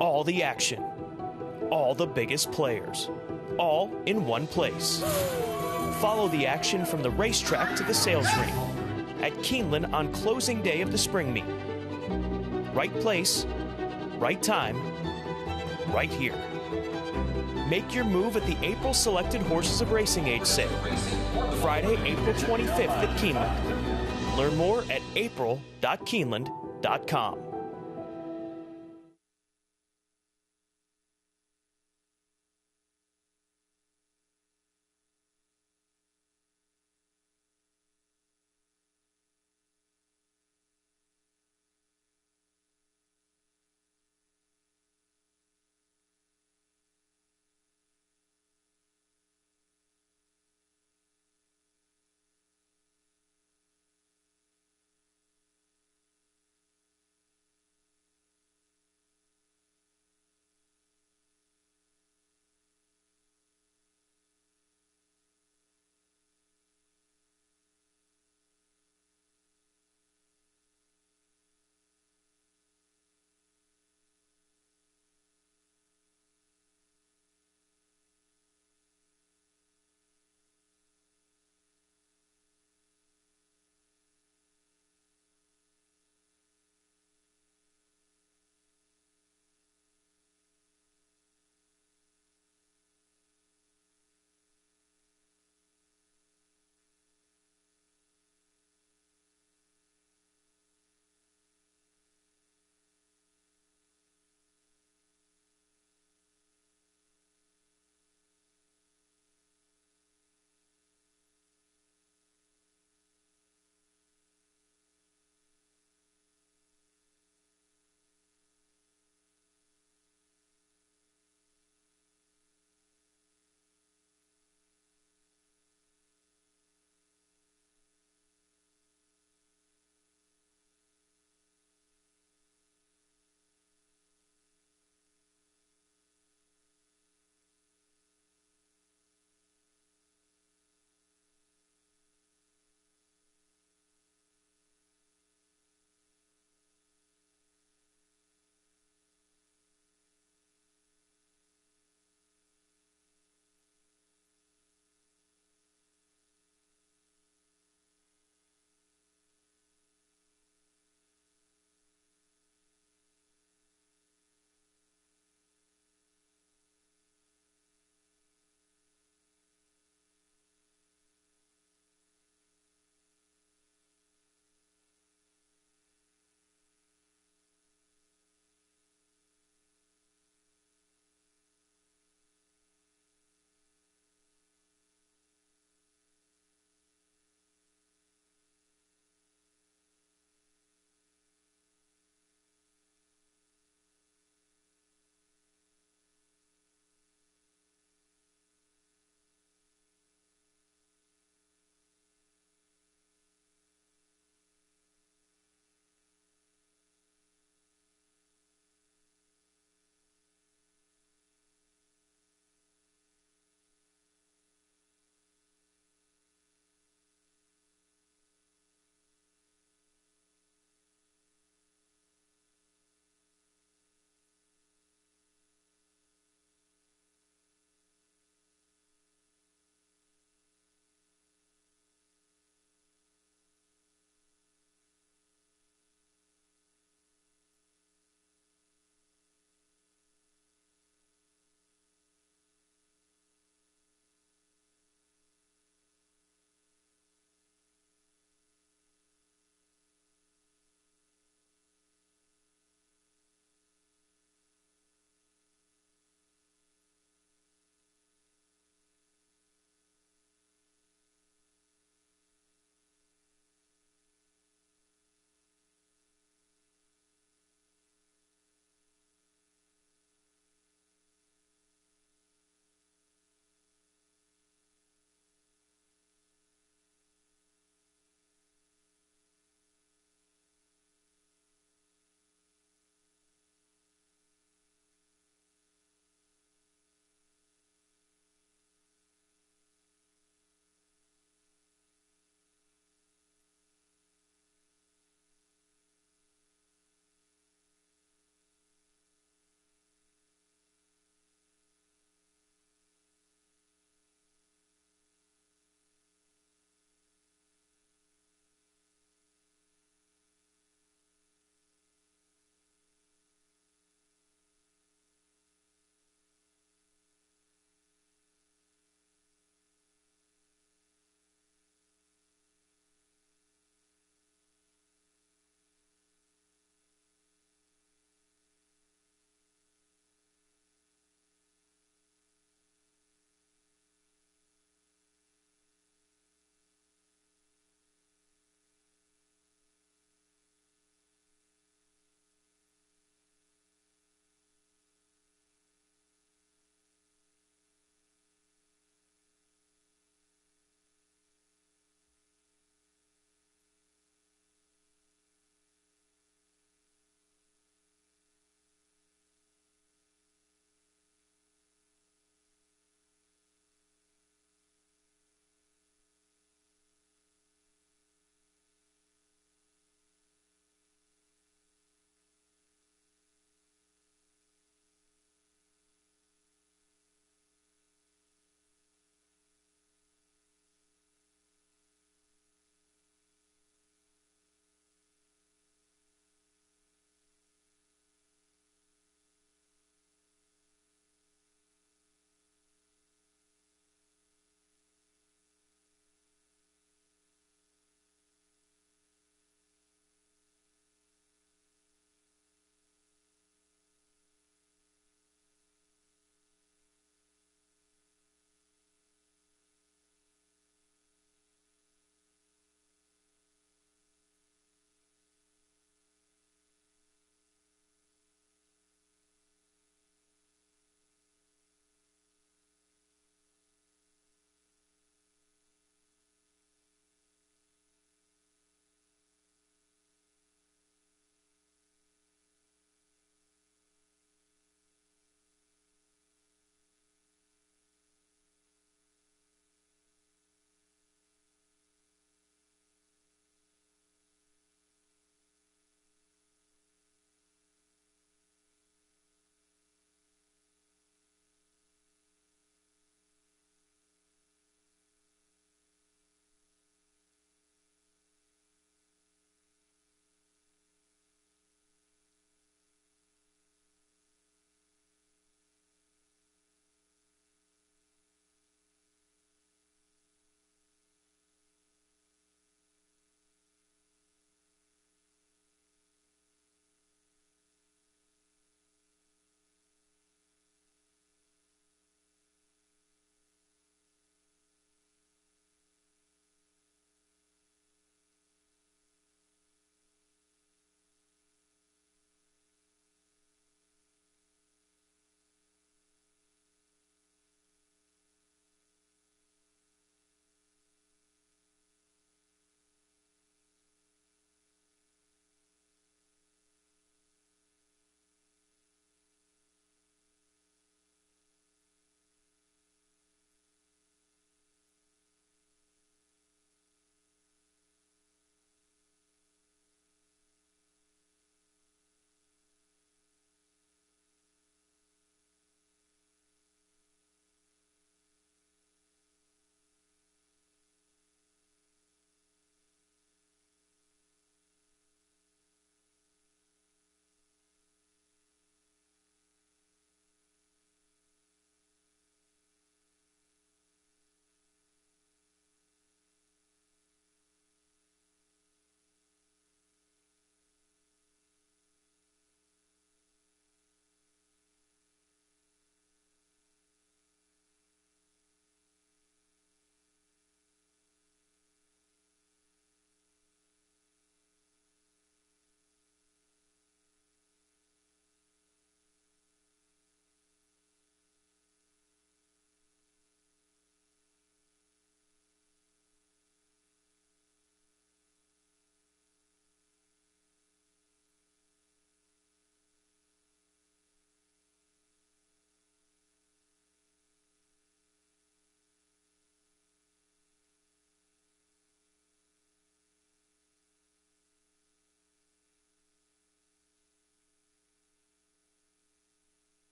All the action, all the biggest players, all in one place. Follow the action from the racetrack to the sales ring at Keeneland on closing day of the spring meet. Right place, right time, right here. Make your move at the April Selected Horses of Racing Age sale, Friday, April 25th at Keeneland. Learn more at april.keeneland.com.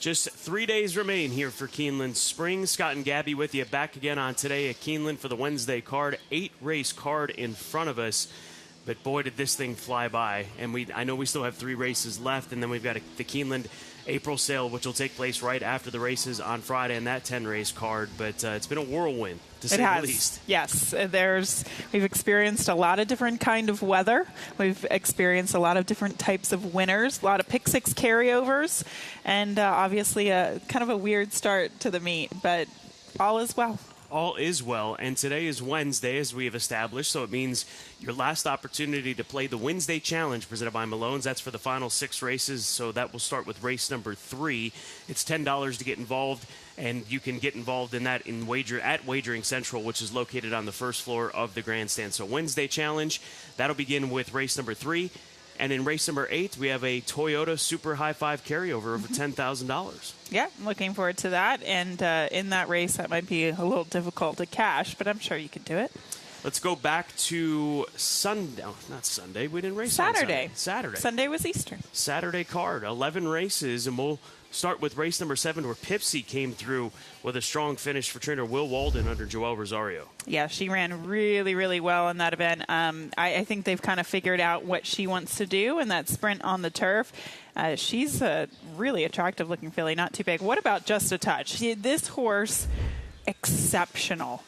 Just 3 days remain here for Keeneland Spring. Scott and Gabby with you back again on today at Keeneland for the Wednesday card. 8-race card in front of us. But boy, did this thing fly by. And I know we still have 3 races left, and then we've got the Keeneland April sale, which will take place right after the races on Friday, and that 10-race card. But it's been a whirlwind, to say the least. Yes. We've experienced a lot of different kind of weather. We've experienced a lot of different types of winners, a lot of pick 6 carryovers, and obviously a kind of a weird start to the meet. But all is well. All is well, and today is Wednesday, as we have established, so it means your last opportunity to play the Wednesday Challenge presented by Malone's. That's for the final 6 races, so that will start with race number 3. It's $10 to get involved, and you can get involved in that at Wagering Central, which is located on the first floor of the grandstand. So Wednesday Challenge, that'll begin with race number 3. And in race number 8, we have a Toyota Super High Five carryover over $10,000. Yeah, I'm looking forward to that. And in that race, that might be a little difficult to cash, but I'm sure you can do it. Let's go back to Sunday. Oh, not Sunday. We didn't race Saturday. on Saturday. Sunday was Easter. Saturday card. 11 races, and we'll start with race number 7, where Pipsy came through with a strong finish for trainer Will Walden under Joelle Rosario. Yeah, she ran really, really well in that event. I think they've kind of figured out what she wants to do in that sprint on the turf. She's a really attractive-looking filly, not too big. What about Just a Touch? This horse, exceptional.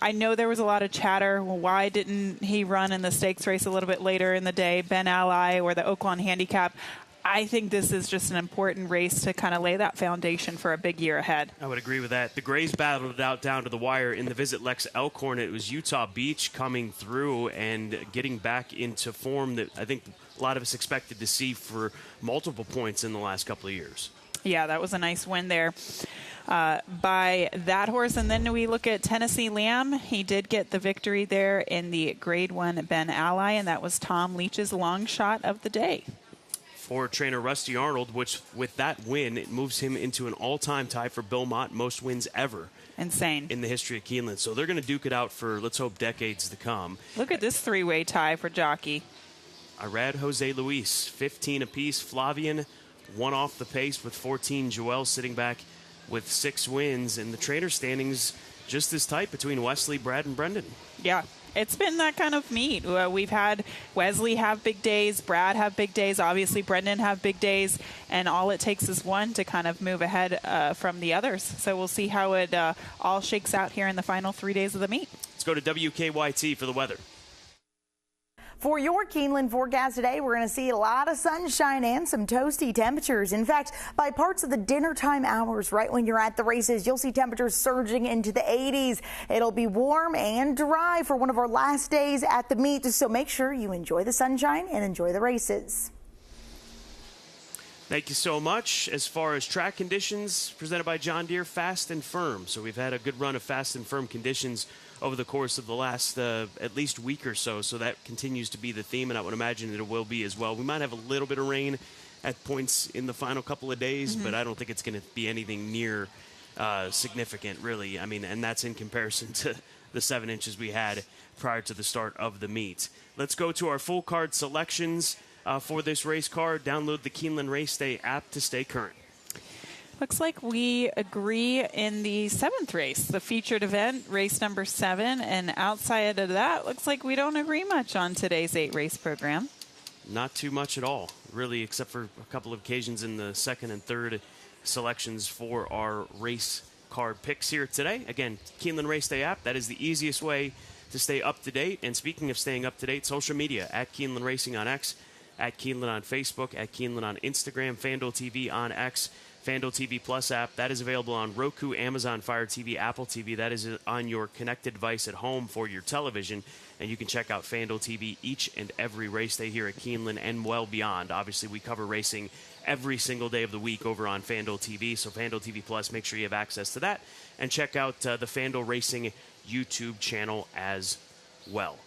I know there was a lot of chatter. Well, why didn't he run in the stakes race a little bit later in the day, Ben Ally or the Oaklawn Handicap? I think this is just an important race to kind of lay that foundation for a big year ahead. I would agree with that. The Grays battled it out down to the wire in the Visit Lex Elkhorn. It was Utah Beach coming through and getting back into form that I think a lot of us expected to see for multiple points in the last couple of years. Yeah, that was a nice win there by that horse. And then we look at Tennessee Lamb. He did get the victory there in the Grade 1 Ben Ally, and that was Tom Leach's long shot of the day. For trainer Rusty Arnold, which with that win, it moves him into an all-time tie for Bill Mott, most wins ever. Insane. In the history of Keeneland. So they're going to duke it out for, let's hope, decades to come. Look at this 3-way tie for jockey. Irad Jose Luis, 15 apiece. Flavian, 1 off the pace with 14. Joelle sitting back with 6 wins. And the trainer standings just as tight between Wesley, Brad, and Brendan. Yeah. It's been that kind of meet. We've had Wesley have big days, Brad have big days, obviously Brendan have big days, and all it takes is one to kind of move ahead from the others. So we'll see how it all shakes out here in the final 3 days of the meet. Let's go to WKYT for the weather. For your Keeneland forecast today, we're going to see a lot of sunshine and some toasty temperatures. In fact, by parts of the dinner time hours, right when you're at the races, you'll see temperatures surging into the 80s. It'll be warm and dry for one of our last days at the meet, so make sure you enjoy the sunshine and enjoy the races. Thank you so much. As far as track conditions, presented by John Deere, fast and firm. So we've had a good run of fast and firm conditions over the course of the last at least week or so. So that continues to be the theme, and I would imagine it will be as well. We might have a little bit of rain at points in the final couple of days, but I don't think it's going to be anything near significant, really. I mean, and that's in comparison to the 7 inches we had prior to the start of the meet. Let's go to our full card selections for this race card. Download the Keeneland Race Day app to stay current. Looks like we agree in the 7th race, the featured event, race number 7. And outside of that, looks like we don't agree much on today's 8-race program. Not too much at all, really, except for a couple of occasions in the 2nd and 3rd selections for our race card picks here today. Again, Keeneland Race Day app, that is the easiest way to stay up to date. And speaking of staying up to date, social media, at Keeneland Racing on X, at Keeneland on Facebook, at Keeneland on Instagram, FanDuel TV on X, FanDuel TV Plus app. That is available on Roku, Amazon Fire TV, Apple TV. That is on your connected device at home for your television. And you can check out FanDuel TV each and every race day here at Keeneland and well beyond. Obviously, we cover racing every single day of the week over on FanDuel TV. So FanDuel TV Plus, make sure you have access to that. And check out the FanDuel Racing YouTube channel as well.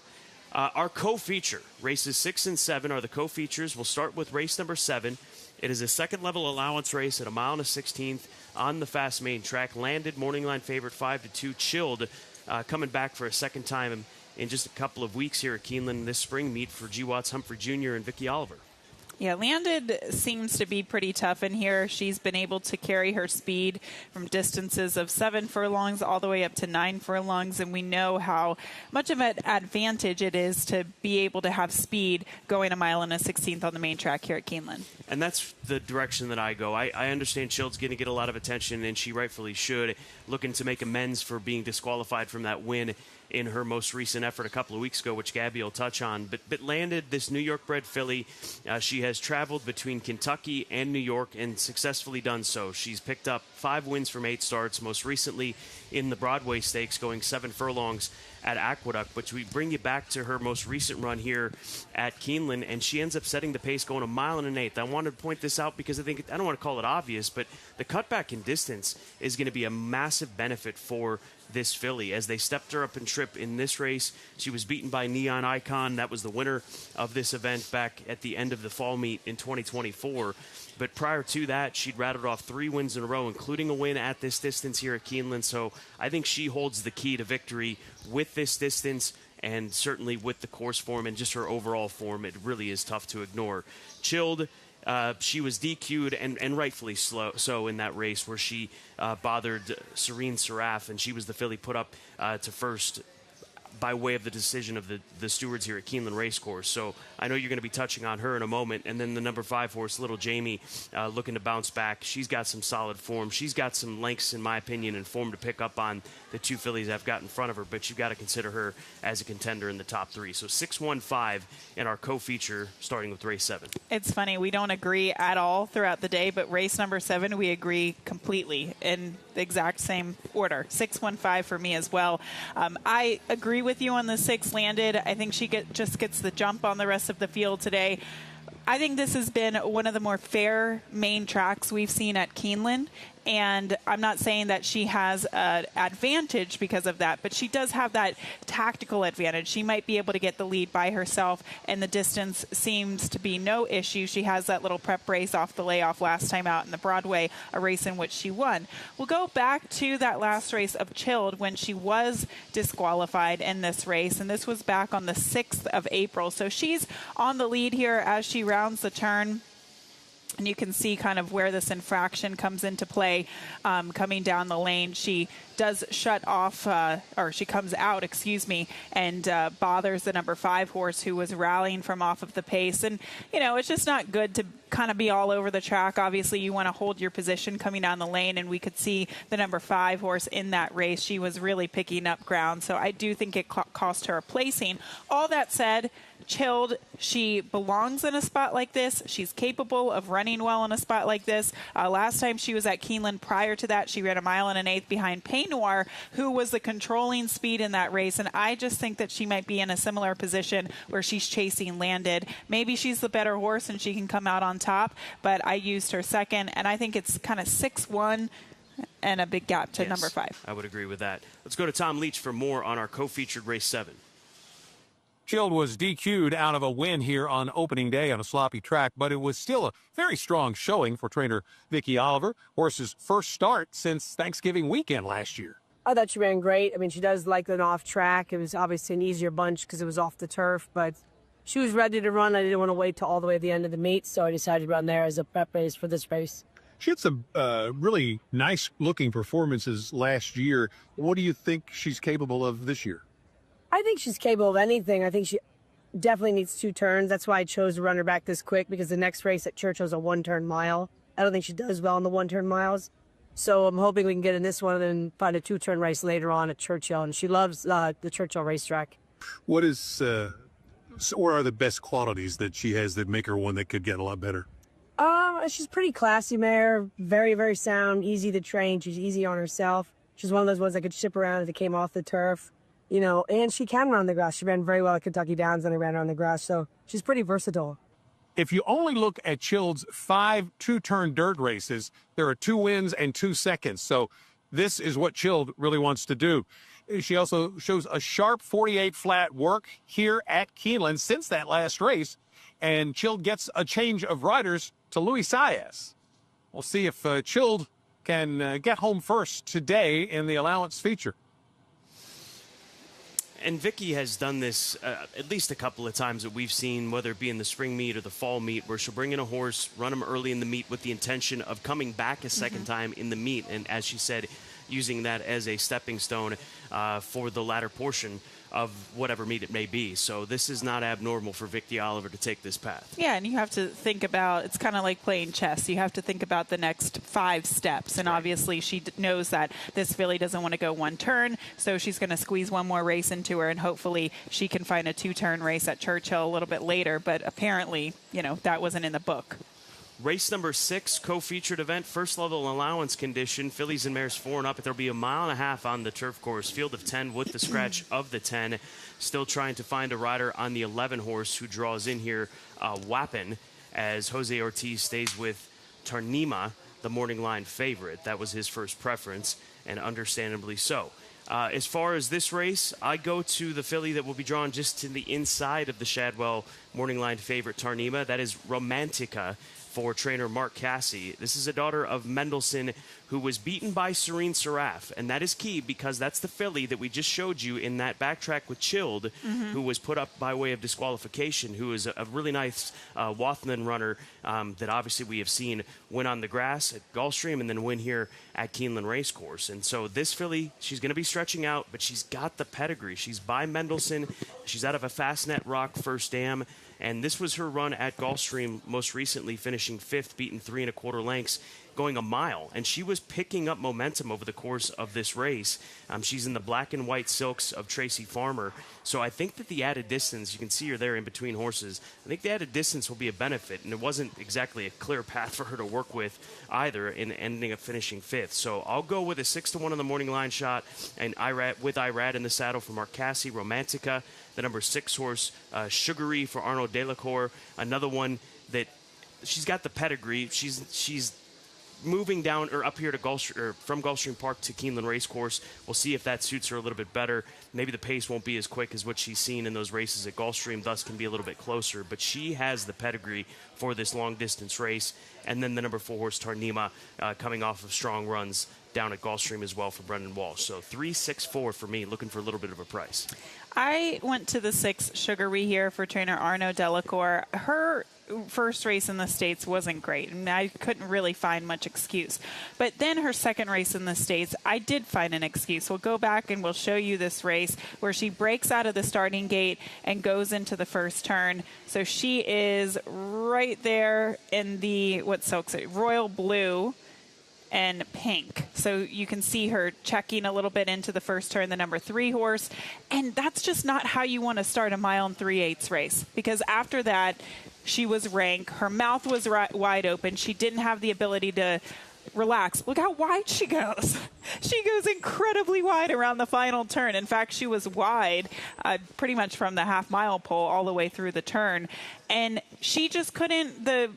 Our co-feature, races 6 and 7 are the co-features. We'll start with race number 7. It is a second-level allowance race at 1 1/16 on the fast main track. Landed morning line favorite 5-2. Chilled, coming back for a second time in just a couple of weeks here at Keeneland this spring meet for G. Watts Humphrey Jr. and Vicky Oliver. Yeah, Landed seems to be pretty tough in here. She's been able to carry her speed from distances of 7 furlongs all the way up to 9 furlongs, and we know how much of an advantage it is to be able to have speed going a mile and 1/16 on the main track here at Keeneland. And that's the direction that I go. I understand Child's going to get a lot of attention, and she rightfully should, looking to make amends for being disqualified from that win in her most recent effort a couple of weeks ago, which Gabby will touch on. But Landed, this New York-bred filly, she has traveled between Kentucky and New York and successfully done so. She's picked up 5 wins from 8 starts, most recently in the Broadway Stakes, going 7 furlongs at Aqueduct. But we bring you back to her most recent run here at Keeneland, and she ends up setting the pace going 1 mile and 1/8. I wanted to point this out because I don't want to call it obvious, but the cutback in distance is going to be a massive benefit for this filly. As they stepped her up in trip in this race, she was beaten by Neon Icon. That was the winner of this event back at the end of the fall meet in 2024. But prior to that, she'd rattled off 3 wins in a row, including a win at this distance here at Keeneland. So I think she holds the key to victory with this distance, and certainly with the course form and just her overall form. It really is tough to ignore. Chilled, she was DQ'd, and rightfully so in that race where she bothered Serene Seraph, and she was the filly put up to first by way of the decision of the stewards here at Keeneland Racecourse. So I know you're going to be touching on her in a moment. And then the number 5 horse, Little Jamie, looking to bounce back. She's got some solid form. She's got some lengths, in my opinion, and form to pick up on the 2 fillies I've got in front of her. But you've got to consider her as a contender in the top 3. So 6-1-5 in our co-feature, starting with race 7. It's funny, we don't agree at all throughout the day, but race number 7, we agree completely in the exact same order. 6-1-5 for me as well. I agree with you on the 6 Landed. I think she just gets the jump on the rest of the field today. I think this has been one of the more fair main tracks we've seen at Keeneland, and I'm not saying that she has an advantage because of that, but she does have that tactical advantage. She might be able to get the lead by herself, and the distance seems to be no issue. She has that little prep race off the layoff last time out in the Broadway, a race in which she won. We'll go back to that last race of Chilled when she was disqualified in this race, and this was back on the 6th of April. So she's on the lead here as she rounds the turn. And you can see kind of where this infraction comes into play coming down the lane. She does shut off, or she comes out, excuse me, and bothers the number 5 horse who was rallying from off of the pace. And, you know, it's just not good to kind of be all over the track. Obviously, you want to hold your position coming down the lane, and we could see the number 5 horse in that race. She was really picking up ground, so I do think it cost her a placing. All that said, Chilled, she belongs in a spot like this. She's capable of running well in a spot like this. Last time she was at Keeneland, prior to that, she ran 1 mile and 1/8 behind Pain Noir, who was the controlling speed in that race. And I just think that she might be in a similar position where she's chasing Landed. Maybe she's the better horse and she can come out on top, but I used her second, and I think it's kind of 6-1 and a big gap to number 5. I would agree with that. Let's go to Tom Leach for more on our co-featured race 7. Chilled was DQ'd out of a win here on opening day on a sloppy track, but it was still a very strong showing for trainer Vicky Oliver. Horse's first start since Thanksgiving weekend last year. I thought she ran great. I mean, she does like an off track. It was obviously an easier bunch because it was off the turf, but she was ready to run. I didn't want to wait till all the way at the end of the meet, so I decided to run there as a prep race for this race. She had some really nice-looking performances last year. What do you think she's capable of this year? I think she's capable of anything. I think she definitely needs 2 turns. That's why I chose to run her back this quick, because the next race at Churchill's a 1-turn mile. I don't think she does well in the 1-turn miles. So I'm hoping we can get in this one and find a 2-turn race later on at Churchill. And she loves the Churchill racetrack. What are the best qualities that she has that make her one that could get a lot better? She's pretty classy mare, very, very sound, easy to train. She's easy on herself. She's one of those ones that could ship around if it came off the turf. You know, and she can run on the grass. She ran very well at Kentucky Downs and I ran her on the grass, so she's pretty versatile. If you only look at Chilled's 5 2-turn dirt races, there are 2 wins and 2 seconds. So this is what Chilled really wants to do. She also shows a sharp 48 flat work here at Keeneland since that last race, and Chilled gets a change of riders to Luis Saez. We'll see if Chilled can get home first today in the allowance feature. And Vicky has done this at least a couple of times that we've seen, whether it be in the spring meet or the fall meet, where she'll bring in a horse, run him early in the meet with the intention of coming back a second time in the meet. And as she said, using that as a stepping stone for the latter portion of whatever meet it may be. So this is not abnormal for Vicky Oliver to take this path. Yeah, and you have to think about, it's kind of like playing chess. You have to think about the next 5 steps. And obviously she knows that this filly doesn't want to go one turn, so she's going to squeeze one more race into her, and hopefully she can find a 2-turn race at Churchill a little bit later. But apparently, that wasn't in the book. Race number 6, co-featured event, first level allowance condition, fillies and mares 4 and up. There'll be a 1.5 miles on the turf course, field of 10 with the scratch of the 10. Still trying to find a rider on the 11 horse who draws in here, Wappin, as Jose Ortiz stays with Tarnima, the morning line favorite. That was his first preference, and understandably so. As far as this race, I go to the filly that will be drawn just to the inside of the Shadwell morning line favorite Tarnima. That is Romantica for trainer Mark Casse. This is a daughter of Mendelssohn, who was beaten by Serene Seraph, and that is key because that's the filly that we just showed you in that backtrack with Chilled, who was put up by way of disqualification, who is a really nice Wathman runner that obviously we have seen win on the grass at Gulfstream and then win here at Keeneland Racecourse. And so this filly, she's going to be stretching out, but she's got the pedigree. She's by Mendelssohn. She's out of a Fastnet Rock First Dam. And this was her run at Gulfstream most recently, finishing 5th, beaten 3 1/4 lengths, going a mile. And she was picking up momentum over the course of this race. She's in the black and white silks of Tracy Farmer. So I think that the added distance, you can see her there in between horses, I think the added distance will be a benefit. And it wasn't exactly a clear path for her to work with either in ending up finishing 5th. So I'll go with a 6-1 on the morning line shot, and Irad in the saddle for Mark Casse, Romantica, the number 6 horse, Sugary for Arnaud Delacour, another one that she's got the pedigree. She's moving down or up here to from Gulfstream Park to Keeneland Racecourse. We'll see if that suits her a little bit better. Maybe the pace won't be as quick as what she's seen in those races at Gulfstream, thus can be a little bit closer. But she has the pedigree for this long-distance race. And then the number 4 horse, Tarnima, coming off of strong runs down at Gulfstream as well for Brendan Walsh. So 3-6-4 for me, looking for a little bit of a price. I went to the 6 Sugary here for trainer Arnaud Delacour. Her first race in the States wasn't great, and I couldn't really find much excuse. But then her second race in the States, I did find an excuse. We'll go back and we'll show you this race where she breaks out of the starting gate and goes into the first turn. So she is right there in the, royal blue and pink. So you can see her checking a little bit into the first turn, the number 3 horse. And that's just not how you want to start a 1 3/8 race, because after that, she was rank. Her mouth was wide open. She didn't have the ability to relax. Look how wide she goes. She goes incredibly wide around the final turn. In fact, she was wide pretty much from the half-mile pole all the way through the turn. And she just couldn't, the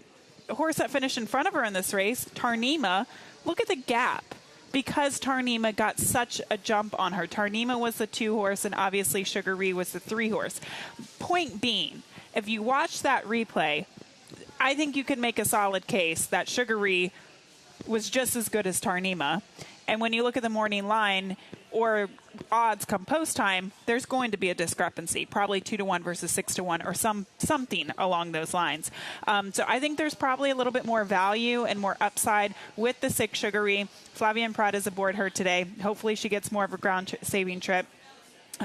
horse that finished in front of her in this race, Tarnima, look at the gap, because Tarnima got such a jump on her. Tarnima was the 2 horse, and obviously Sugary was the 3 horse. Point being, if you watch that replay, I think you could make a solid case that Sugary was just as good as Tarnima. And when you look at the morning line or odds come post time, there's going to be a discrepancy, probably 2-1 versus 6-1 or something along those lines. So I think there's probably a little bit more value and more upside with the 6 Sugary. Flavien Prat is aboard her today. Hopefully she gets more of a ground-saving trip.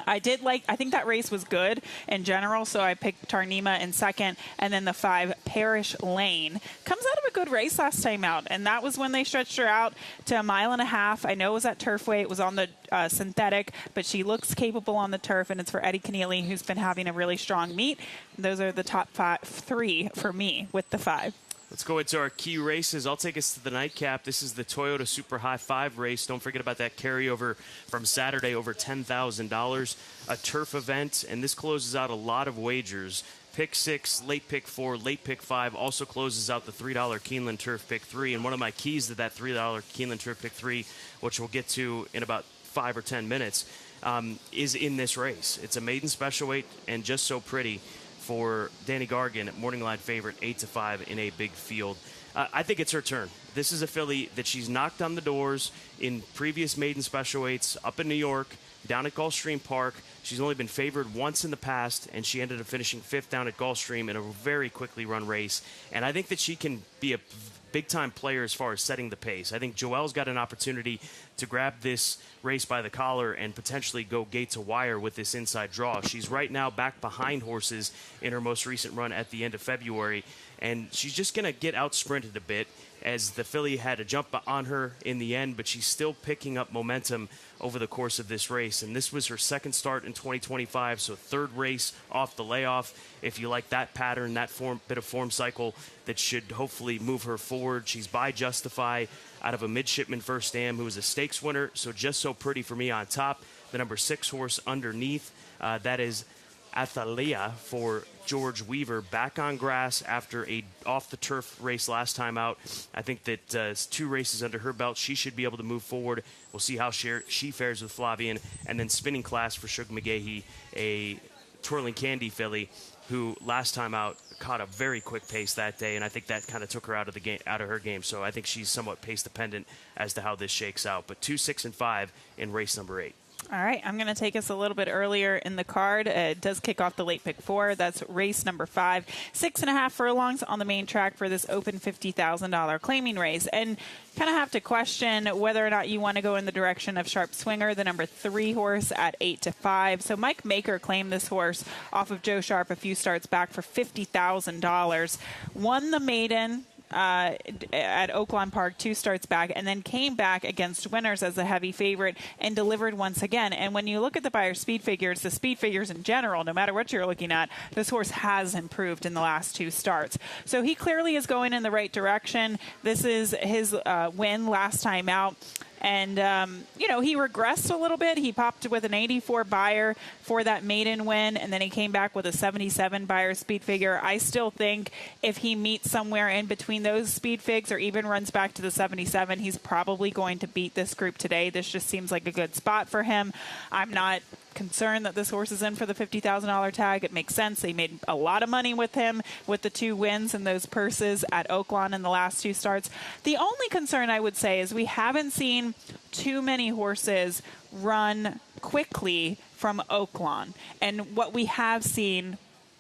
I think that race was good in general, so I picked Tarnima in second, and then the 5 Parish Lane comes out of a good race last time out, and that was when they stretched her out to 1.5 miles. I know it was at Turfway. It was on the synthetic, but she looks capable on the turf, and it's for Eddie Keneally, who's been having a really strong meet. Those are the top 3 for me with the 5. Let's go into our key races. I'll take us to the nightcap. This is the Toyota Super High 5 race. Don't forget about that carryover from Saturday, over $10,000. A turf event, and this closes out a lot of wagers. Pick 6, late pick 4, late pick 5 also closes out the $3 Keeneland Turf Pick 3. And one of my keys to that $3 Keeneland Turf Pick 3, which we'll get to in about 5 or 10 minutes, is in this race. It's a maiden special weight and just so pretty for Danny Gargan, morning line favorite, 8-5 in a big field. I think it's her turn. this is a filly that she's knocked on the doors in previous maiden special weights up in New York, down at Gulfstream Park. She's only been favored once in the past, and she ended up finishing 5th down at Gulfstream in a very quickly run race. And I think that she can be a big-time player as far as setting the pace. I think Joelle's got an opportunity to grab this race by the collar and potentially go gate to wire with this inside draw. She's right now back behind horses in her most recent run at the end of February, and she's just going to get out-sprinted a bit as the filly had a jump on her in the end, but she's still picking up momentum over the course of this race. And this was her second start in 2025, so third race off the layoff. If you like that pattern, that bit of form cycle, that should hopefully move her forward. She's by Justify out of a midshipman First Dam, who was a stakes winner, so Just So Pretty for me on top. The number 6 horse underneath, that is Athalia for George Weaver, back on grass after a off-the-turf race last time out. I think that 2 races under her belt, she should be able to move forward. We'll see how she fares with Flavian. And then Spinning Class for Shug McGahee, a Twirling Candy filly, who last time out caught a very quick pace that day, and I think that kind of took her out of her game. So I think she's somewhat pace dependent as to how this shakes out. But 2, 6, and 5 in race number 8. All right, I'm going to take us a little bit earlier in the card. It does kick off the late pick 4. That's race number 5. 6.5 furlongs on the main track for this open $50,000 claiming race. And kind of have to question whether or not you want to go in the direction of Sharp Swinger, the number 3 horse at 8-5. So Mike Maker claimed this horse off of Joe Sharp a few starts back for $50,000. Won the maiden at Oaklawn Park 2 starts back, and then came back against winners as a heavy favorite and delivered once again. And when you look at the Beyer speed figures, the speed figures in general, no matter what you're looking at, this horse has improved in the last 2 starts. So he clearly is going in the right direction. This is his win last time out. And, he regressed a little bit. He popped with an 84 Beyer for that maiden win, and then he came back with a 77 Beyer speed figure. I still think if he meets somewhere in between those speed figs or even runs back to the 77, he's probably going to beat this group today. This just seems like a good spot for him. I'm not concerned that this horse is in for the $50,000 tag. It makes sense. They made a lot of money with him with the 2 wins and those purses at Oaklawn in the last 2 starts. The only concern I would say is we haven't seen too many horses run quickly from Oaklawn. And what we have seen,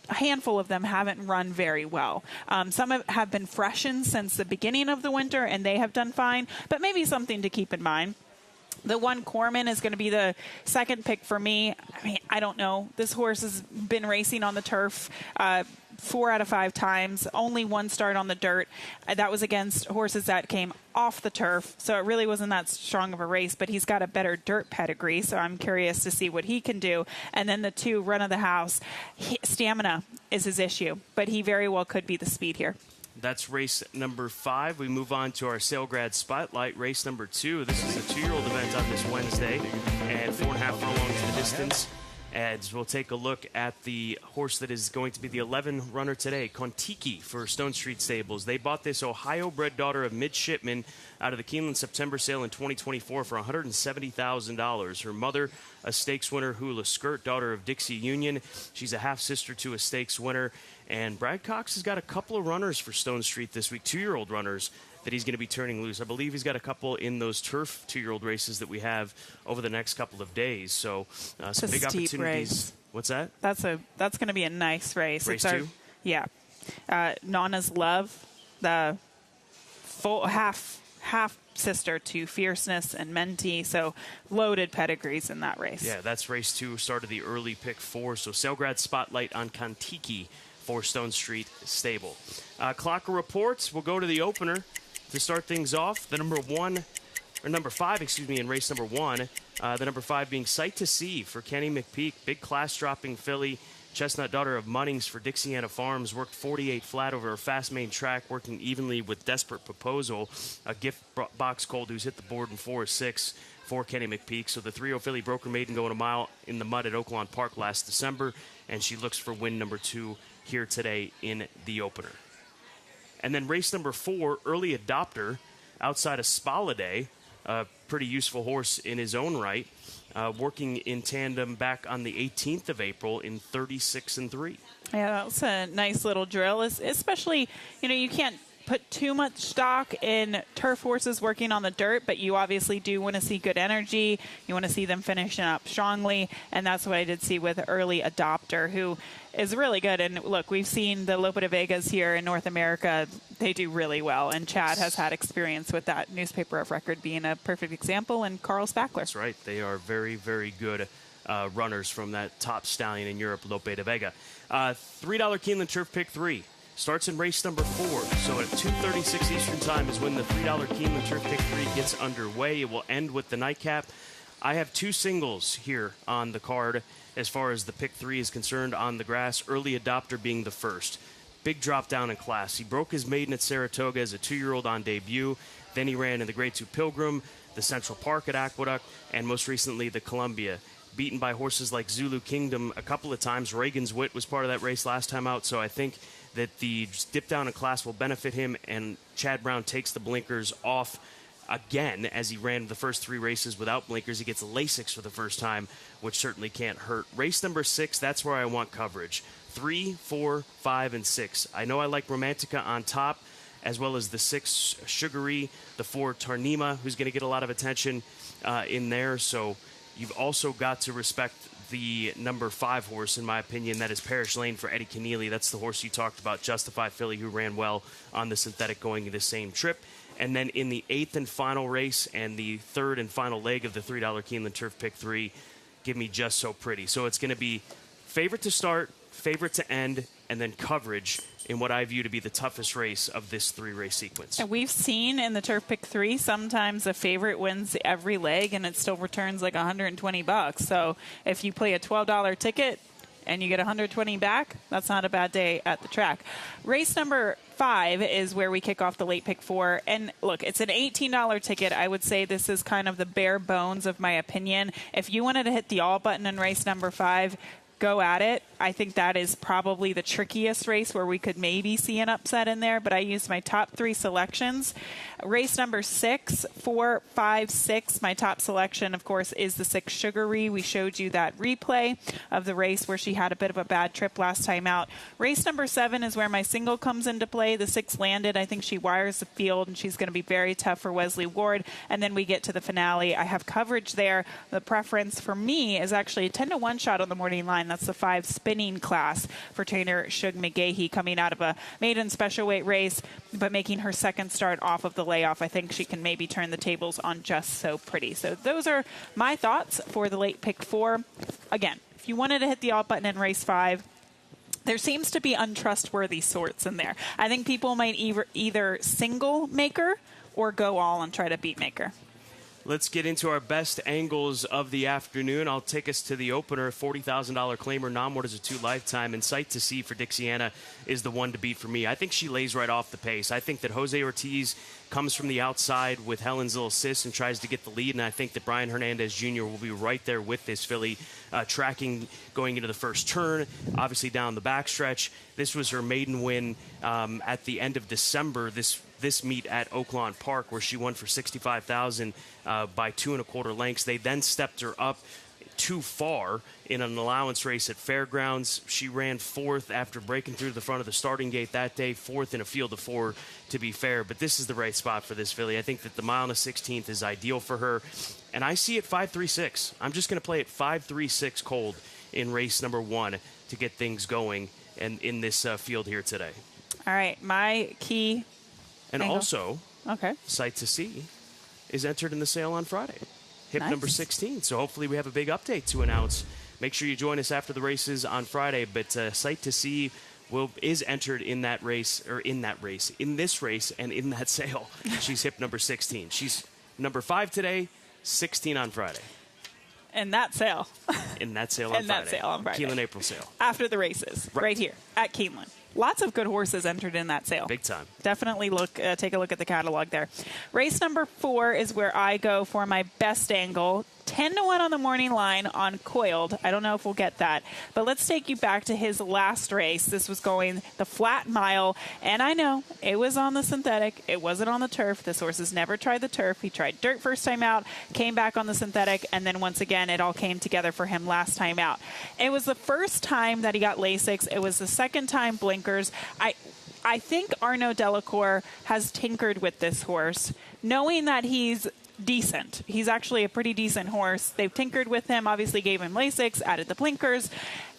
a handful of them haven't run very well. Some have been freshened since the beginning of the winter, and they have done fine, but maybe something to keep in mind. The one Corman is going to be the second pick for me. I mean, I don't know. This horse has been racing on the turf 4 out of 5 times, only 1 start on the dirt. That was against horses that came off the turf, so it really wasn't that strong of a race, but he's got a better dirt pedigree, so I'm curious to see what he can do. And then the 2 run of the house, stamina is his issue, but he very well could be the speed here. That's race number 5. We move on to our Sailgrad Spotlight, race number 2. This is a 2-year-old event on this Wednesday, and 4.5 furlongs the distance. As we'll take a look at the horse that is going to be the 11 runner today, Kontiki for Stone Street Stables. They bought this Ohio-bred daughter of midshipmen out of the Keeneland September sale in 2024 for $170,000. Her mother, a stakes winner, Hula Skirt, daughter of Dixie Union. She's a half-sister to a stakes winner. And Brad Cox has got a couple of runners for Stone Street this week, 2-year-old runners that he's going to be turning loose. I believe he's got a couple in those turf 2-year-old races that we have over the next couple of days. So some big opportunities. Race. What's that? That's going to be a nice race. Race 2? Yeah. Nana's Love, the full half sister to Fierceness and Menti, so loaded pedigrees in that race. Yeah, that's race 2, start of the early pick 4. So Sailgrad Spotlight on Kontiki for Stone Street Stable. Clocker reports. We'll go to the opener to start things off. The number 5, in race number 1. The number 5 being Sight to See for Kenny McPeak. Big class-dropping filly. Chestnut daughter of Munnings for Dixiana Farms. Worked 48 flat over a fast main track, working evenly with Desperate Proposal. A gift box colt who's hit the board in 4 or 6 for Kenny McPeak. So the 3-0 filly broke her maiden going a mile in the mud at Oaklawn Park last December, and she looks for win number 2 here today in the opener. And then race number 4, Early Adopter, outside of Spaladay, a pretty useful horse in his own right, working in tandem back on the 18th of April in 36-3. Yeah, that was a nice little drill, especially, you can't put too much stock in turf horses working on the dirt, but you obviously do want to see good energy. You want to see them finishing up strongly, and that's what I did see with Early Adopter, who is really good. And look, we've seen the Lope de Vegas here in North America. They do really well, and Chad has had experience with that. Newspaper of Record being a perfect example, and Carl Spackler. That's right. They are very, very good runners from that top stallion in Europe, Lope de Vega. $3 Keeneland Turf Pick 3 starts in race number 4. So at 2:36 Eastern Time is when the $3 Keeneland Turf Pick 3 gets underway. It will end with the nightcap. I have 2 singles here on the card as far as the Pick 3 is concerned on the grass, Early Adopter being the first. Big drop down in class. He broke his maiden at Saratoga as a 2-year-old on debut. Then he ran in the Grade 2 Pilgrim, the Central Park at Aqueduct, and most recently the Columbia. Beaten by horses like Zulu Kingdom a couple of times. Reagan's Wit was part of that race last time out, so I think that the dip down in class will benefit him, and Chad Brown takes the blinkers off again as he ran the first 3 races without blinkers. He gets Lasix for the first time, which certainly can't hurt. Race number 6, that's where I want coverage. 3, 4, 5, and 6. I know I like Romantica on top, as well as the 6 Sugary, the 4 Tarnima, who's going to get a lot of attention in there. So you've also got to respect the number 5 horse, in my opinion. That is Parish Lane for Eddie Keneally. That's the horse you talked about, Justify Philly, who ran well on the synthetic going the same trip. And then in the 8th and final race and the 3rd and final leg of the $3 Keeneland Turf Pick 3, give me Just So Pretty. So it's going to be favorite to start, favorite to end, and then coverage in what I view to be the toughest race of this 3-race sequence. And we've seen in the Turf Pick 3, sometimes a favorite wins every leg, and it still returns like $120. So if you play a $12 ticket and you get $120 back, that's not a bad day at the track. Race number 5 is where we kick off the late pick 4. And look, it's an $18 ticket. I would say this is kind of the bare bones of my opinion. If you wanted to hit the all button in race number 5, go at it. I think that is probably the trickiest race where we could maybe see an upset in there, but I used my top 3 selections. Race number 6, 4, 5, 6. My top selection, of course, is the 6 Sugary. We showed you that replay of the race where she had a bit of a bad trip last time out. Race number 7 is where my single comes into play. The 6 Landed. I think she wires the field, and she's going to be very tough for Wesley Ward. And then we get to the finale. I have coverage there. The preference for me is actually a 10-1 shot on the morning line. That's the 5 spinning class for trainer Shug McGahee, coming out of a maiden special weight race, but making her second start off of the layoff. I think she can maybe turn the tables on Just So Pretty. So those are my thoughts for the late pick 4. Again, if you wanted to hit the alt button in race 5, there seems to be untrustworthy sorts in there. I think people might either single Maker or go all and try to beat Maker. Let's get into our best angles of the afternoon. I'll take us to the opener, $40,000 claimer, non-Waters of 2 lifetime, and Sight to See for Dixiana is the one to beat for me. I think she lays right off the pace. I think that Jose Ortiz comes from the outside with Helen's little assist and tries to get the lead, and I think that Brian Hernandez Jr. will be right there with this filly, tracking going into the first turn, obviously down the backstretch. This was her maiden win at the end of December, this meet at Oaklawn Park, where she won for $65,000 by 2 1/4 lengths. They then stepped her up too far in an allowance race at Fairgrounds. She ran 4th after breaking through the front of the starting gate that day, 4th in a field of 4, to be fair. But this is the right spot for this filly. I think that the mile and a 16th is ideal for her, and I see it 5-3-6. I'm just going to play it 5-3-6 cold in race number 1 to get things going and in this field here today. All right, my key and angle. Also, okay, Sight to See is entered in the sale on Friday. Hip Nice. number 16. So hopefully we have a big update to announce. Make sure you join us after the races on Friday. But Sight to See is entered in that race, in this race, and in that sale. She's hip number 16. She's number 5 today, 16 on Friday. In that sale. In that sale on Friday. Keeneland April sale. After the races, right here at Keeneland. Lots of good horses entered in that sale. Big time. Definitely take a look at the catalog there. Race number 4 is where I go for my best angle. 10-1 on the morning line on Coiled. I don't know if we'll get that. But let's take you back to his last race. This was going the flat mile. And I know it was on the synthetic. It wasn't on the turf. This horse has never tried the turf. He tried dirt first time out, came back on the synthetic, and then once again it all came together for him last time out. It was the first time that he got Lasix. It was the second time blinkers. I think Arnaud Delacour has tinkered with this horse, knowing that he's decent. He's actually a pretty decent horse. They've tinkered with him, obviously gave him Lasix, added the blinkers,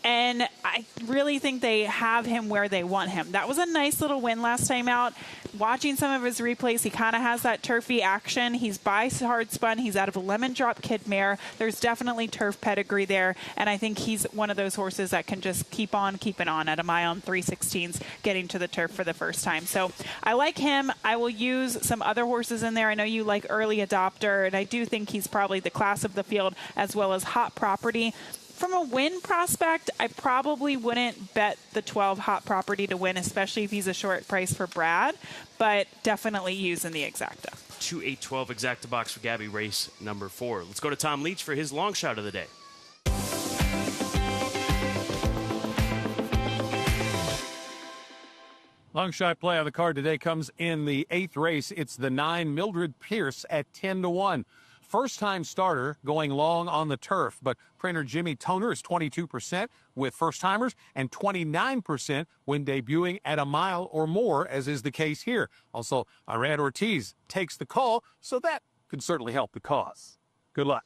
and I really think they have him where they want him. That was a nice little win last time out. Watching some of his replays, he kind of has that turfy action. He's by hard spun. He's out of a Lemon Drop Kid mare. There's definitely turf pedigree there, and I think he's one of those horses that can just keep on keeping on at a mile and 3/16, getting to the turf for the first time. So I like him. I will use some other horses in there. I know you like Early Adopter, and I do think he's probably the class of the field, as well as Hot Property. From a win prospect, I probably wouldn't bet the 12 Hot Property to win, especially if he's a short price for Brad, but definitely use in the exacta. 2-8-12 exacta box for Gabby, race number 4. Let's go to Tom Leach for his long shot of the day. Long shot play on the card today comes in the 8th race. It's the 9 Mildred Pierce at 10-1. First-time starter going long on the turf, but trainer Jimmy Toner is 22% with first-timers and 29% when debuting at a mile or more, as is the case here. Also, Irad Ortiz takes the call, so that could certainly help the cause. Good luck.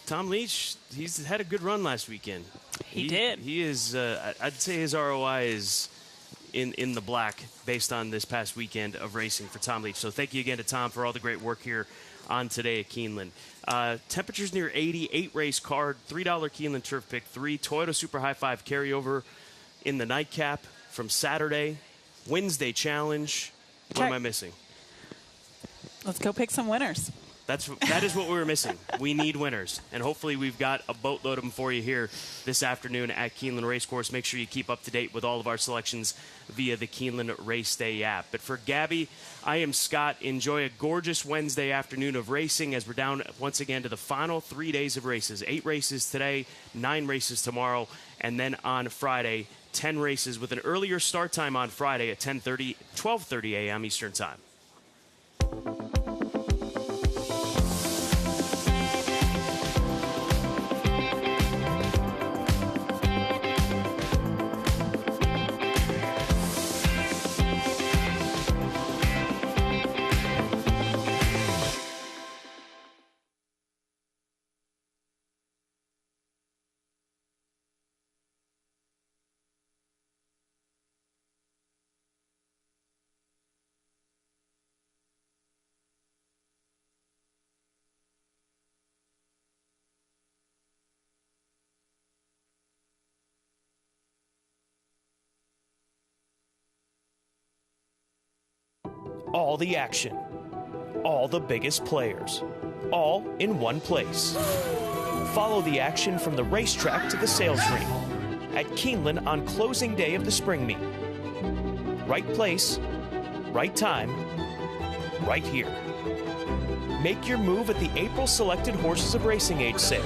Tom Leach, he's had a good run last weekend. He did. He is, I'd say his ROI is in the black based on this past weekend of racing for Tom Leach. So thank you again to Tom for all the great work here on today at Keeneland. Temperatures near 80, 8-race card, $3 Keeneland Turf Pick 3, Toyota Super High 5 carryover in the nightcap from Saturday, Wednesday challenge. What am I missing? Let's go pick some winners. That is what we were missing. We need winners, and hopefully we've got a boatload of them for you here this afternoon at Keeneland Racecourse. Make sure you keep up to date with all of our selections via the Keeneland Race Day app. But for Gabby, I am Scott. Enjoy a gorgeous Wednesday afternoon of racing as we're down once again to the final 3 days of races. 8 races today, 9 races tomorrow, and then on Friday, 10 races with an earlier start time on Friday at 12:30 a.m. Eastern Time. All the action, all the biggest players, all in one place. Follow the action from the racetrack to the sales ring at Keeneland on closing day of the spring meet. Right place, right time, right here. Make your move at the April Selected Horses of Racing Age sale,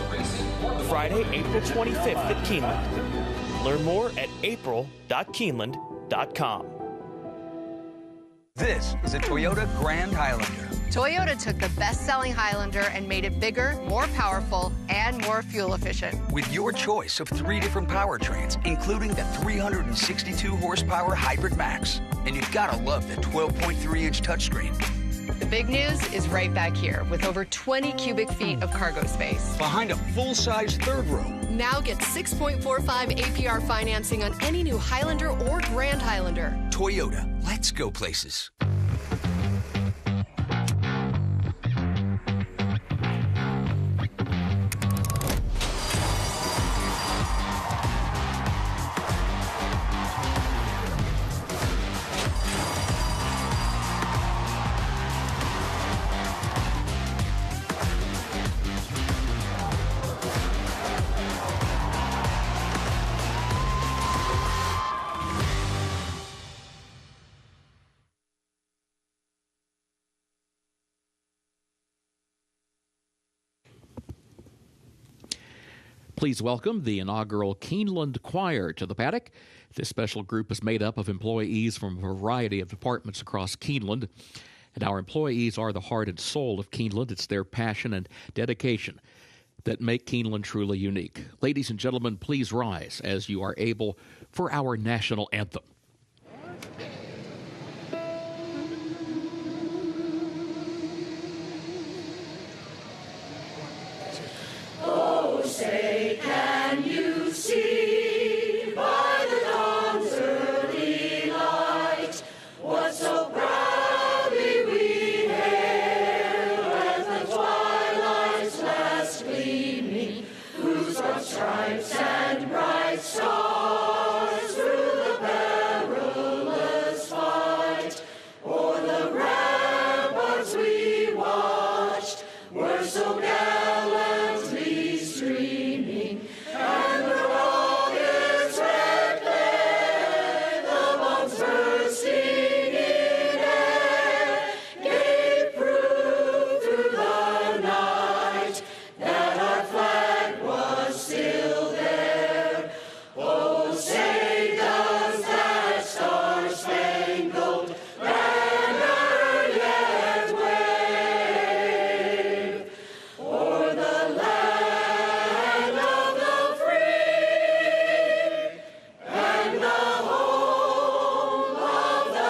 Friday, April 25th at Keeneland. Learn more at april.keeneland.com. This is a Toyota Grand Highlander. Toyota took the best-selling Highlander and made it bigger, more powerful, and more fuel efficient. With your choice of 3 different powertrains, including the 362-horsepower Hybrid Max. And you've got to love the 12.3-inch touchscreen. The big news is right back here with over 20 cubic feet of cargo space. Behind a full-size third row. Now get 6.45 APR financing on any new Highlander or Grand Highlander. Toyota, let's go places. Please welcome the inaugural Keeneland Choir to the paddock. This special group is made up of employees from a variety of departments across Keeneland. And our employees are the heart and soul of Keeneland. It's their passion and dedication that make Keeneland truly unique. Ladies and gentlemen, please rise as you are able for our national anthem. Oh, say, can you see by the dawn's early light what so proudly we hail as the twilight's last gleaming, whose broad stripes and bright stars through the perilous fight o'er the ramparts we watched were so gallantly streaming, and the rocket's red glare, the bombs bursting in air, gave proof through the night that our flag was still there. Oh, say does that star-spangled banner yet wave o'er the land of the free and the home of the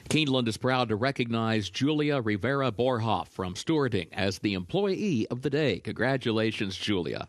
Keeneland is proud to recognize Julia Rivera Borhoff from stewarding as the Employee of the Day. Congratulations, Julia.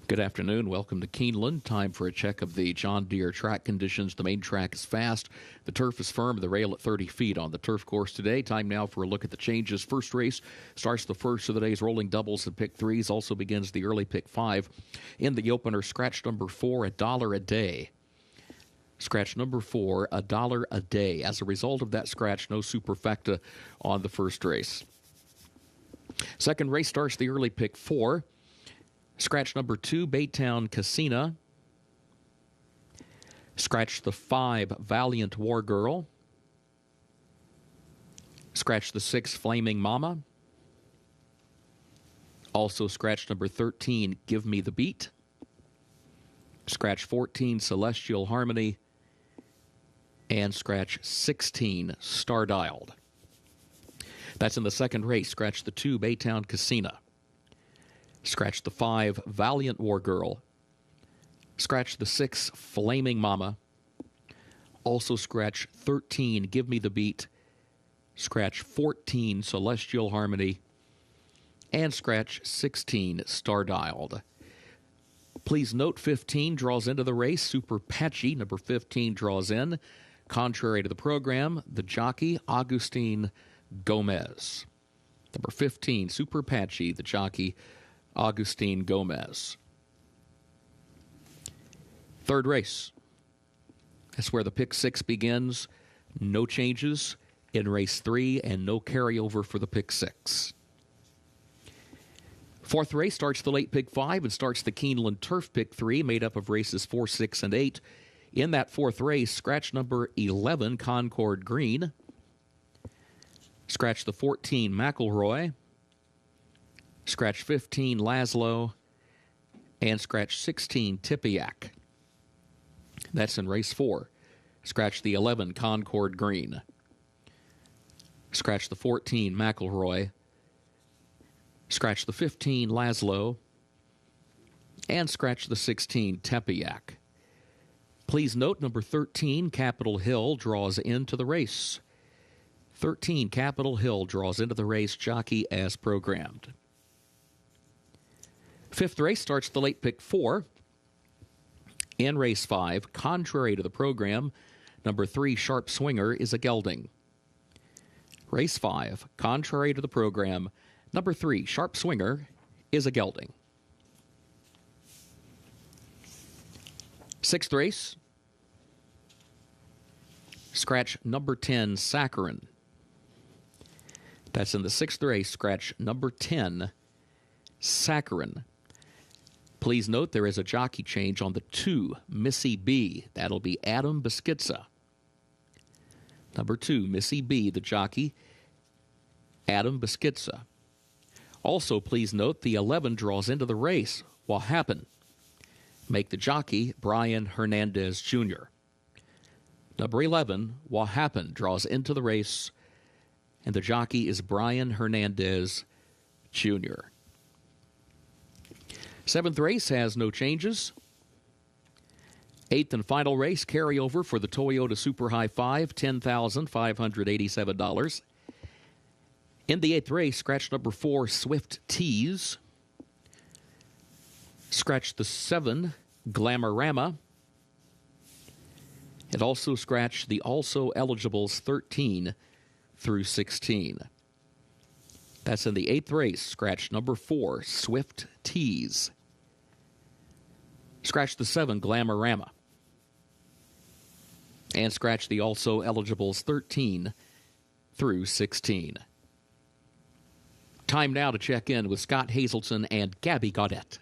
Good afternoon. Welcome to Keeneland. Time for a check of the John Deere track conditions. The main track is fast. The turf is firm. The rail at 30 feet on the turf course today. Time now for a look at the changes. First race starts the first of the day's rolling doubles and pick threes. Also begins the early pick five. In the opener, scratch number 4, $1 a day. Scratch number 4, $1 a day. As a result of that scratch, no superfecta on the first race. Second race starts the early pick 4. Scratch number 2, Baytown Casina. Scratch the 5, Valiant War Girl. Scratch the 6, Flaming Mama. Also scratch number 13, Give Me the Beat. Scratch 14, Celestial Harmony. And scratch 16, Star Dialed. That's in the second race. Scratch the 2, Baytown Casina. Scratch the 5, Valiant War Girl. Scratch the 6, Flaming Mama. Also scratch 13, Give Me the Beat. Scratch 14, Celestial Harmony. And scratch 16, Star Dialed. Please note 15 draws into the race. Super Patchy, number 15, draws in. Contrary to the program, the jockey, Agustin Gomez. Number 15, Super Patchy, the jockey, Agustin Gomez. Third race. That's where the pick 6 begins. No changes in race 3 and no carryover for the pick 6. Fourth race starts the late pick 5 and starts the Keeneland Turf pick 3, made up of races 4, 6, and 8. In that fourth race, scratch number 11, Concord Green. Scratch the 14, McElroy. Scratch 15, Laszlo. And scratch 16, Tipiak. That's in race 4. Scratch the 11, Concord Green. Scratch the 14, McElroy. Scratch the 15, Laszlo. And scratch the 16, Tepiak. Please note number 13, Capitol Hill, draws into the race. 13, Capitol Hill, draws into the race, jockey as programmed. Fifth race starts the late pick 4. In race 5, contrary to the program, number 3, Sharp Swinger, is a gelding. Race 5, contrary to the program, number 3, Sharp Swinger, is a gelding. Sixth race, scratch number 10, Saccharin. That's in the sixth race, scratch number 10, Saccharin. Please note there is a jockey change on the 2, Missy B. That'll be Adam Beschizza. Number 2, Missy B, the jockey, Adam Beschizza. Also, please note the 11 draws into the race. What happened? Make the jockey Brian Hernandez Jr. Number 11, What Happened, draws into the race, and the jockey is Brian Hernandez Jr. Seventh race has no changes. Eighth and final race, carryover for the Toyota Super High 5, $10,587. In the eighth race, scratch number 4, Swift Tease. Scratch the 7, Glamorama. And also scratch the also eligibles 13 through 16. That's in the eighth race, scratch number 4, Swift Tease. Scratch the 7, Glamorama. And scratch the also eligibles 13 through 16. Time now to check in with Scott Hazelton and Gabby Gaudette.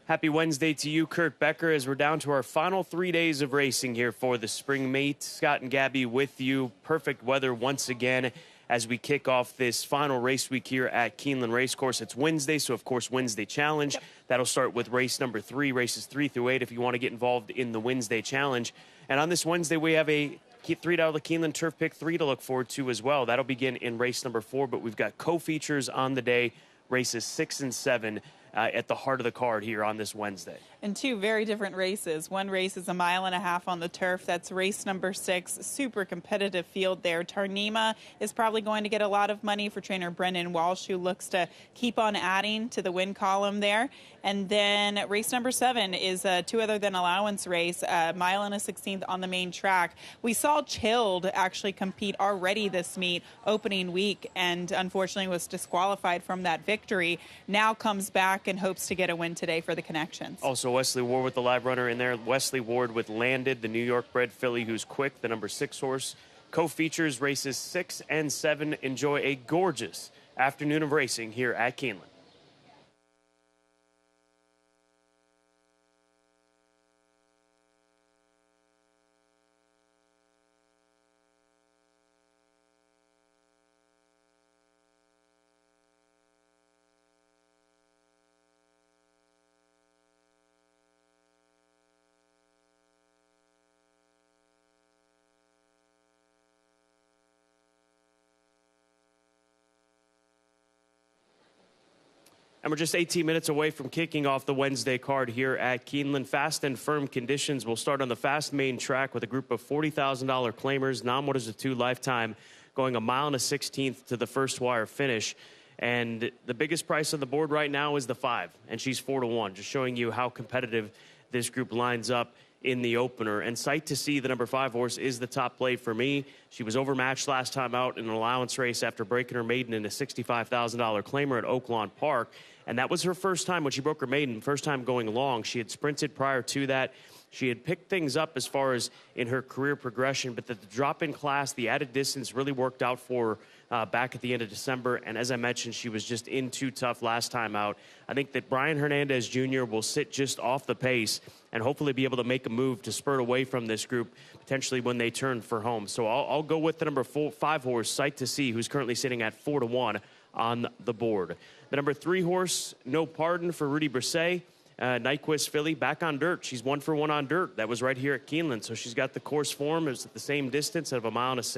Happy Wednesday to you, Kurt Becker, as we're down to our final 3 days of racing here for the spring meet. Scott and Gabby with you. Perfect weather once again as we kick off this final race week here at Keeneland Racecourse. It's Wednesday, so of course Wednesday Challenge. That'll start with race number 3, races 3 through 8 if you want to get involved in the Wednesday Challenge. And on this Wednesday, we have a $3 Keeneland Turf Pick 3 to look forward to as well. That'll begin in race number 4, but we've got co-features on the day, races 6 and 7. at the heart of the card here on this Wednesday. And two very different races. One race is a 1.5 miles on the turf. That's race number 6. Super competitive field there. Tarnima is probably going to get a lot of money for trainer Brendan Walsh, who looks to keep on adding to the win column there. And then race number 7 is a 2 other than allowance race, a 1.16 miles on the main track. We saw Chilled actually compete already this meet opening week and unfortunately was disqualified from that victory. Now comes back and hopes to get a win today for the Connections. Also, Wesley Ward with the live runner in there. Wesley Ward with Landed, the New York-bred filly who's quick, the number 6 horse. Co-features races 6 and 7. Enjoy a gorgeous afternoon of racing here at Keeneland. And we're just 18 minutes away from kicking off the Wednesday card here at Keeneland. Fast and firm conditions. We'll start on the fast main track with a group of $40,000 claimers, non-Waters of 2 lifetime, going 1.16 miles to the first wire finish. And the biggest price on the board right now is the 5, and she's 4-1, just showing you how competitive this group lines up in the opener. And sight to see the number 5 horse is the top play for me. She was overmatched last time out in an allowance race after breaking her maiden in a $65,000 claimer at Oaklawn Park. And that was her first time when she broke her maiden, first time going long. She had sprinted prior to that. She had picked things up as far as in her career progression, but the drop in class, the added distance really worked out for her back at the end of December. And as I mentioned, she was just in too tough last time out. I think that Brian Hernandez Jr. will sit just off the pace and hopefully be able to make a move to spurt away from this group, potentially when they turn for home. So I'll go with the number 5 horse, Sight to See, who's currently sitting at 4-1 on the board. The number 3 horse, No Pardon for Rudy Brisset. Nyquist filly back on dirt. She's 1-for-1 on dirt. That was right here at Keeneland. So she's got the course form. It's at the same distance of 1.16 miles.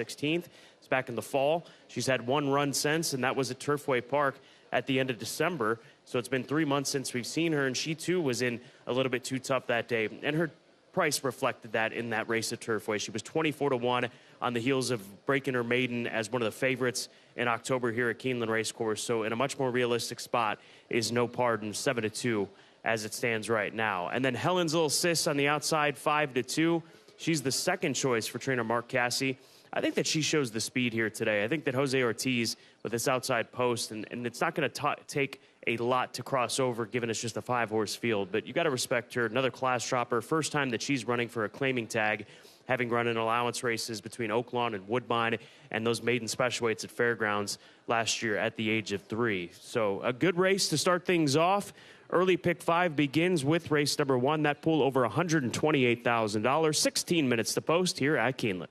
It's back in the fall. She's had 1 run since, and that was at Turfway Park at the end of December. So it's been 3 months since we've seen her, and she too was in a little bit too tough that day. And her price reflected that in that race at Turfway. She was 24-1 on the heels of breaking her maiden as one of the favorites in October here at Keeneland Racecourse. So in a much more realistic spot is No Pardon, 7-2 as it stands right now. And then Helen's Little Sis on the outside, 5-2. She's the second choice for trainer Mark Cassie. I think that she shows the speed here today. I think that Jose Ortiz with this outside post, and it's not going to take a lot to cross over given it's just a 5-horse field, but you got to respect her. Another class dropper, first time that she's running for a claiming tag, having run in allowance races between Oaklawn and Woodbine and those maiden special weights at Fairgrounds last year at the age of 3. So a good race to start things off. Early pick 5 begins with race number 1. That pool over $128,000. 16 minutes to post here at Keeneland.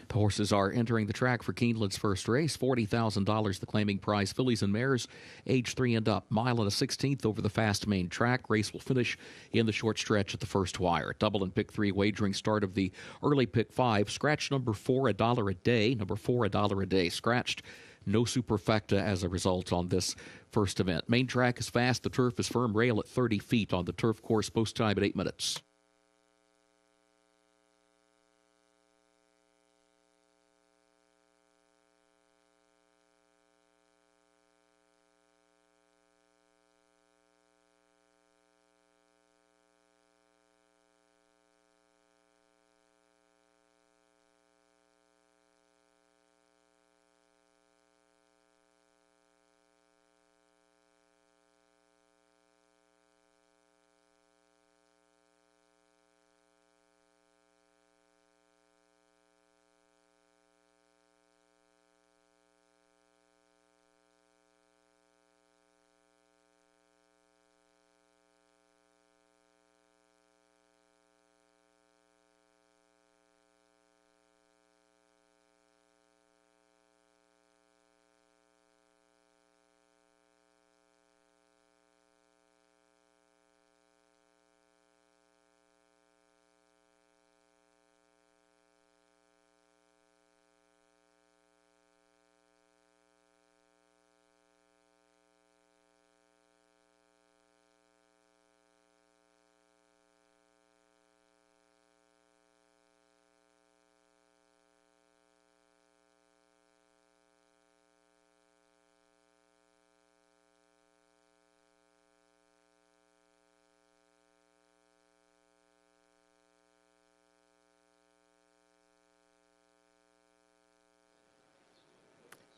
The horses are entering the track for Keeneland's first race. $40,000 the claiming prize. Fillies and mares, age 3 and up. Mile and a 16th over the fast main track. Race will finish in the short stretch at the first wire. Double and pick 3 wagering start of the early pick 5. Scratch number 4, $1 a day. Number 4, $1 a day. Scratched. No superfecta as a result on this first event. Main track is fast. The turf is firm. Rail at 30 feet on the turf course. Post time at 8 minutes.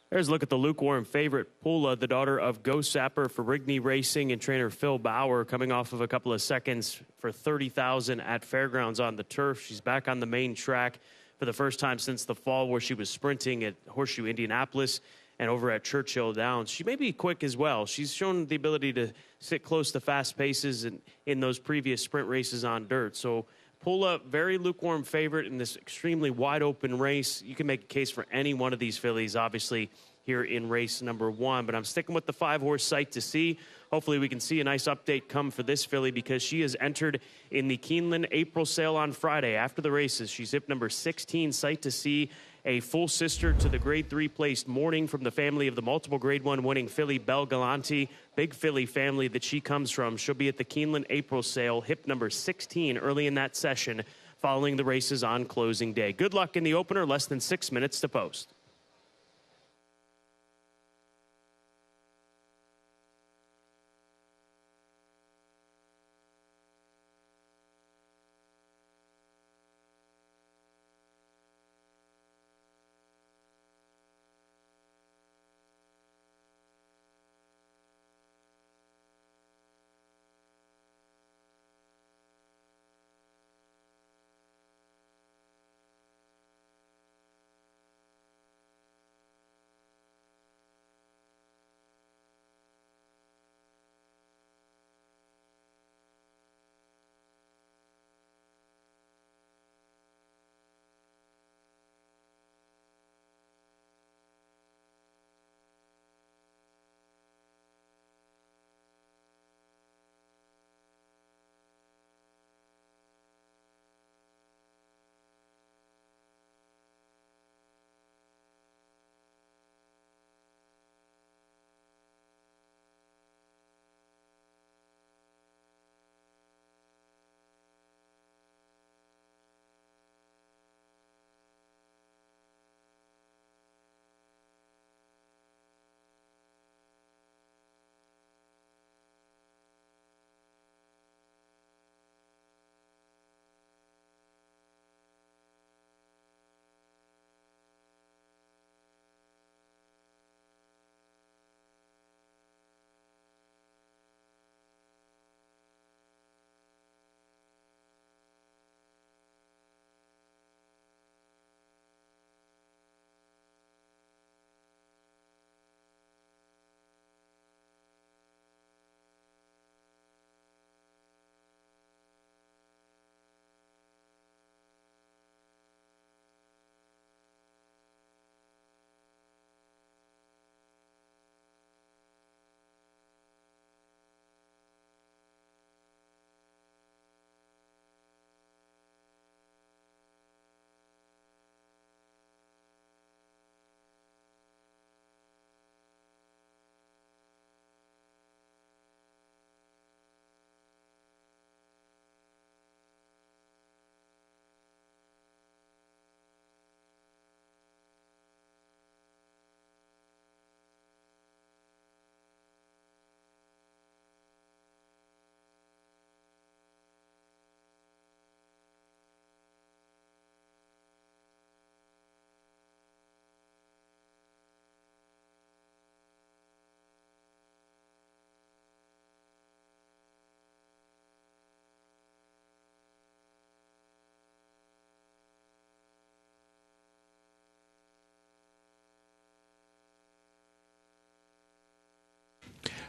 There's a look at the lukewarm favorite, Pula, the daughter of Ghost Sapper for Rigney Racing and trainer Phil Bauer, coming off of a couple of seconds for $30,000 at Fairgrounds on the turf. She's back on the main track for the first time since the fall, where she was sprinting at Horseshoe Indianapolis and over at Churchill Downs. She may be quick as well. She's shown the ability to sit close to fast paces in those previous sprint races on dirt. So Pula, very lukewarm favorite in this extremely wide-open race. You can make a case for any one of these fillies, obviously, here in race number 1. But I'm sticking with the 5-horse Sight to See. Hopefully we can see a nice update come for this filly, because she has entered in the Keeneland April sale on Friday. After the races, she's hip number 16, Sight to See, a full sister to the Grade 3 placed Morning from the family of the multiple Grade 1 winning filly Belle Galante. Big filly family that she comes from. She'll be at the Keeneland April sale, hip number 16, early in that session, following the races on closing day. Good luck in the opener, less than 6 minutes to post.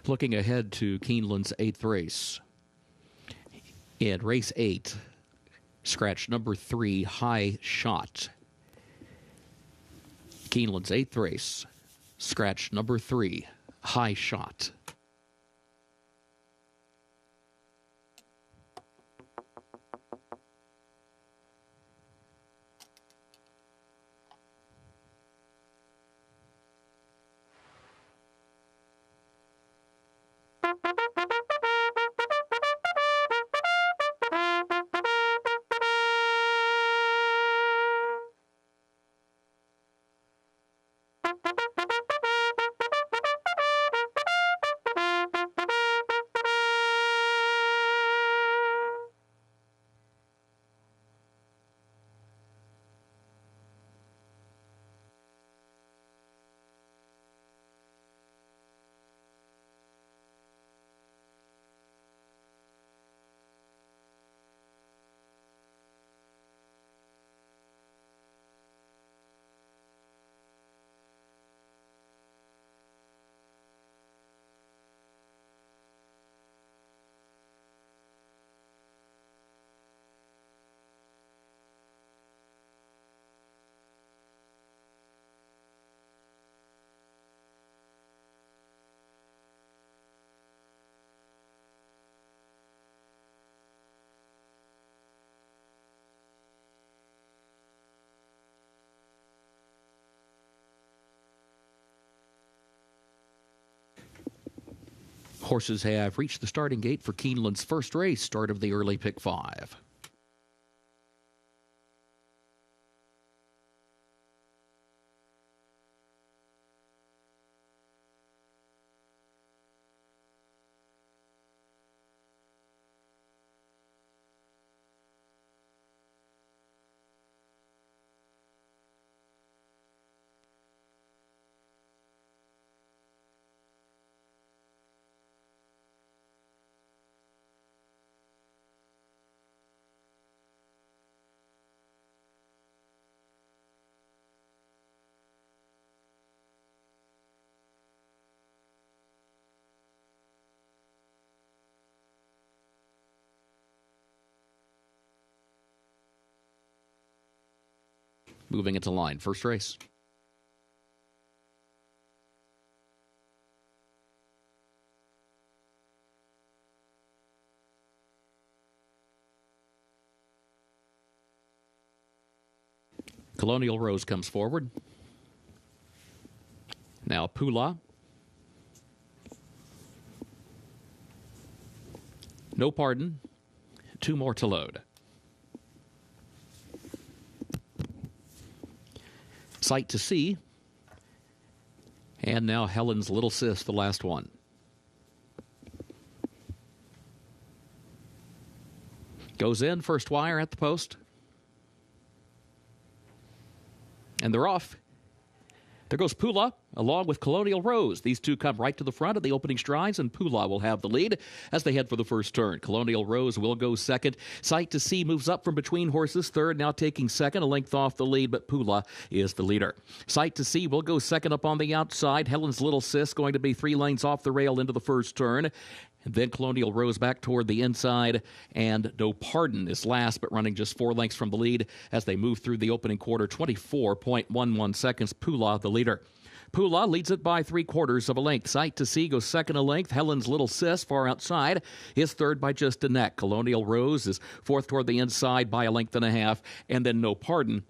Looking ahead to Keeneland's 8th race. In race 8, scratch number 3, High Shot. Keeneland's 8th race, scratch number 3, High Shot. Horses have reached the starting gate for Keeneland's first race, start of the early pick 5. Moving into line, first race. Colonial Rose comes forward. Now Pula. No Pardon. 2 more to load. Sight to See. And now Helen's Little Sis, the last one. Goes in, first wire at the post. And they're off. There goes Pula, along with Colonial Rose. These two come right to the front of the opening strides, and Pula will have the lead as they head for the first turn. Colonial Rose will go second. Sight to See moves up from between horses. Third, now taking second, a length off the lead, but Pula is the leader. Sight to See will go second up on the outside. Helen's Little Sis going to be 3 lengths off the rail into the first turn. And then Colonial Rose back toward the inside, and No Pardon is last, but running just 4 lengths from the lead as they move through the opening quarter, 24.11 seconds. Pula, the leader. Pula leads it by 3/4 of a length. Sight to See goes second a length. Helen's Little Sis far outside is third by just a neck. Colonial Rose is fourth toward the inside by 1.5 lengths, and then No Pardon,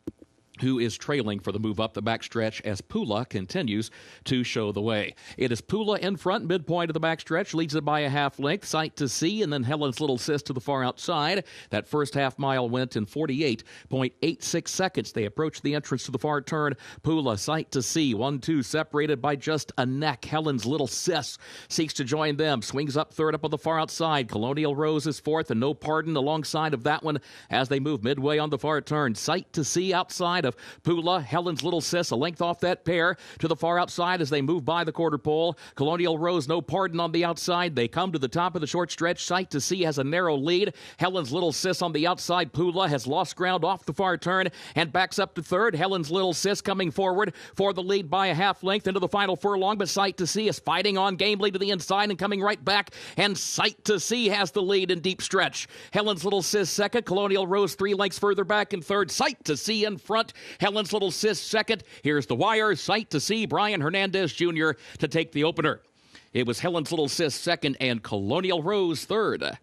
who is trailing for the move up the backstretch as Pula continues to show the way. It is Pula in front, midpoint of the backstretch, leads it by 1/2 length. Sight to See, and then Helen's Little Sis to the far outside. That first half mile went in 48.86 seconds. They approach the entrance to the far turn. Pula, Sight to See, 1-2 separated by just a neck. Helen's Little Sis seeks to join them, swings up third up on the far outside. Colonial Rose is fourth, and No Pardon alongside of that one as they move midway on the far turn. Sight to See outside of of Pula. Helen's Little Sis a length off that pair to the far outside as they move by the quarter pole. Colonial Rose, no pardon on the outside. They come to the top of the short stretch. Sight to See has a narrow lead. Helen's Little Sis on the outside. Pula has lost ground off the far turn and backs up to third. Helen's Little Sis coming forward for the lead by a half length into the final furlong, but Sight to See is fighting on gamely to the inside and coming right back, and Sight to See has the lead in deep stretch. Helen's Little Sis second. Colonial Rose 3 lengths further back in third. Sight to See in front. Helen's Little Sis second. Here's the wire. Sight to See, Brian Hernandez Jr. to take the opener. It was Helen's Little Sis second and Colonial Rose third.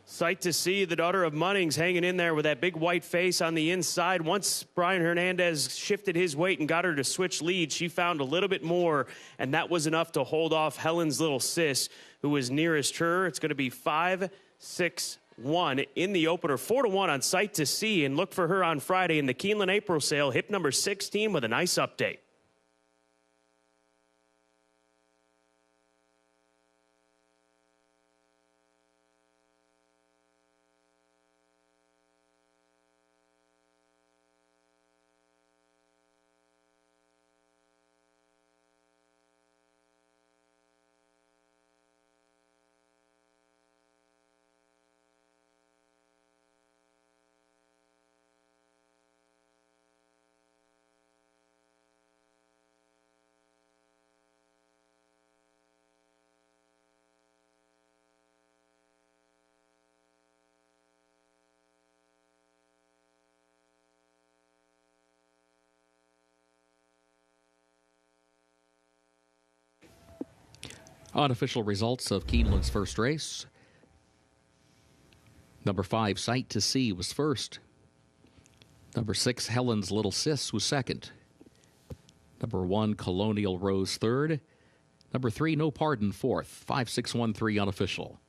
Sight to See, the daughter of Munnings, hanging in there with that big white face on the inside. Once Brian Hernandez shifted his weight and got her to switch lead, she found a little bit more, and that was enough to hold off Helen's Little Sis, who was nearest her. It's going to be 5-6-1 in the opener, 4-1 on Sight to See, and look for her on Friday in the Keeneland April sale, hip number 16 with a nice update. Unofficial results of Keeneland's first race. Number 5, Sight to See, was first. Number 6, Helen's Little Sis, was second. Number 1, Colonial Rose, third. Number 3, No Pardon, fourth. 5-6-1-3 unofficial.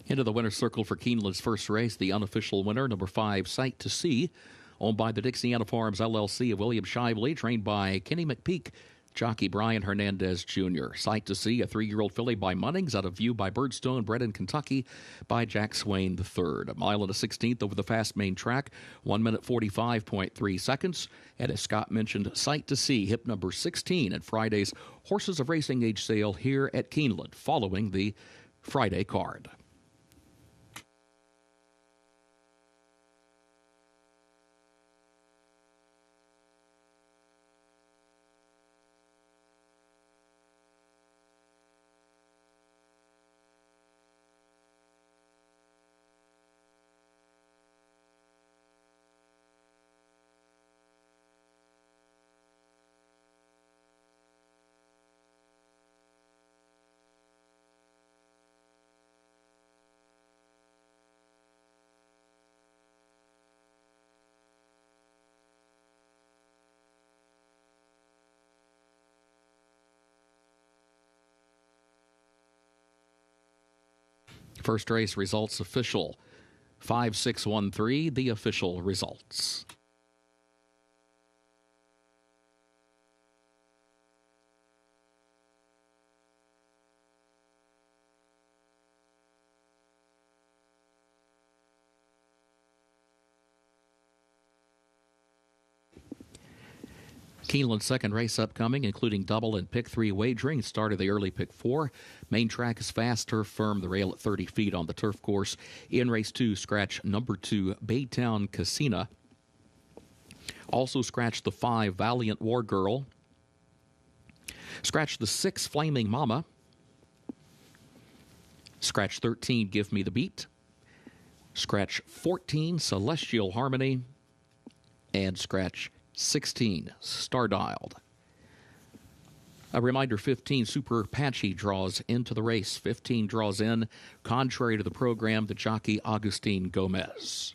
Into the winner's circle for Keeneland's first race, the unofficial winner, number 5, Sight to See, owned by the Dixiana Farms LLC of William Shively, trained by Kenny McPeak, jockey Brian Hernandez Jr. Sight to See, a 3-year-old filly by Munnings, out of view by Birdstone, bred in Kentucky by Jack Swain III. A mile and a 16th over the fast main track, 1 minute 45.3 seconds. And as Scott mentioned, Sight to See, hip number 16 at Friday's Horses of Racing Age sale here at Keeneland, following the Friday card. First race results official. 5-6-1-3, the official results. Keeneland's second race upcoming, including double and pick 3 wagering. Start of the early pick 4. Main track is fast, turf firm, the rail at 30 feet on the turf course. In race 2, scratch number 2, Baytown Casina. Also scratch the 5, Valiant War Girl. Scratch the 6, Flaming Mama. Scratch 13, Give Me the Beat. Scratch 14, Celestial Harmony. And scratch 16, Star Dialed. A reminder, 15 Super Patchy draws into the race. 15 draws in, contrary to the program, the jockey Agustin Gomez.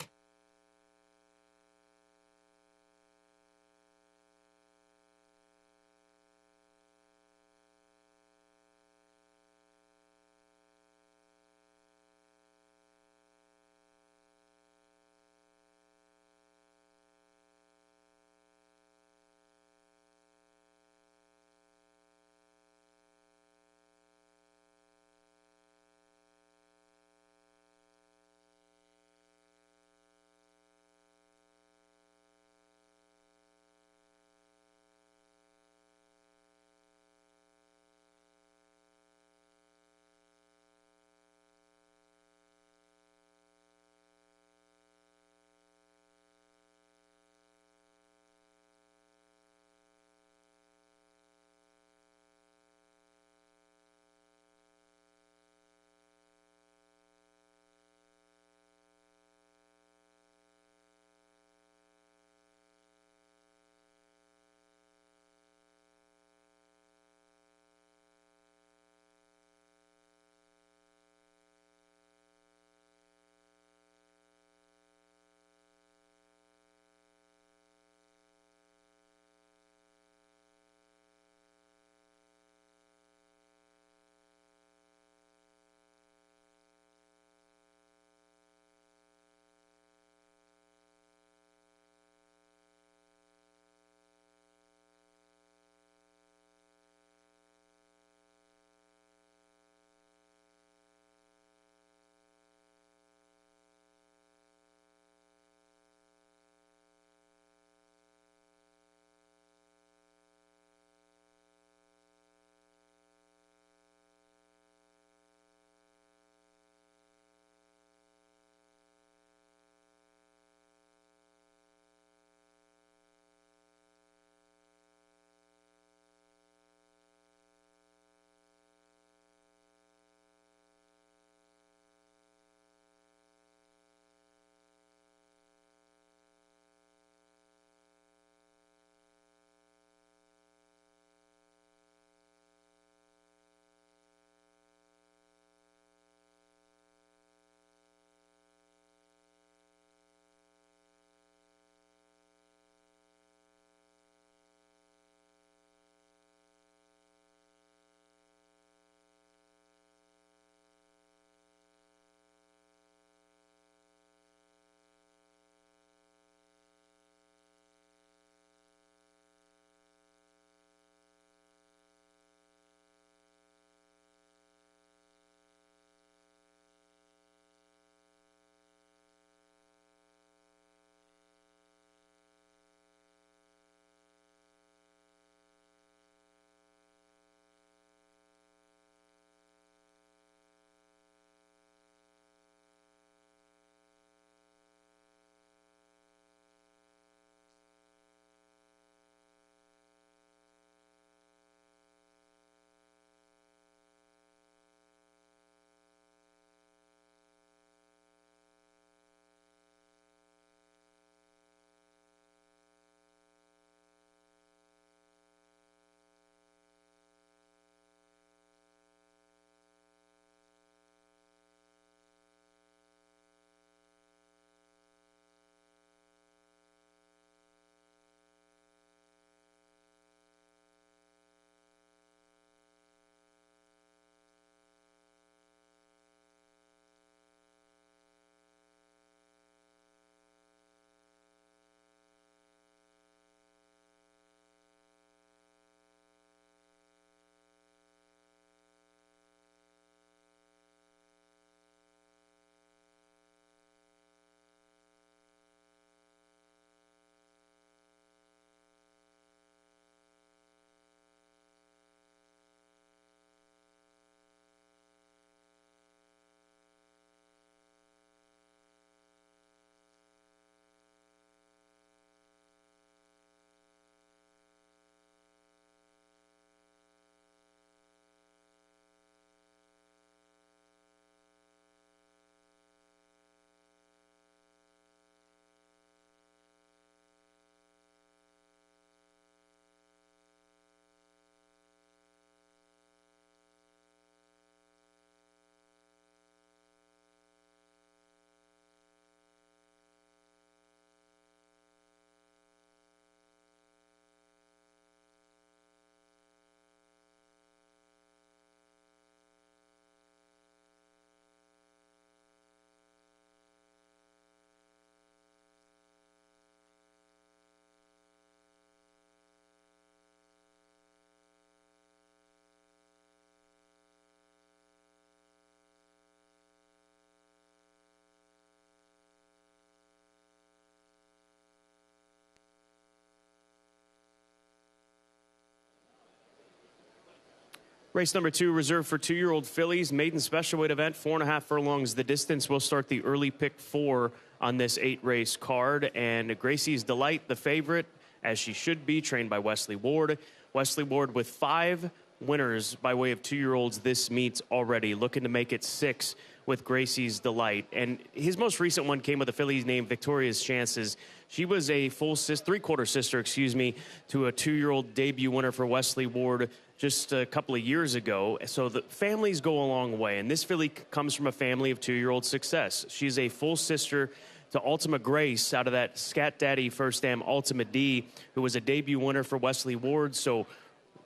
Race number 2, reserved for 2-year-old fillies, maiden special weight event, 4.5 furlongs the distance. We'll start the early pick 4 on this 8-race card. And Gracie's Delight, the favorite, as she should be, trained by Wesley Ward. Wesley Ward with 5 winners by way of 2-year-olds this meet already, looking to make it 6 with Gracie's Delight. And his most recent one came with a filly named Victoria's Chances. She was a full three-quarter sister, to a 2-year-old debut winner for Wesley Ward just a couple of years ago. So the families go a long way. And this filly comes from a family of 2-year-old success. She's a full sister to Ultima Grace out of that Scat Daddy First Dam Ultima D, who was a debut winner for Wesley Ward. So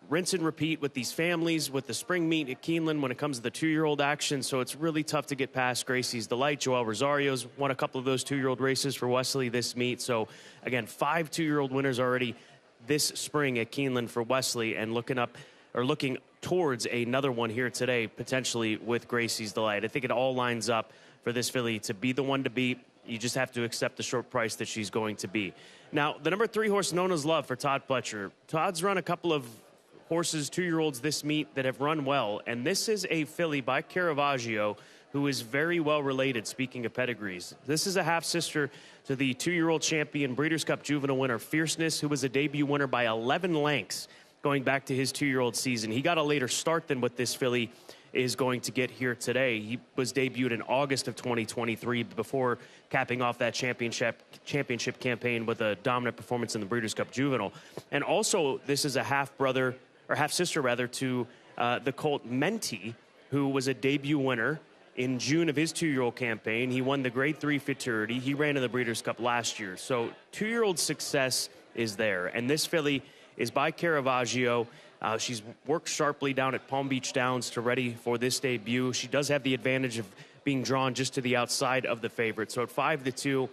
rinse and repeat with these families, with the spring meet at Keeneland when it comes to the 2-year-old action. So it's really tough to get past Gracie's Delight. Joel Rosario's won a couple of those 2-year-old races for Wesley this meet. So again, 5 2-year-old winners already this spring at Keeneland for Wesley, and looking towards another one here today, potentially with Gracie's Delight. I think it all lines up for this filly to be the one to beat. You just have to accept the short price that she's going to be. Now, the number 3 horse, Nona's Love, for Todd Pletcher. Todd's run a couple of horses, 2-year-olds this meet that have run well, and this is a filly by Caravaggio who is very well related, speaking of pedigrees. This is a half-sister to the 2-year-old champion Breeders' Cup juvenile winner Fierceness, who was a debut winner by 11 lengths going back to his 2-year-old season. He got a later start than what this filly is going to get here today. He was debuted in August of 2023 before capping off that championship campaign with a dominant performance in the Breeders' Cup Juvenile. And also, this is a half-sister to the colt Menti, who was a debut winner in June of his 2-year-old campaign. He won the Grade 3 Futurity. He ran in the Breeders' Cup last year. So 2-year-old success is there. And this filly is by Caravaggio. She's worked sharply down at Palm Beach Downs to ready for this debut. She does have the advantage of being drawn just to the outside of the favorite. So at 5-2,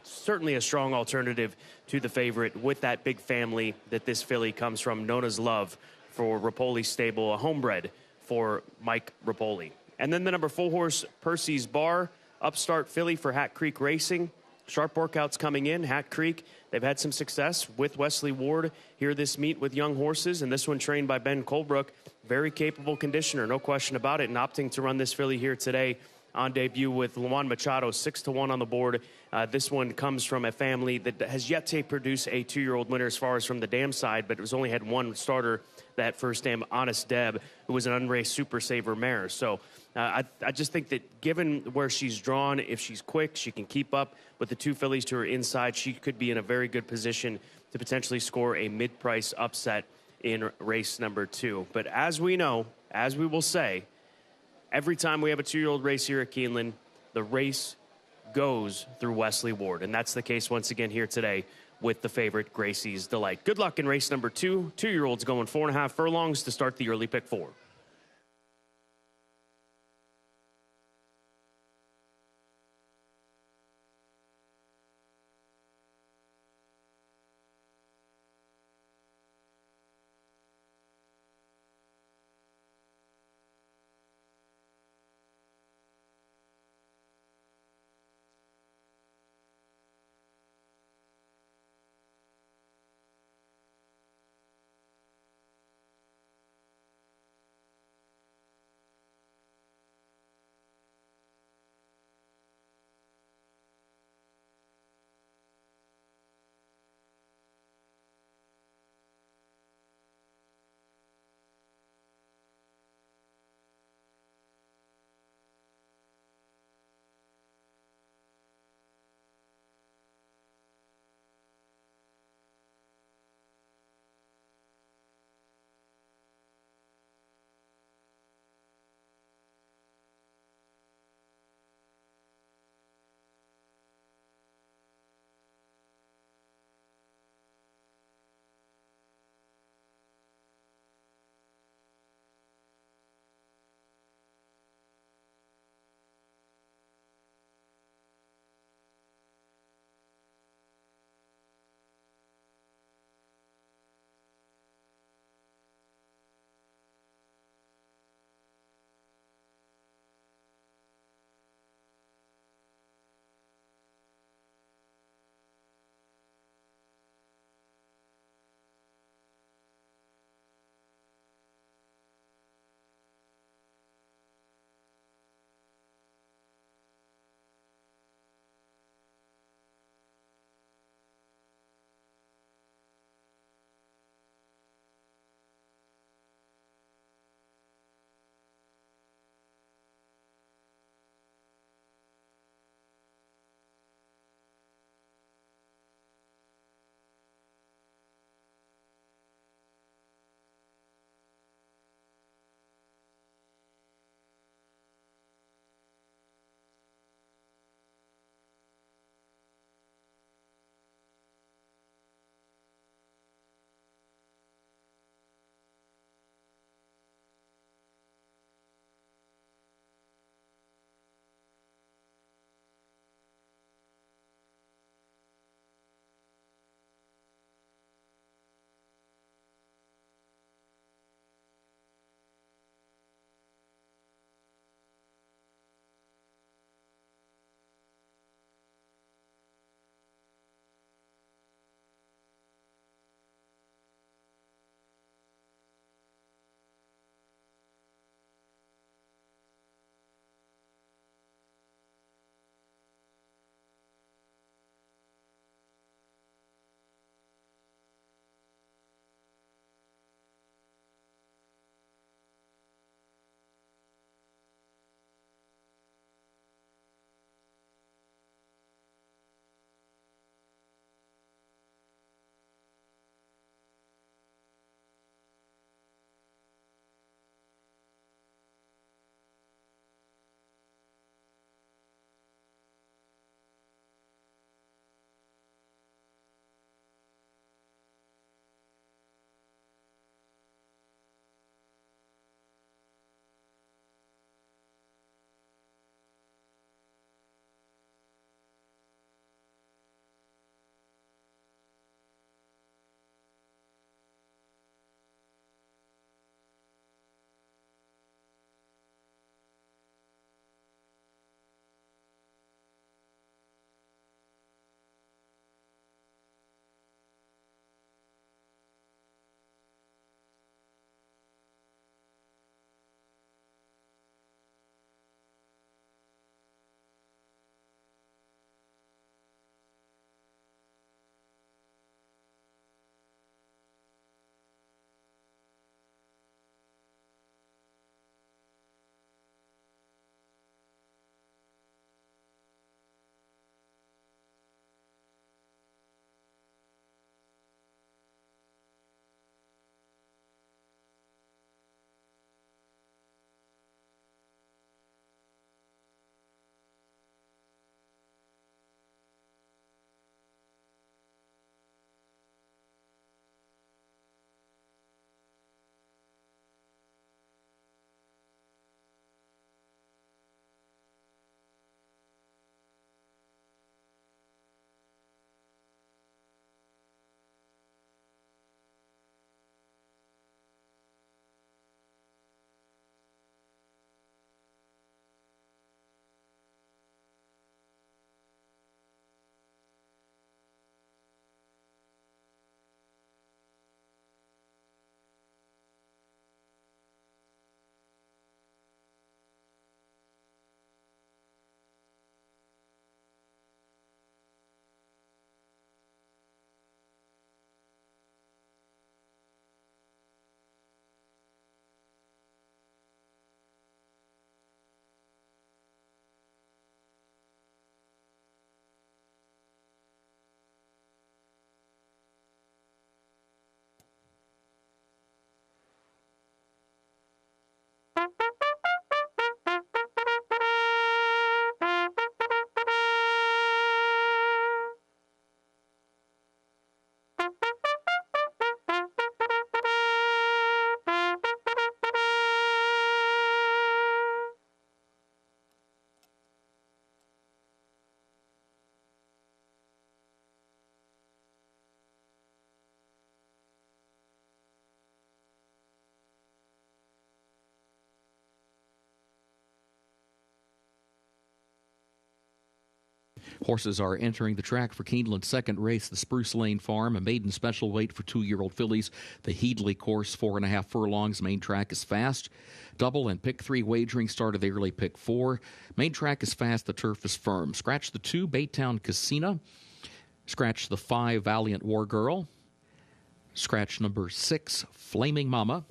certainly a strong alternative to the favorite with that big family that this filly comes from, Nona's Love, for Rapoli's stable, a homebred for Mike Rapoli. And then the number 4 horse, Percy's Bar, upstart filly for Hat Creek Racing. Sharp workouts coming in. Hat Creek, they've had some success with Wesley Ward here this meet with young horses, and this one trained by Ben Colebrook. Very capable conditioner, no question about it, and opting to run this filly here today on debut with Luan Machado, 6-1 on the board. This one comes from a family that has yet to produce a 2-year-old winner as far as from the dam side, but it was only had one starter, that First Dam Honest Deb, who was an unraced Super Saver mare. So I just think that given where she's drawn, if she's quick, she can keep up with the 2 fillies to her inside. She could be in a very good position to potentially score a mid-price upset in race number 2. But as we know, as we will say, every time we have a 2-year-old race here at Keeneland, the race goes through Wesley Ward. And that's the case once again here today with the favorite, Gracie's Delight. Good luck in race number 2. 2-year-olds going 4.5 furlongs to start the early pick 4. Horses are entering the track for Keeneland's second race, the Spruce Lane Farm, a maiden special weight for 2-year-old fillies. The Headley course, 4.5 furlongs. Main track is fast. Double and pick 3 wagering started the early pick 4. Main track is fast. The turf is firm. Scratch the 2, Baytown Casino. Scratch the 5, Valiant War Girl. Scratch number 6, Flaming Mama.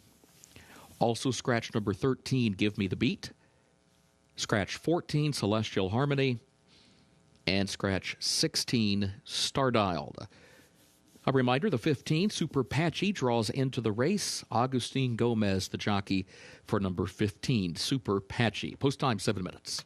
Also scratch number 13, Give Me the Beat. Scratch 14, Celestial Harmony. And scratch 16, Star Dialed. A reminder, the 15, Super Patchy, draws into the race. Augustine Gomez, the jockey for number 15, Super Patchy. Post time, 7 minutes.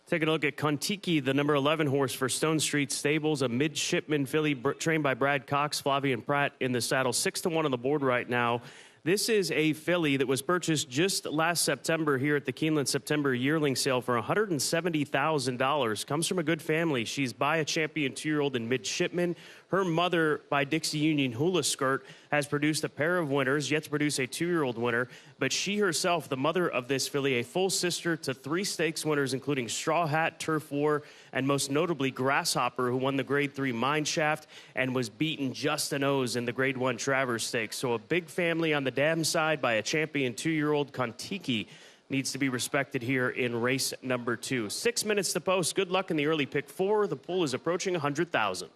Taking a look at Kontiki, the number 11 horse for Stone Street Stables, a midshipman filly trained by Brad Cox, Flavian Pratt in the saddle, 6-1 on the board right now. This is a filly that was purchased just last September here at the Keeneland September yearling sale for $170,000. Comes from a good family. She's by a champion 2-year-old and midshipman. Her mother, by Dixie Union Hula Skirt, has produced a pair of winners, yet to produce a 2-year-old winner. But she herself, the mother of this filly, a full sister to 3 stakes winners, including Straw Hat, Turf War, and most notably Grasshopper, who won the Grade 3 Mineshaft and was beaten just a nose in the Grade 1 Travers Stakes. So a big family on the dam side by a champion 2-year-old. Kontiki needs to be respected here in race number 2. 6 minutes to post. Good luck in the early pick 4. The pool is approaching 100,000.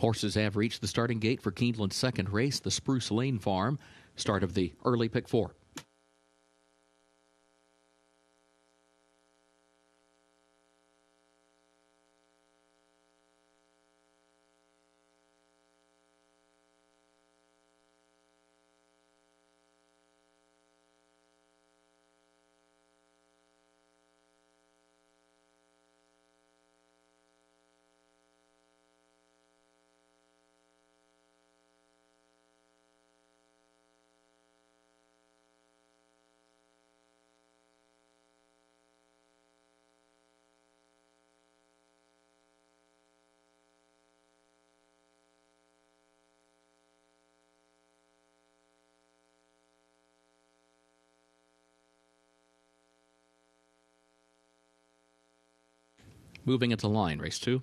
Horses have reached the starting gate for Keeneland's second race, the Spruce Lane Farm. Start of the early pick 4. Moving into line, race 2.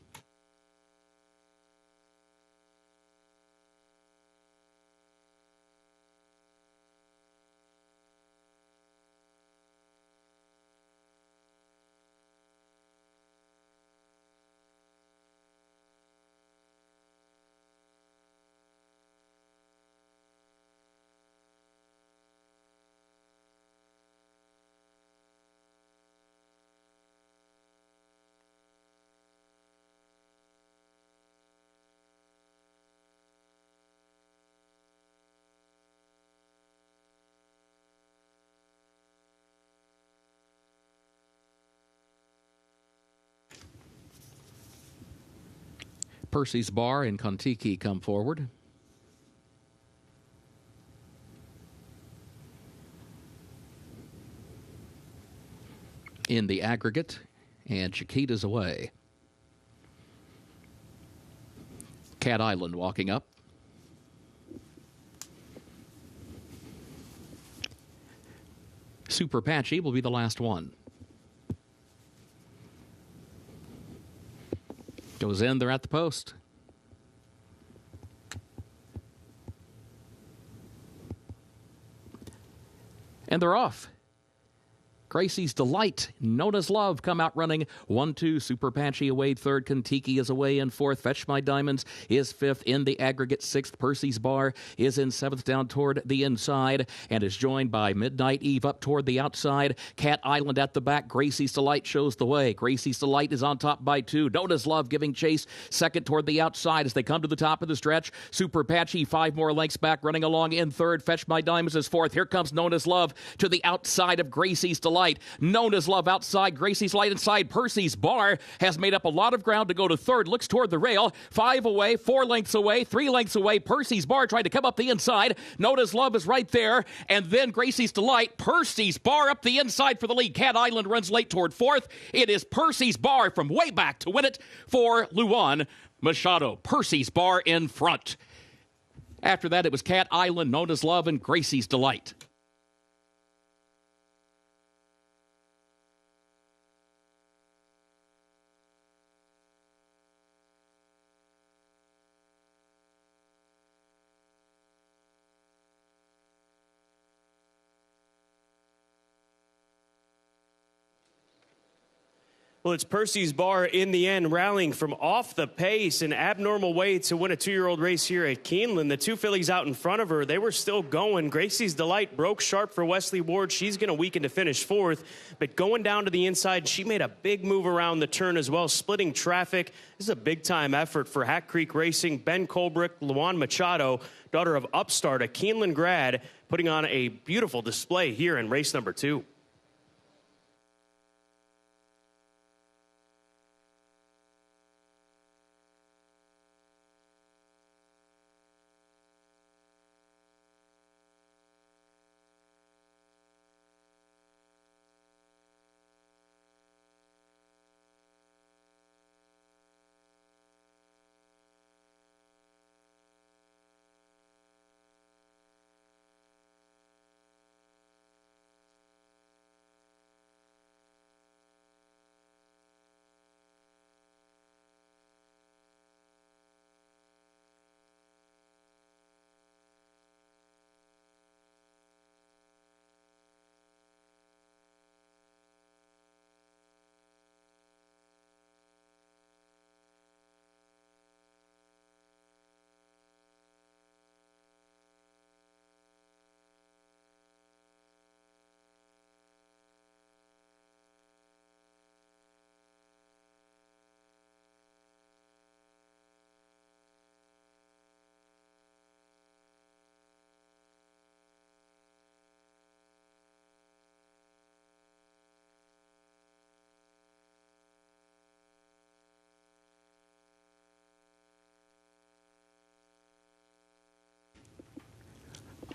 Percy's Bar and Kontiki come forward. In the aggregate, and Chiquita's away. Cat Island walking up. Super Patchy will be the last one. Goes in, they're at the post. And they're off. Gracie's Delight, Nona's Love come out running 1-2. Super Patchy away third. Kontiki is away in fourth. Fetch My Diamonds is fifth. In the aggregate sixth. Percy's Bar is in seventh down toward the inside and is joined by Midnight Eve up toward the outside. Cat Island at the back. Gracie's Delight shows the way. Gracie's Delight is on top by 2. Nona's Love giving chase second toward the outside as they come to the top of the stretch. Super Patchy 5 more lengths back running along in third. Fetch My Diamonds is fourth. Here comes Nona's Love to the outside of Gracie's Delight. Nona's Love outside, Gracie's Light inside. Percy's Bar has made up a lot of ground to go to third. Looks toward the rail. 5 away, 4 lengths away, 3 lengths away. Percy's Bar trying to come up the inside. Nona's Love is right there. And then Gracie's Delight. Percy's Bar up the inside for the lead. Cat Island runs late toward fourth. It is Percy's Bar from way back to win it for Luan Machado. Percy's Bar in front. After that, it was Cat Island, Nona's Love, and Gracie's Delight. Well, it's Percy's Bar in the end, rallying from off the pace, an abnormal way to win a 2-year-old race here at Keeneland. The 2 fillies out in front of her, they were still going. Gracie's Delight broke sharp for Wesley Ward. She's going to weaken to finish fourth, but going down to the inside, she made a big move around the turn as well, splitting traffic. This is a big-time effort for Hack Creek Racing. Ben Colbrick, Luan Machado, daughter of Upstart, a Keeneland grad, putting on a beautiful display here in race number 2.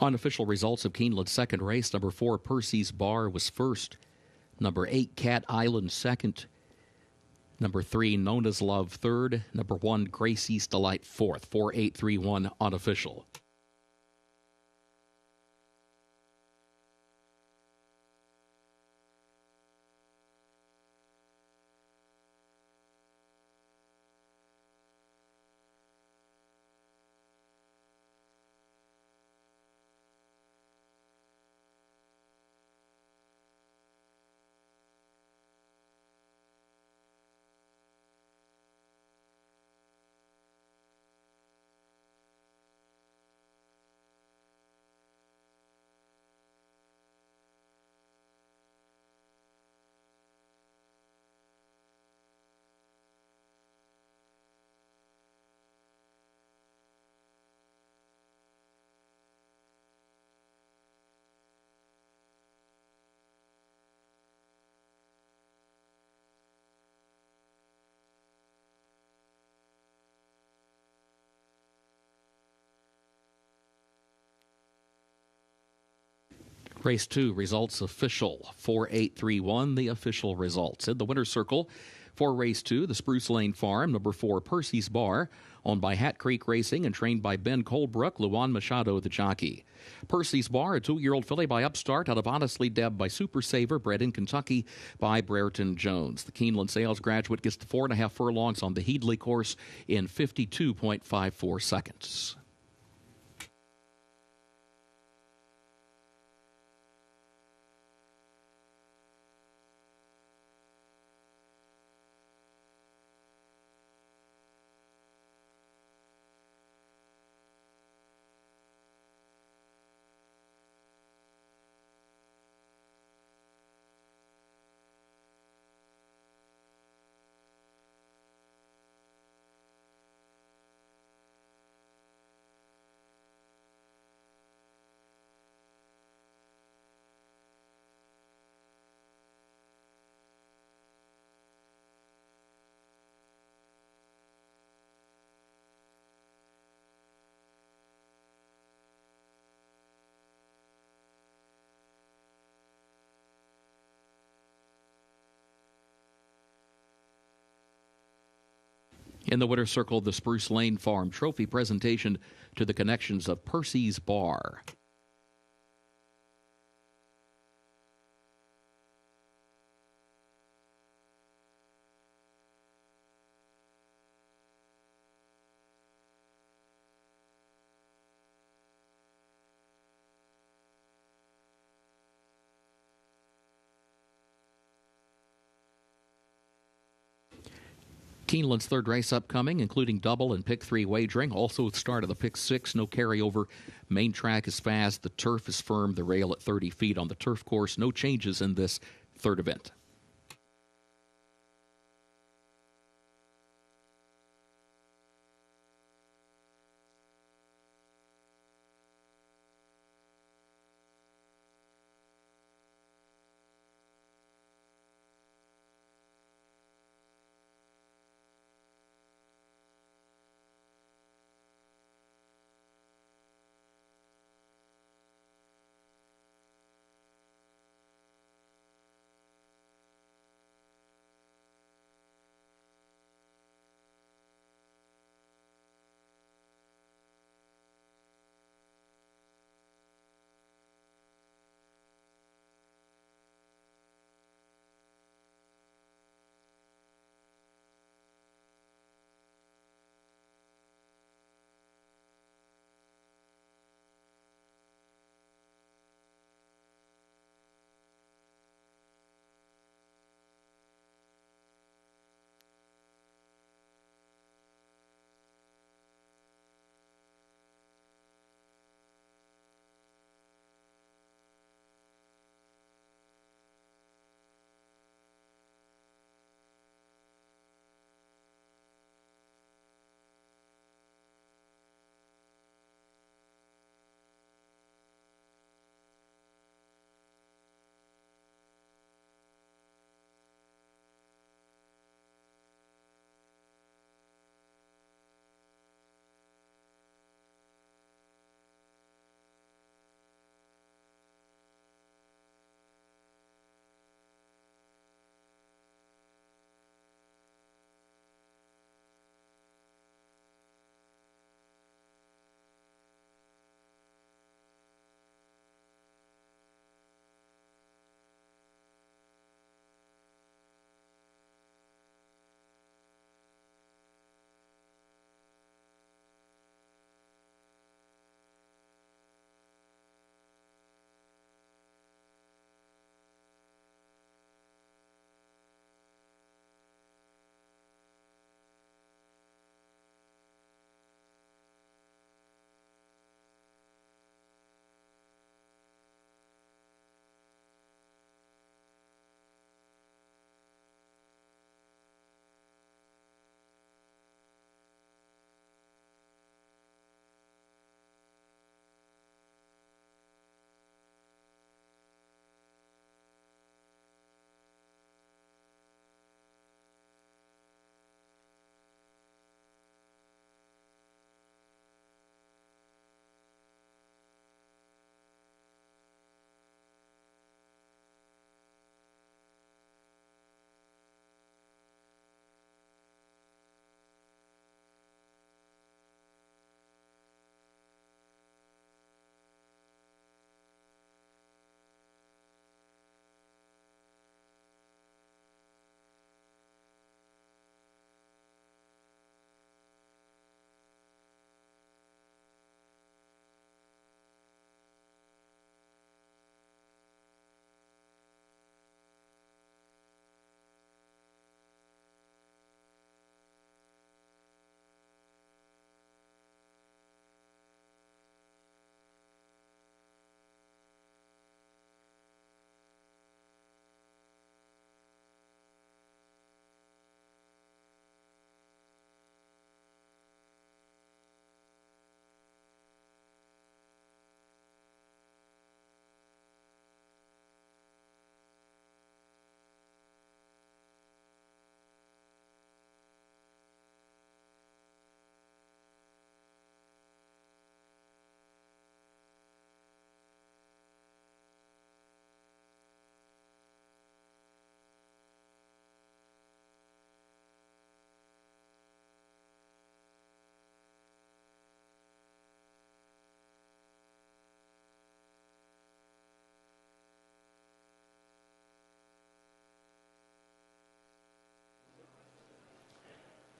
Unofficial results of Keeneland's second race: number 4, Percy's Bar, was first. Number 8, Cat Island, second. Number 3, Nona's Love, third. Number 1, Gracie's Delight, fourth. 4, 8, 3, 1, unofficial. Race 2 results official. 4-8-3-1, the official results. In the winner's circle for Race 2, the Spruce Lane Farm, number 4, Percy's Bar, owned by Hat Creek Racing and trained by Ben Colebrook, Luan Machado, the jockey. Percy's Bar, a 2-year-old filly by Upstart out of Honestly Deb by Super Saver, bred in Kentucky by Brereton Jones. The Keeneland sales graduate gets the 4.5 furlongs on the Headley course in 52.54 seconds. In the winner's circle, the Spruce Lane Farm Trophy presentation to the connections of Percy's Bar. Keeneland's third race upcoming, including double and pick 3 wagering. Also at the start of the pick 6, no carryover. Main track is fast. The turf is firm. The rail at 30 feet on the turf course. No changes in this third event.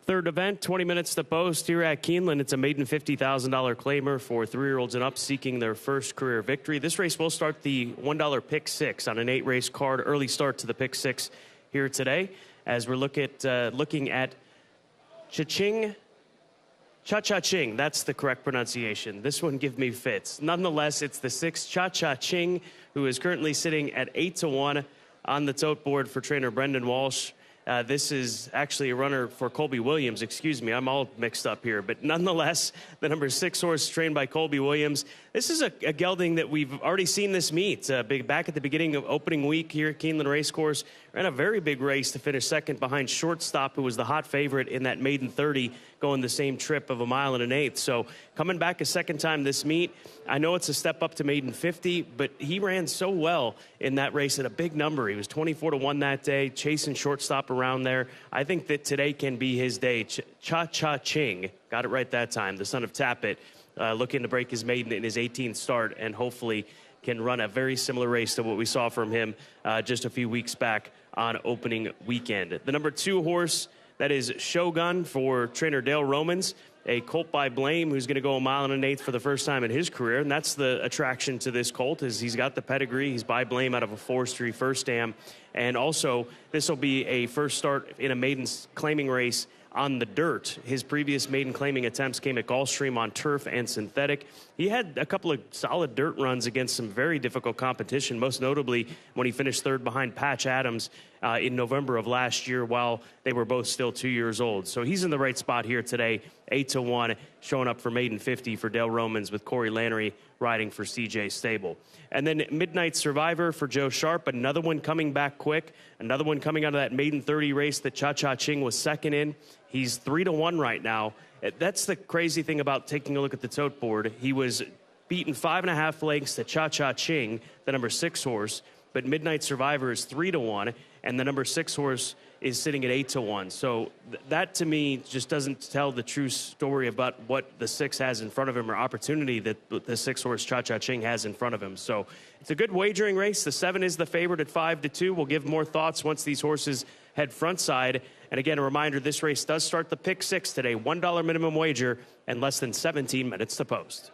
Third event, 20 minutes to post here at Keeneland. It's a maiden $50,000 claimer for 3-year-olds and up seeking their first career victory. This race will start the $1 pick six on an 8-race card. Early start to the pick six here today as we're looking at Cha-Cha-Ching. That's the correct pronunciation. This one give me fits. Nonetheless, it's the 6 Cha-Cha-Ching, who is currently sitting at 8-1 on the tote board for trainer Brendan Walsh. This is actually a runner for Colby Williams. Excuse me, I'm all mixed up here. But nonetheless, the number 6 horse trained by Colby Williams. This is a gelding that we've already seen this meet. Back at the beginning of opening week here at Keeneland Racecourse. Ran a very big race to finish second behind Shortstop, who was the hot favorite in that maiden 30, going the same trip of 1 1/8 miles. So coming back a second time this meet, I know it's a step up to maiden 50, but he ran so well in that race at a big number. He was 24-1 that day, chasing Shortstop around there. I think that today can be his day. Cha-Cha-Ching, got it right that time, the son of Tappet, looking to break his maiden in his 18th start and hopefully can run a very similar race to what we saw from him just a few weeks back on opening weekend. The number 2 horse, that is Shogun for trainer Dale Romans, a colt by Blame who's going to go 1 1/8 miles for the first time in his career. And that's the attraction to this colt, is he's got the pedigree. He's by Blame out of a forestry first dam. And also, this will be a first start in a maiden claiming race on the dirt. His previous maiden claiming attempts came at Gulfstream on turf and synthetic. He had a couple of solid dirt runs against some very difficult competition, most notably when he finished third behind Patch Adams in November of last year while they were both still 2 years old. So he's in the right spot here today, 8-1, showing up for maiden 50 for Dale Romans with Corey Lannery riding for CJ Stable. And then Midnight Survivor for Joe Sharp, another one coming back quick, another one coming out of that maiden 30 race that Cha-Cha-Ching was second in. He's 3-1 right now. That's the crazy thing about taking a look at the tote board. He was beaten 5.5 lengths to Cha-Cha-Ching, the number 6 horse, but Midnight Survivor is 3-1, and the number 6 horse is sitting at 8-1. So that to me just doesn't tell the true story about what the 6 has in front of him or opportunity that the 6 horse Cha-Cha-Ching has in front of him. So it's a good wagering race. The 7 is the favorite at 5-2. We'll give more thoughts once these horses head front side. And again, a reminder, this race does start the pick 6 today, $1 minimum wager and less than 17 minutes to post.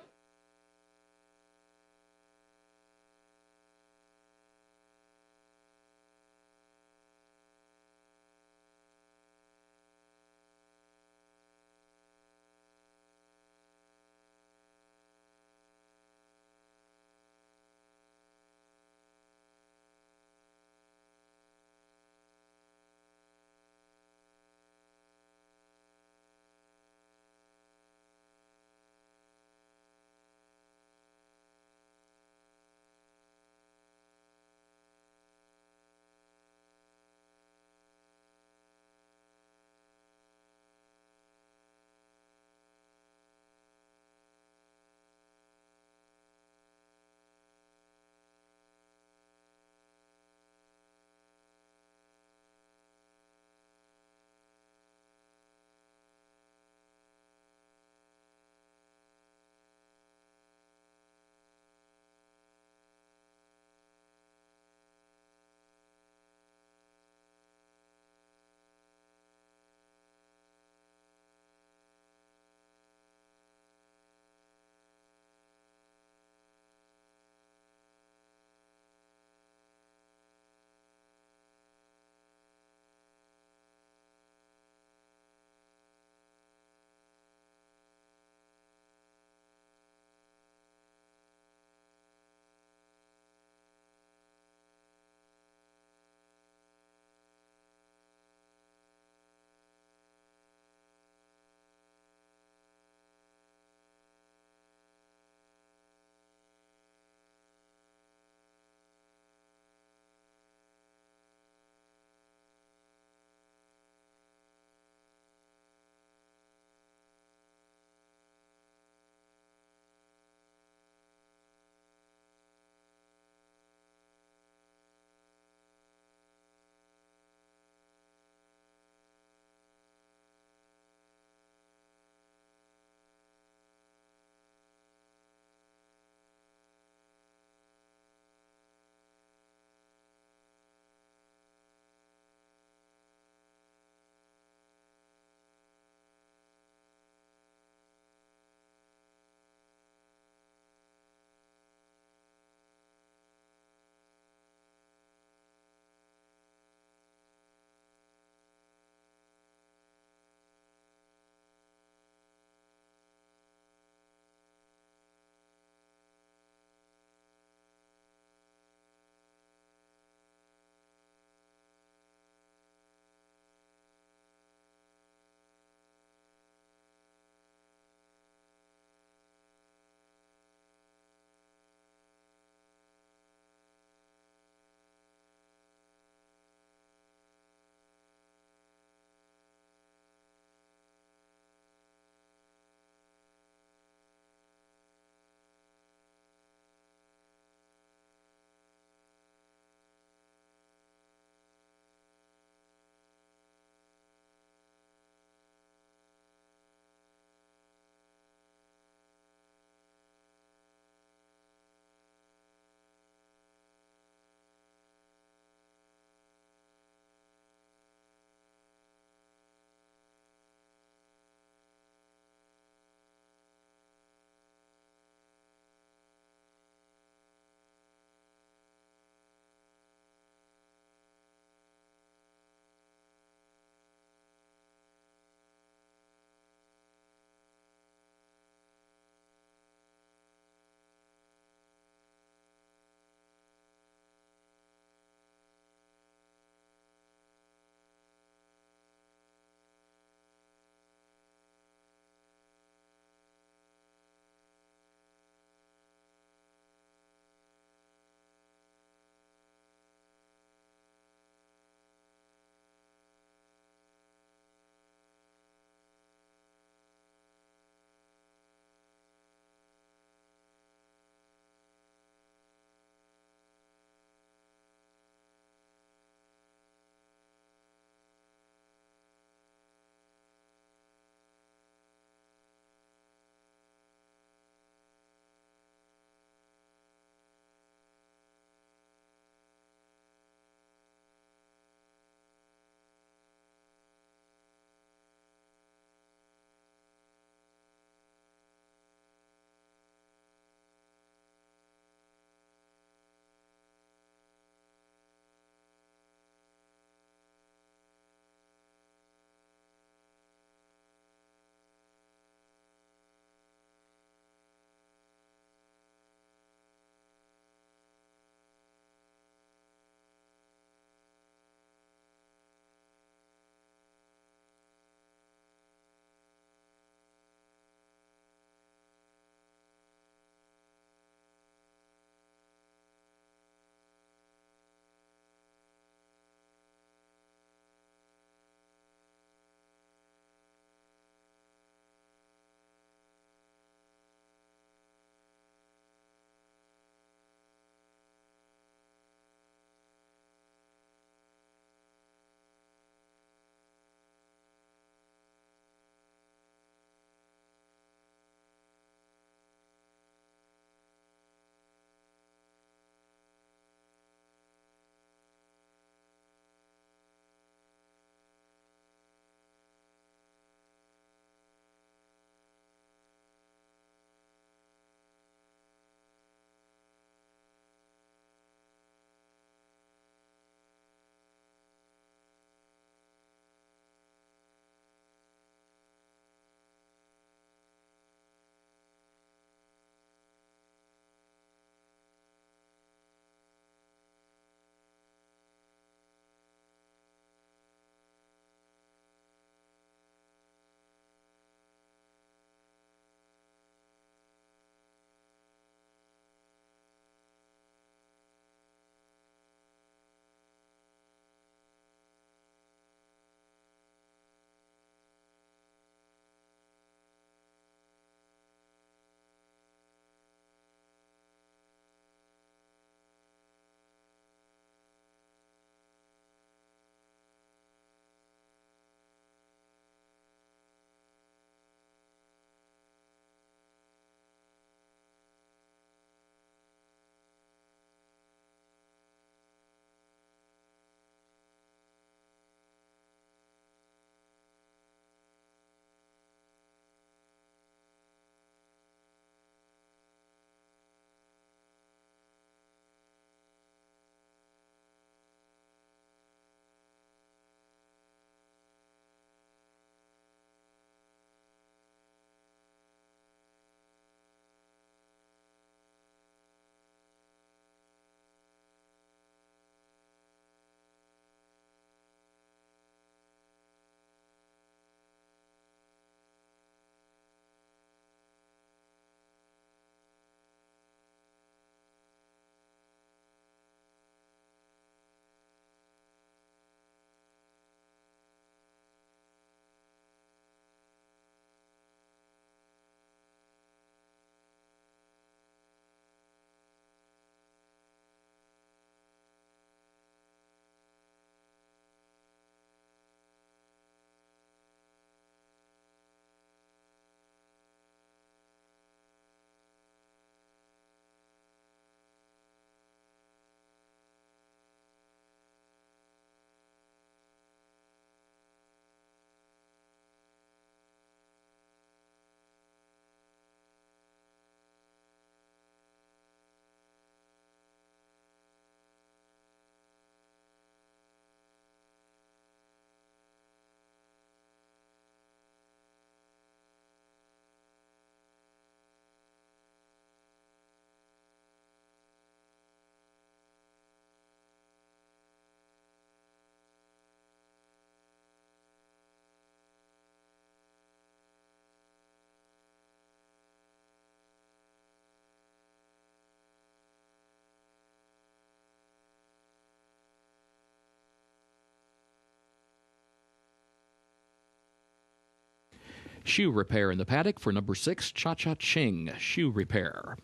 Shoe repair in the paddock for number 6, Cha-Cha Ching Shoe Repair.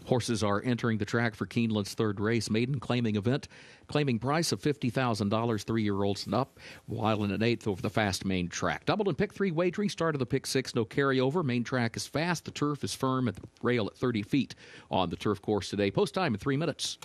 Horses are entering the track for Keeneland's third race, maiden claiming event, claiming price of $50,000, 3-year-olds and up, while in an eighth over the fast main track. Double and pick 3 wagering, start of the pick 6, no carryover. Main track is fast, the turf is firm, at the rail at 30 feet on the turf course today. Post time in 3 minutes.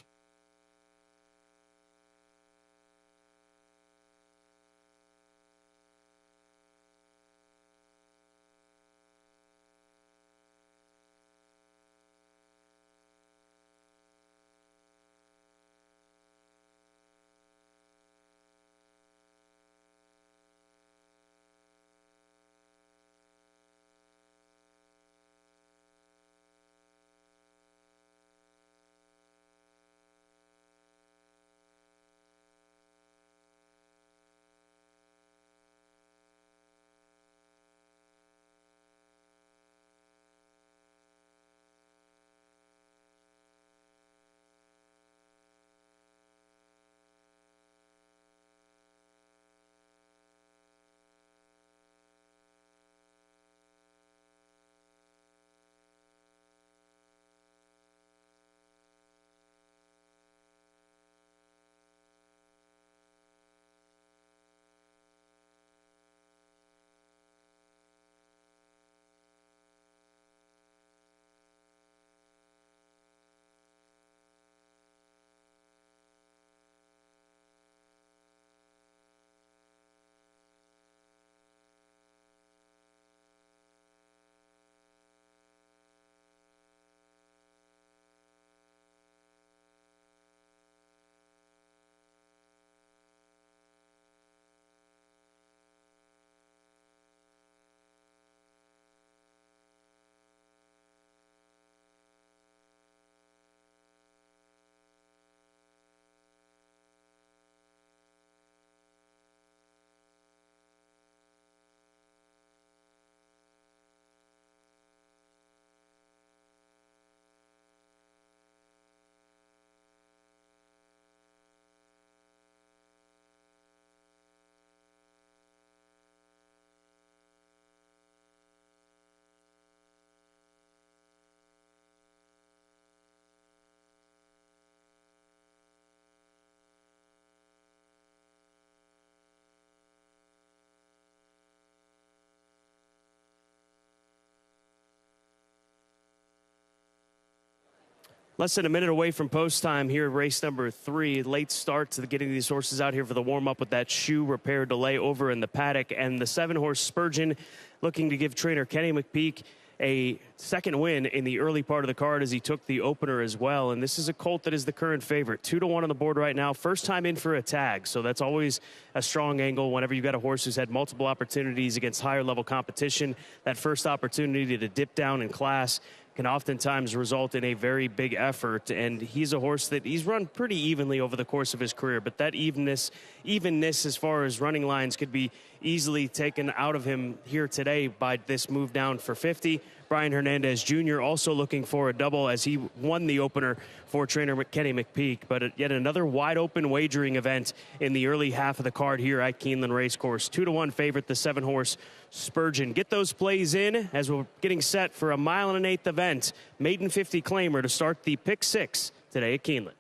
Less than a minute away from post time here, race number 3. Late start to getting these horses out here for the warm-up with that shoe repair delay over in the paddock. And the 7-horse Spurgeon looking to give trainer Kenny McPeak a second win in the early part of the card as he took the opener as well. And this is a colt that is the current favorite. 2-1 on the board right now. First time in for a tag. So that's always a strong angle whenever you've got a horse who's had multiple opportunities against higher level competition. That first opportunity to dip down in class can oftentimes result in a very big effort. And he's a horse that he's run pretty evenly over the course of his career, but that evenness as far as running lines could be easily taken out of him here today by this move down for 50. Brian Hernandez Jr. also looking for a double as he won the opener for trainer Kenny McPeak. But yet another wide open wagering event in the early half of the card here at Keeneland Racecourse. 2-1 favorite, the 7-horse Spurgeon. Get those plays in as we're getting set for a 1 1/8 event. Maiden 50 claimer to start the pick 6 today at Keeneland.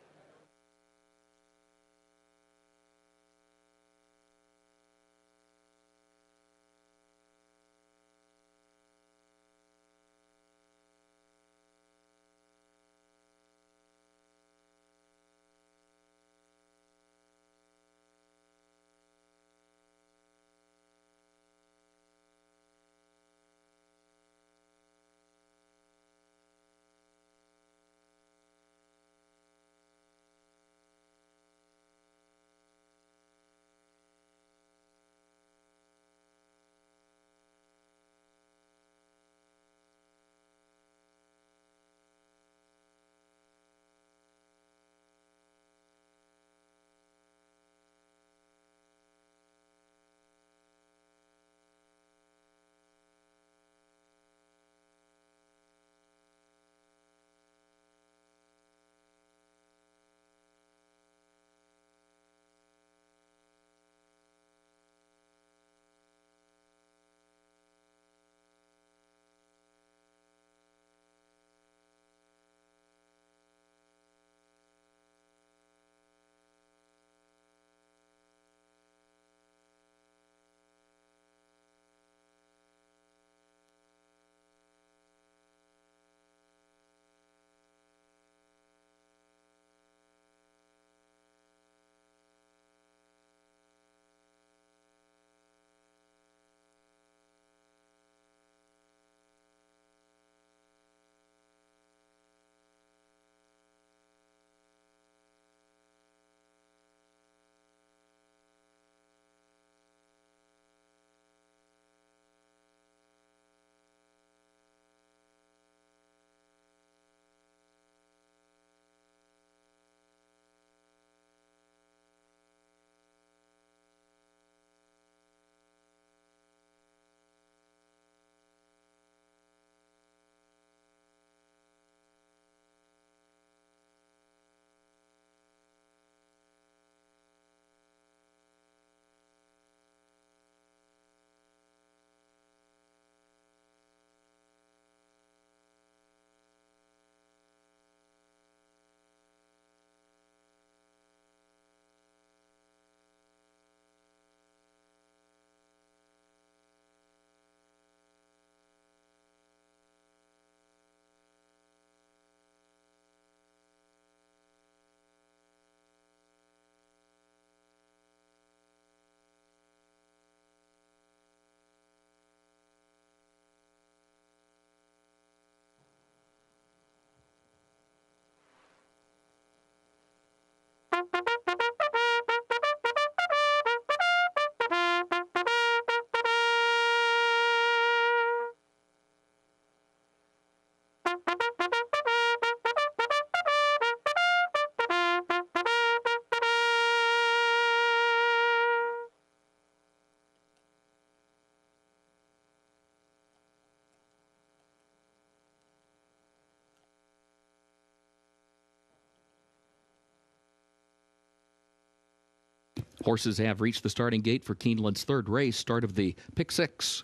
Horses have reached the starting gate for Keeneland's third race, start of the pick 6.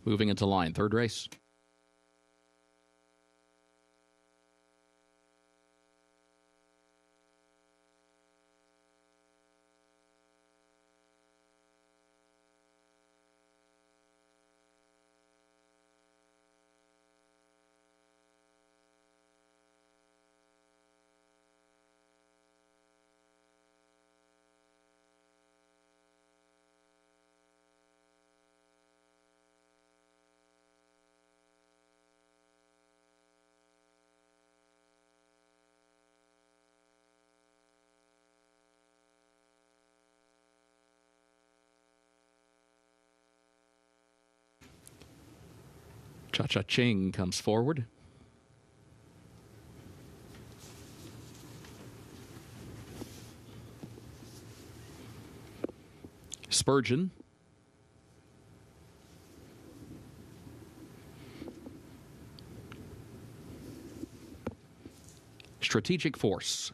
moving into line. Third race. Cha-Cha Ching comes forward. Spurgeon. Strategic Force.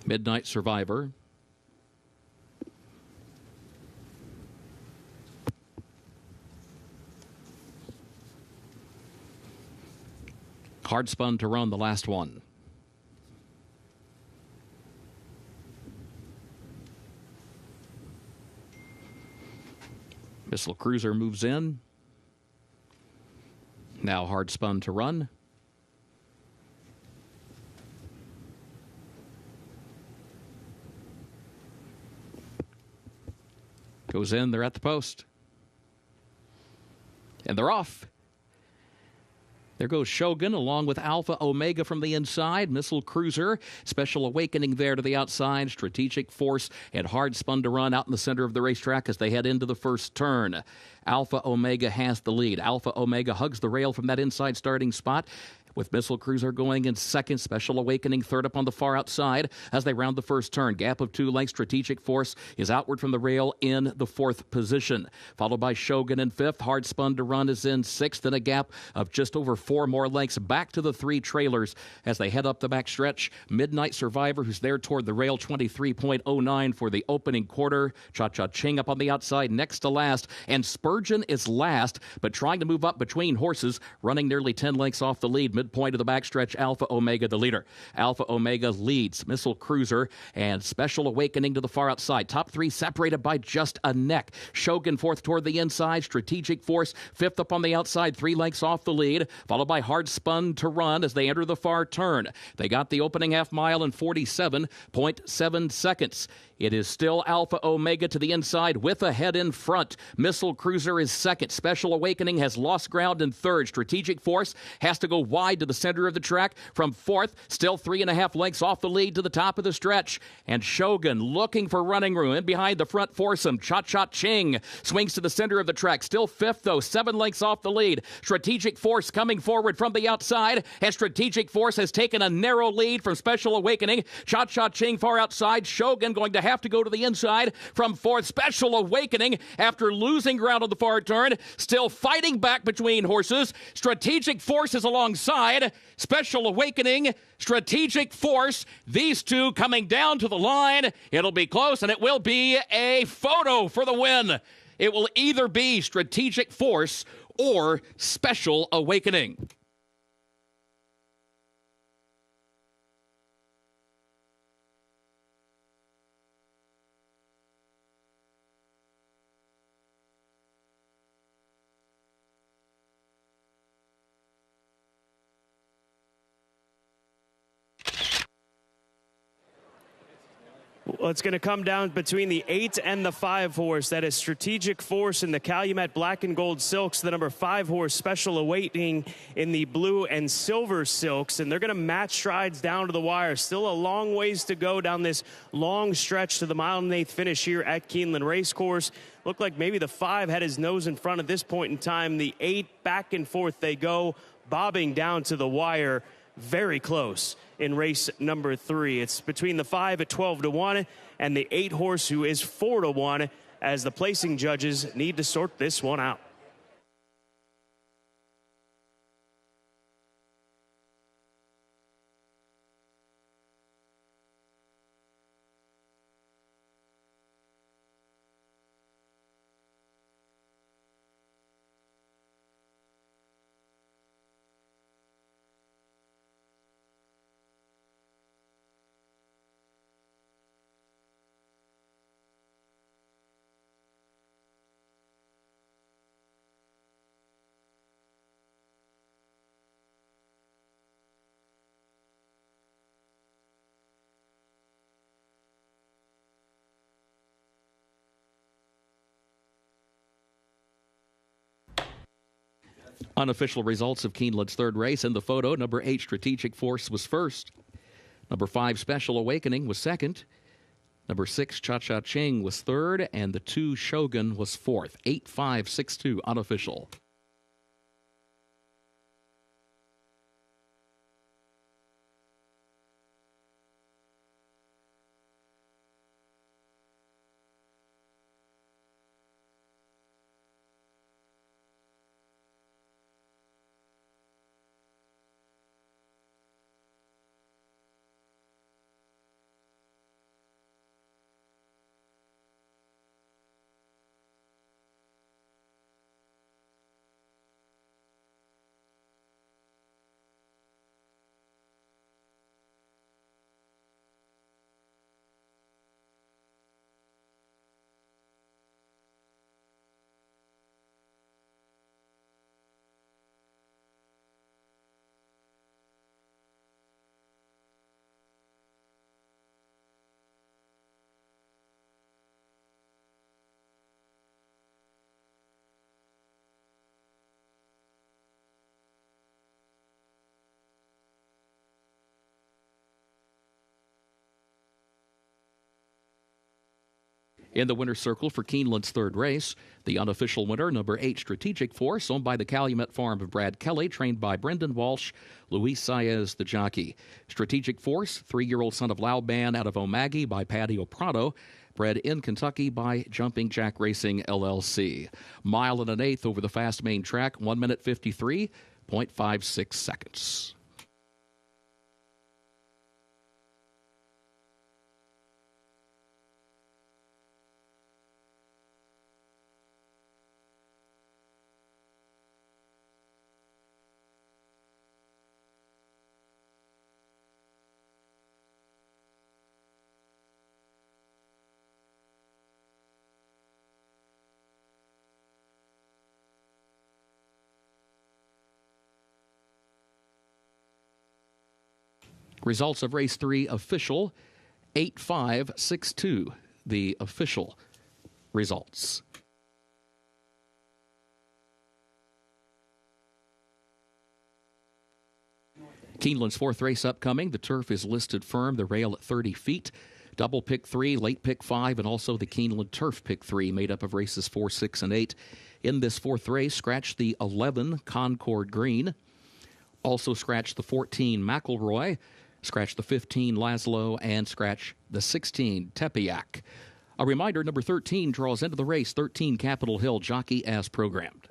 Midnight Survivor. Hard Spun to Run, the last one. Missile Cruiser moves in. Now Hard Spun to Run. Goes in, they're at the post. And they're off. There goes Shogun along with Alpha Omega from the inside. Missile Cruiser, Special Awakening there to the outside. Strategic Force and Hard Spun to Run out in the center of the racetrack as they head into the first turn. Alpha Omega has the lead. Alpha Omega hugs the rail from that inside starting spot, with Missile Cruiser going in second, Special Awakening third up on the far outside as they round the first turn. Gap of 2 lengths. Strategic Force is outward from the rail in the fourth position, followed by Shogun in fifth. Hard Spun to Run is in sixth, and a gap of just over 4 more lengths back to the 3 trailers as they head up the back stretch. Midnight Survivor, who's there toward the rail, 23.09 for the opening quarter. Cha-Cha Ching up on the outside next to last, and Spurgeon is last, but trying to move up between horses, running nearly 10 lengths off the lead. Midpoint of the backstretch, Alpha Omega the leader. Alpha Omega leads. Missile Cruiser and Special Awakening to the far outside. Top 3 separated by just a neck. Shogun fourth toward the inside. Strategic Force fifth up on the outside, 3 lengths off the lead, followed by Hard Spun to Run as they enter the far turn. They got the opening half mile in 47.7 seconds. It is still Alpha Omega to the inside with a head in front. Missile Cruiser is second. Special Awakening has lost ground in third. Strategic Force has to go wide to the center of the track from fourth, still 3.5 lengths off the lead to the top of the stretch. And Shogun looking for running room in behind the front foursome. Cha-Cha Ching swings to the center of the track, still fifth though, 7 lengths off the lead. Strategic Force coming forward from the outside, and Strategic Force has taken a narrow lead from Special Awakening. Cha-Cha Ching far outside. Shogun going to have to go to the inside from fourth. Special Awakening, after losing ground on the far turn, still fighting back between horses. Strategic Force is alongside. Special Awakening, Strategic Force, these two coming down to the line. It'll be close, and it will be a photo for the win. It will either be Strategic Force or Special Awakening. Well, it's going to come down between the 8 and the 5 horse. That is Strategic Force in the Calumet Black and Gold Silks. The number 5 horse, Special Awakening, in the blue and silver silks. And they're going to match strides down to the wire. Still a long ways to go down this long stretch to the mile and 1/8 finish here at Keeneland Racecourse. Looked like maybe the 5 had his nose in front at this point in time. The 8 back and forth they go, bobbing down to the wire. very close in race number 3. It's between the 5 at 12-1 and the 8 horse, who is 4-1, as the placing judges need to sort this one out. Unofficial results of Keeneland's third race. In the photo, number 8, Strategic Force, was first. Number 5, Special Awakening, was second. Number 6, Cha-Cha Ching, was third. And the 2, Shogun, was fourth. 8-5-6-2, unofficial. In the winner's circle for Keeneland's third race, the unofficial winner, number 8, Strategic Force, owned by the Calumet Farm of Brad Kelly, trained by Brendan Walsh, Luis Saez, the jockey. Strategic Force, 3-year-old son of Lauban out of Omaghy by Patio Prado, bred in Kentucky by Jumping Jack Racing, LLC. 1 1/8 over the fast main track, 1 minute 53.56 seconds. Results of race 3 official, 8-5-6-2, the official results. Keeneland's fourth race upcoming. The turf is listed firm, the rail at 30 feet. Double pick 3, late pick 5, and also the Keeneland turf pick 3, made up of races 4, 6, and 8. In this fourth race, scratch the 11 Concord Green. Also scratch the 14 McElroy. Scratch the 15 Laszlo, and scratch the 16 Tepeyac. A reminder, number 13 draws into the race, 13 Capitol Hill, jockey as programmed.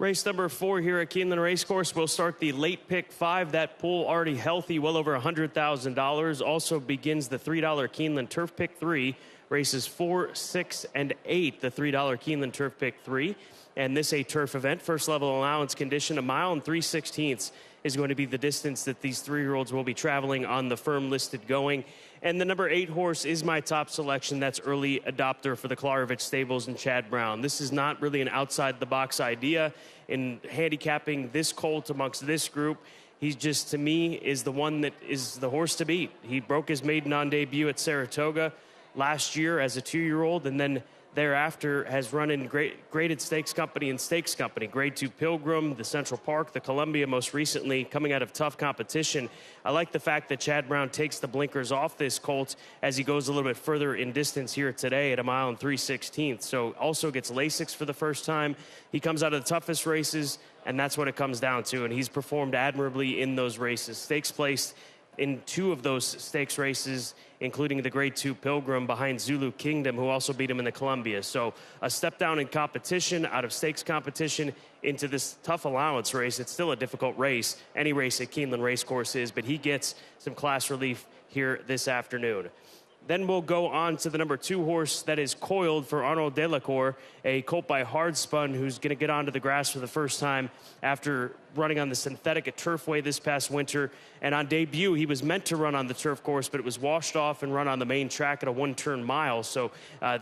Race number 4 here at Keeneland Racecourse. We'll start the late pick 5. That pool already healthy, well over $100,000. Also begins the $3 Keeneland Turf Pick 3. Races 4, 6, and 8, the $3 Keeneland Turf Pick 3. And this a turf event. First level allowance condition, 1 mile and 3/16 is going to be the distance that these 3-year-olds will be traveling on the firm listed going. And the number 8 horse is my top selection. That's early adopter for the Klarovich Stables and Chad Brown. This is not really an outside-the-box idea in handicapping this colt amongst this group. He's just, to me, is the one that is the horse to beat. He broke his maiden on debut at Saratoga last year as a 2-year-old, and then thereafter has run in graded stakes company and stakes company. Grade 2 Pilgrim, the Central Park, the Columbia most recently, coming out of tough competition. I like the fact that Chad Brown takes the blinkers off this colt as he goes a little bit further in distance here today at 1 mile and 3/16. So also gets Lasix for the first time. He comes out of the toughest races, and that's what it comes down to. And he's performed admirably in those races. Stakes placed in 2 of those stakes races, including the Grade 2 Pilgrim behind Zulu Kingdom, who also beat him in the Columbia. So a step down in competition, out of stakes competition, into this tough allowance race. It's still a difficult race. Any race at Keeneland Racecourse is, but he gets some class relief here this afternoon. Then we'll go on to the number 2 horse that is Coiled for Arnold Delacour, a colt by Hardspun who's going to get onto the grass for the first time after running on the synthetic at Turfway this past winter. And on debut, he was meant to run on the turf course, but it was washed off and run on the main track at a 1-turn mile. So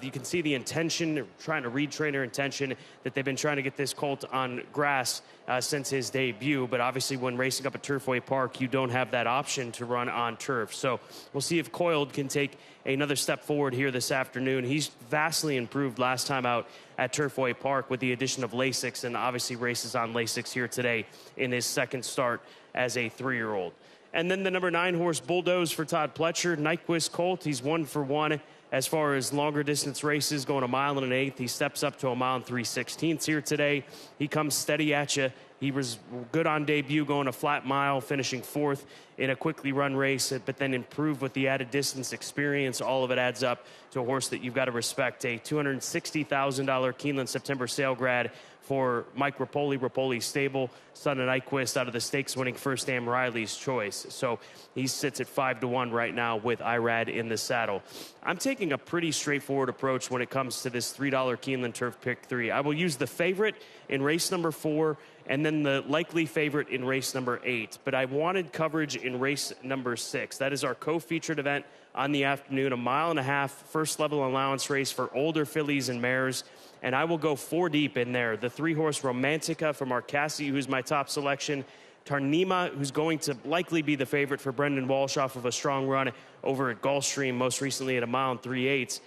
you can see the intention, trying to read trainer intention, that they've been trying to get this colt on grass since his debut. But obviously when racing up at Turfway Park, you don't have that option to run on turf. So we'll see if Coiled can take another step forward here this afternoon. He's vastly improved last time out at Turfway Park with the addition of Lasix, and obviously races on Lasix here today in his second start as a 3-year-old. And then the number 9 horse, Bulldoze for Todd Pletcher, Nyquist colt. He's 1 for 1 as far as longer distance races, going 1 mile and 1/8. He steps up to 1 mile and 3/16 here today. He comes steady at you. He was good on debut, going a flat mile, finishing 4th in a quickly run race, but then improved with the added distance experience. All of it adds up to a horse that you've got to respect. A $260,000 Keeneland September sale grad for Mike Rapoli's stable, son of Nyquist, out of the stakes-winning First Am Riley's Choice. So he sits at 5-1 right now with Irad in the saddle. I'm taking a pretty straightforward approach when it comes to this $3 Keeneland Turf Pick 3. I will use the favorite in race number 4 and then the likely favorite in race number 8. But I wanted coverage in race number 6. That is our co-featured event on the afternoon, 1.5 mile, first level allowance race for older fillies and mares. And I will go 4 deep in there. The 3-horse Romantica from Arcasi, who's my top selection. Tarnima, who's going to likely be the favorite for Brendan Walsh off of a strong run over at Gulfstream, most recently at 1 mile and 3/8.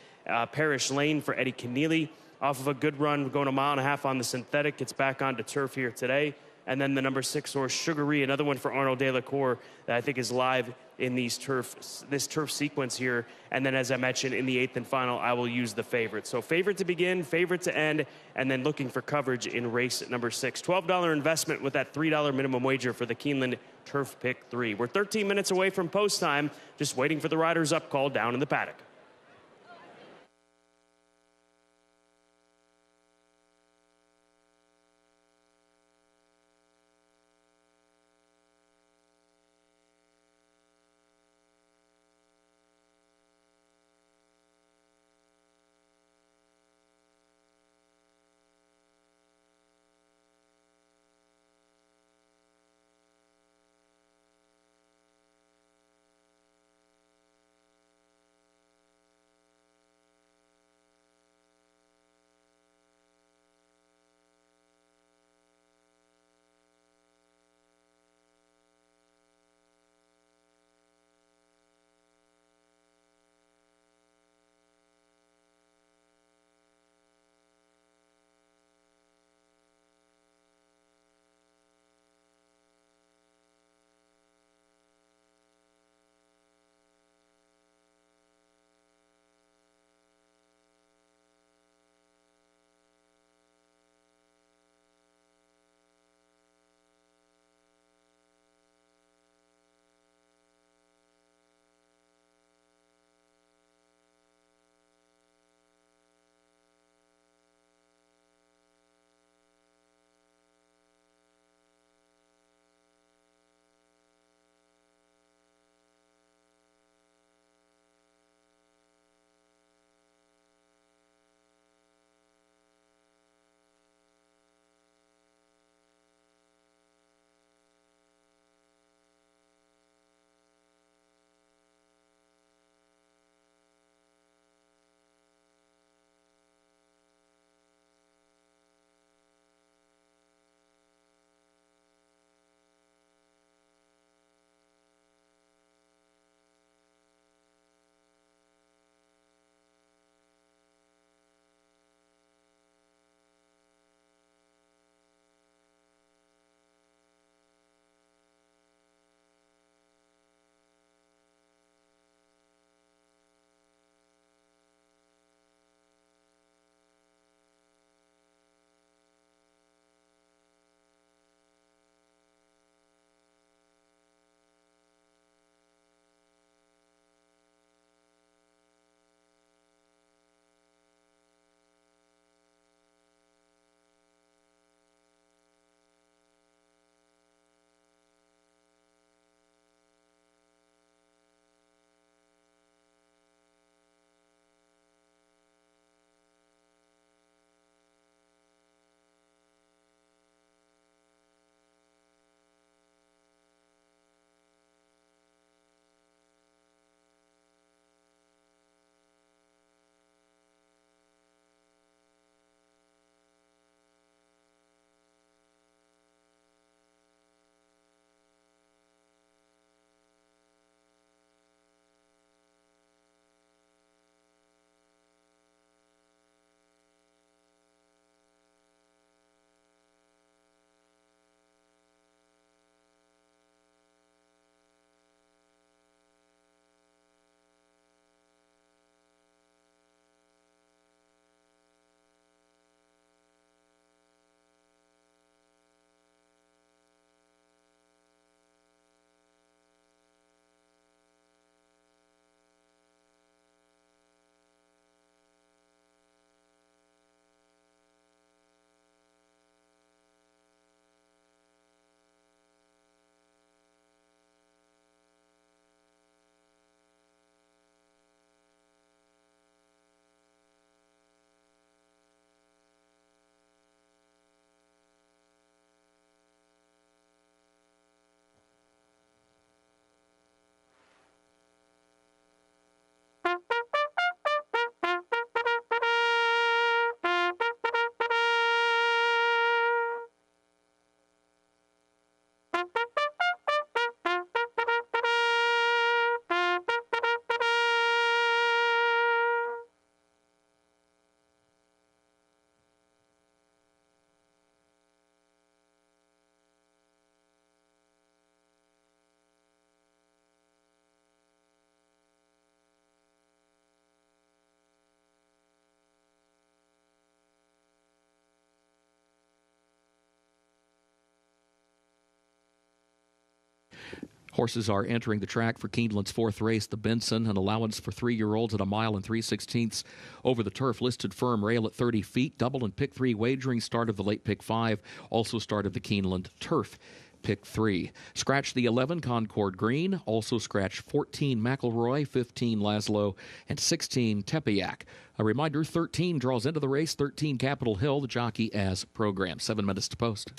Parish Lane for Eddie Keneally, off of a good run, going 1.5 miles on the synthetic. Gets back onto turf here today. And then the number 6 horse, Sugaree, another one for Arnold Delacour that I think is live in this turf sequence here. And then, as I mentioned, in the 8th and final, I will use the favorite. So favorite to begin, favorite to end, and then looking for coverage in race number 6. $12 investment with that $3 minimum wager for the Keeneland Turf Pick 3. We're 13 minutes away from post time, just waiting for the riders up call down in the paddock. Horses are entering the track for Keeneland's fourth race, the Benson, an allowance for 3-year-olds at 1 mile and 3/16 over the turf. Listed firm rail at 30 feet. Double and pick 3 wagering. Start of the late pick 5. Also start of the Keeneland turf. Pick 3. Scratch the 11 Concord Green. Also scratch 14 McElroy, 15 Laszlo, and 16 Tepeyac. A reminder, 13 draws into the race, 13 Capitol Hill, the jockey as programmed. 7 minutes to post.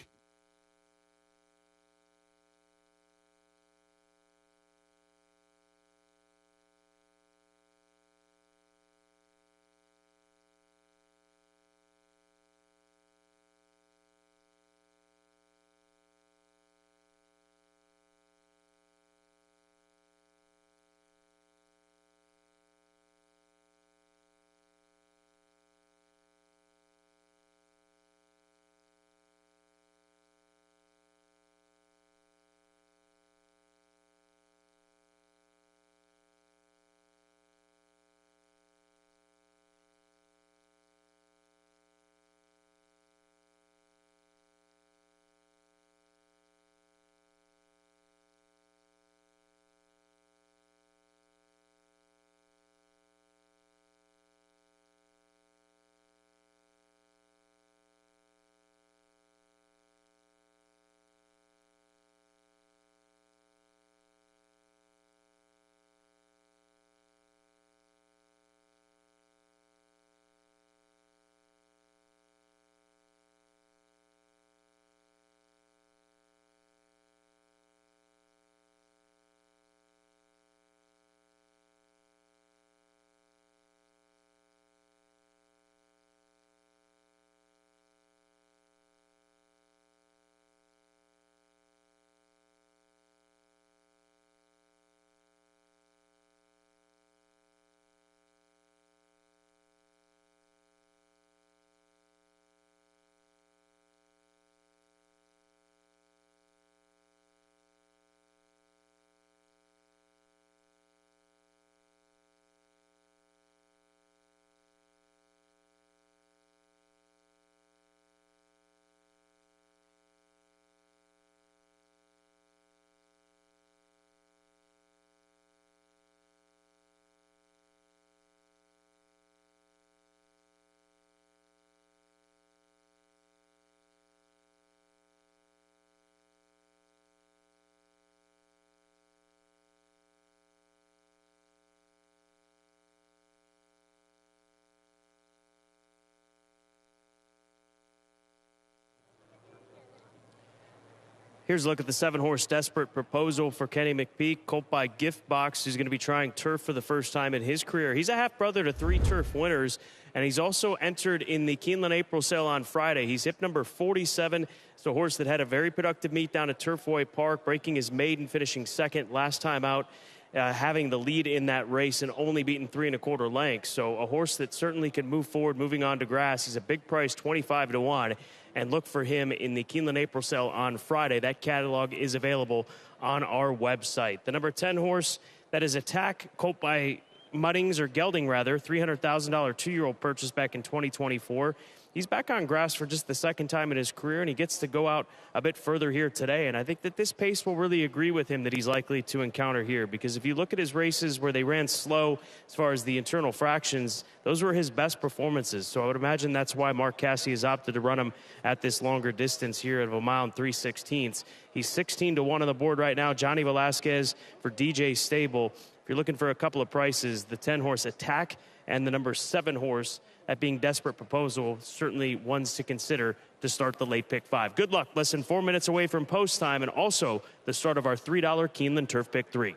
Here's a look at the 7-horse Desperate Proposal for Kenny McPeak, colt by Gift Box, who's going to be trying turf for the first time in his career. He's a half-brother to 3 turf winners, and he's also entered in the Keeneland April sale on Friday. He's hip number 47. It's a horse that had a very productive meet down at Turfway Park, breaking his maiden, finishing second last time out, having the lead in that race and only beaten 3 1/4 lengths. So a horse that certainly can move forward, moving on to grass. He's a big price, 25 to 1. And look for him in the Keeneland April sale on Friday. That catalog is available on our website. The number 10 horse, that is Attack, colt by Muddings, or Gelding rather, $300,000 2-year-old purchase back in 2024. He's back on grass for just the second time in his career, and he gets to go out a bit further here today. And I think that this pace will really agree with him that he's likely to encounter here, because if you look at his races where they ran slow as far as the internal fractions, those were his best performances. So I would imagine that's why Mark Casse has opted to run him at this longer distance here at 1 mile and 3/16. He's 16 to 1 on the board right now. Johnny Velasquez for DJ Stable. If you're looking for a couple of prices, the 10-horse Attack and the number 7-horse, that being Desperate Proposal, certainly ones to consider to start the late pick 5. Good luck. Less than 4 minutes away from post time, and also the start of our $3 Keeneland Turf Pick 3.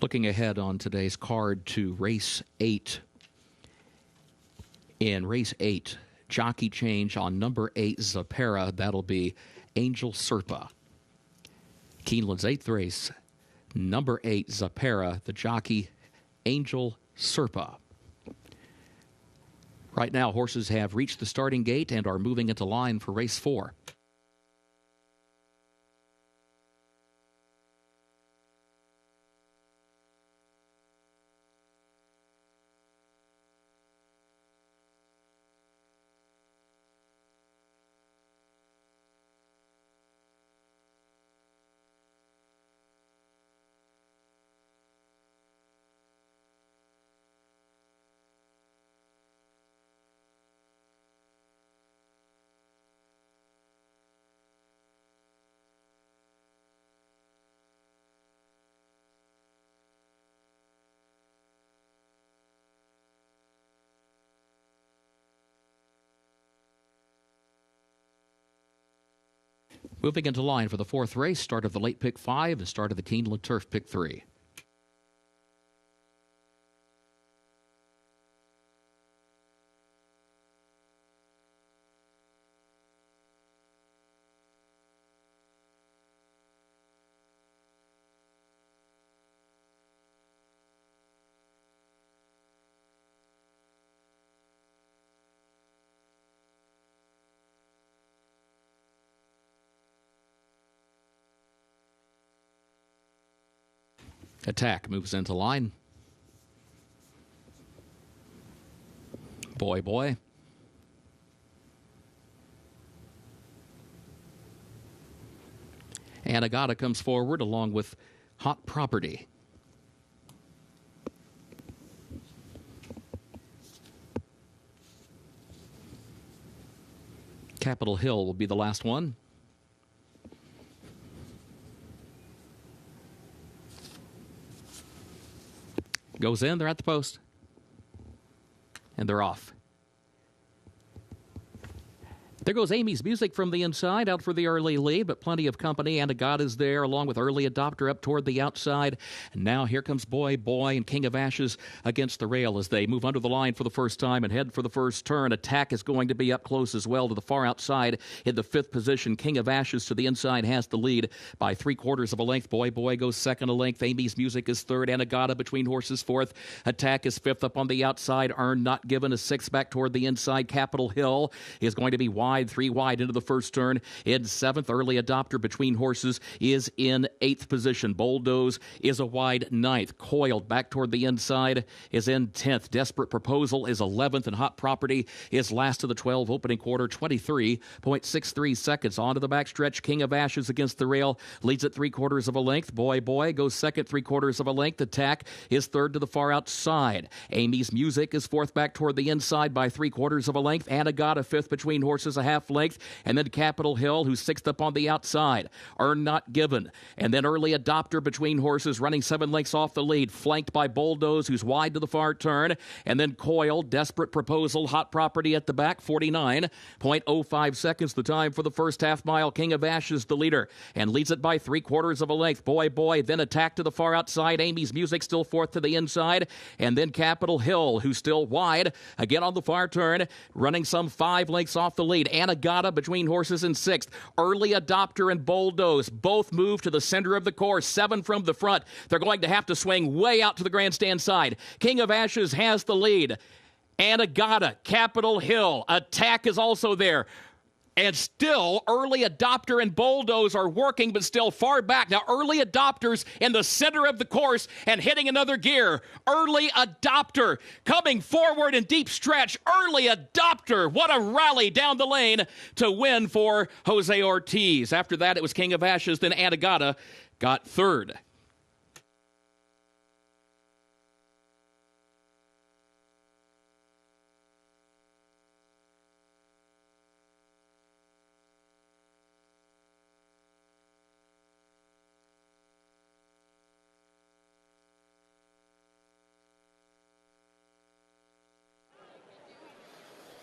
Looking ahead on today's card to race 8. In race 8, jockey change on number 8, Zapera. That'll be Angel Serpa. Keeneland's 8th race, number 8, Zapera, the jockey, Angel Serpa. Right now, horses have reached the starting gate and are moving into line for race 4. Moving into line for the 4th race, start of the late pick 5 and start of the Keeneland Turf pick 3. Attack moves into line. Boy, boy. Anagata comes forward along with Hot Property. Capitol Hill will be the last one. Goes in, they're at the post. And they're off. There goes Amy's Music from the inside, out for the early lead, but plenty of company. Anagata's there, along with Early Adopter up toward the outside. And now here comes Boy Boy and King of Ashes against the rail as they move under the line for the first time and head for the first turn. Attack is going to be up close as well to the far outside in the 5th position. King of Ashes to the inside has the lead by 3/4 of a length. Boy Boy goes second a length. Amy's Music is third. Anagata between horses 4th. Attack is 5th up on the outside. Earn Not Given is 6th back toward the inside. Capitol Hill is going to be wide, 3 wide into the first turn. In 7th, Early Adopter between horses is in 8th position. Bulldoze is a wide 9th. Coiled back toward the inside is in 10th. Desperate Proposal is 11th, and Hot Property is last of the 12 opening quarter, 23.63 seconds. Onto the backstretch, King of Ashes against the rail leads at 3/4 of a length. Boy Boy goes second, 3/4 of a length. Attack is third to the far outside. Amy's Music is 4th back toward the inside by 3/4 of a length. Anagata 5th between horses, a half length. And then Capitol Hill, who's 6th up on the outside. Earn Not Given. And then Early Adopter between horses, running 7 lengths off the lead, flanked by Bulldoze, who's wide to the far turn. And then Coil, Desperate Proposal, Hot Property at the back, 49.05 seconds, the time for the first half mile. King of Ashes, the leader, and leads it by 3/4 of a length. Boy Boy, then Attack to the far outside. Amy's Music still 4th to the inside. And then Capitol Hill, who's still wide, again on the far turn, running some 5 lengths off the lead. Anagata between horses in 6th. Early Adopter and Bulldoze both move to the center of the course, 7 from the front. They're going to have to swing way out to the grandstand side. King of Ashes has the lead. Anagata, Capitol Hill, Attack is also there. And still, Early Adopter and Bulldoze are working, but still far back. Now, Early Adopter's in the center of the course and hitting another gear. Early Adopter coming forward in deep stretch. Early Adopter, what a rally down the lane to win for Jose Ortiz. After that, it was King of Ashes, then Anagata got third.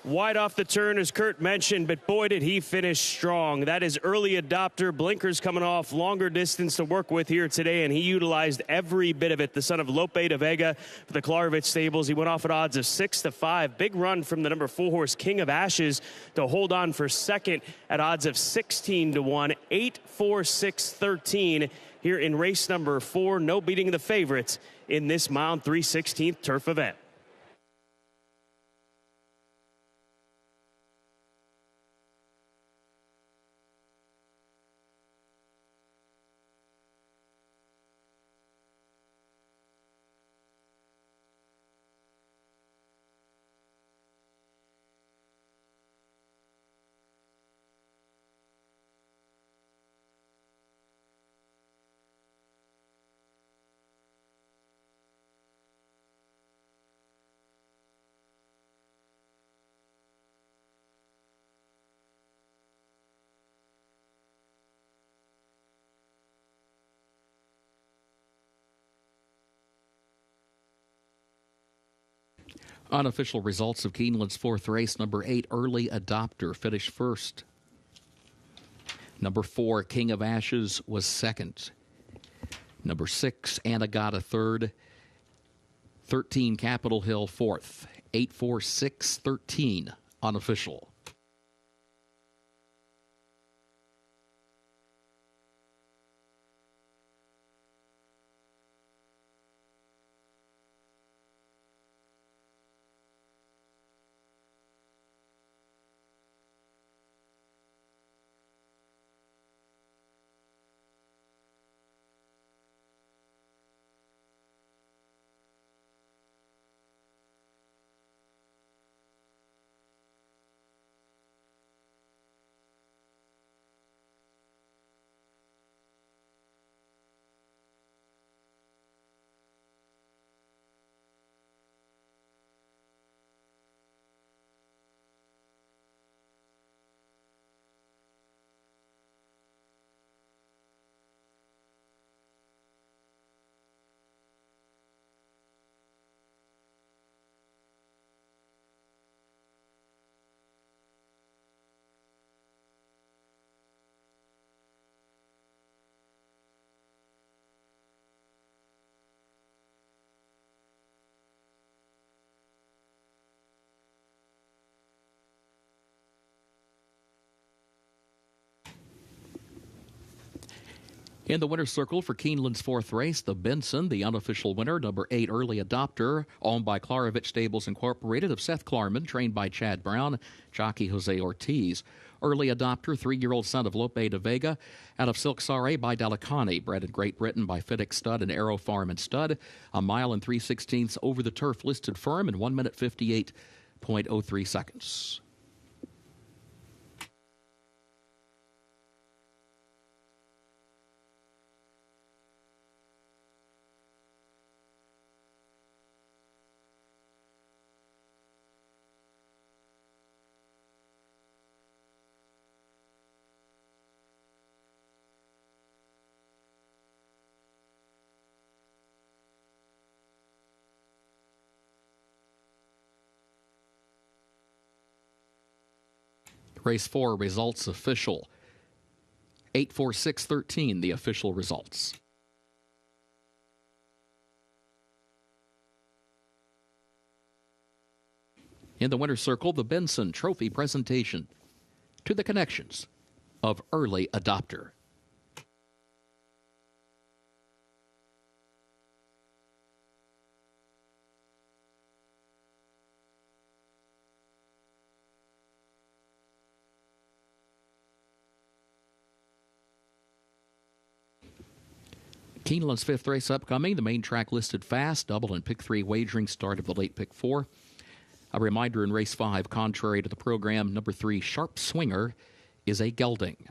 Wide off the turn, as Kurt mentioned, but boy, did he finish strong. That is early adopter. Blinkers coming off, longer distance to work with here today, and he utilized every bit of it. The son of Lope de Vega for the Klarovich stables. He went off at odds of 6-5. Big run from the number 4 horse, King of Ashes, to hold on for second at odds of 16-1, 8-4-6-13 here in race number 4. No beating the favorites in this mile 3/16 turf event. Unofficial results of Keeneland's 4th race. Number 8, Early Adopter, finished first. Number 4, King of Ashes, was second. Number 6, Anagata, third. 13, Capitol Hill, fourth. 8-4-6-13, unofficial. In the winner's circle for Keeneland's 4th race, the Benson, the unofficial winner, number 8, Early Adopter, owned by Klarovich Stables Incorporated of Seth Klarman, trained by Chad Brown, jockey Jose Ortiz. Early Adopter, 3-year-old son of Lope de Vega, out of Silk Sare by Dalicani, bred in Great Britain by Fiddick Stud and Arrow Farm and Stud. A mile and 3/16 over the turf, listed firm in 1 minute 58.03 seconds. Race 4 results official. 8-4-6-13, the official results. In the winner's circle, the Benson Trophy presentation to the connections of Early Adopter. Keeneland's 5th race upcoming. The main track listed fast. Double and pick 3 wagering start of the late pick 4. A reminder in race 5, contrary to the program, number 3, Sharp Swinger, is a gelding.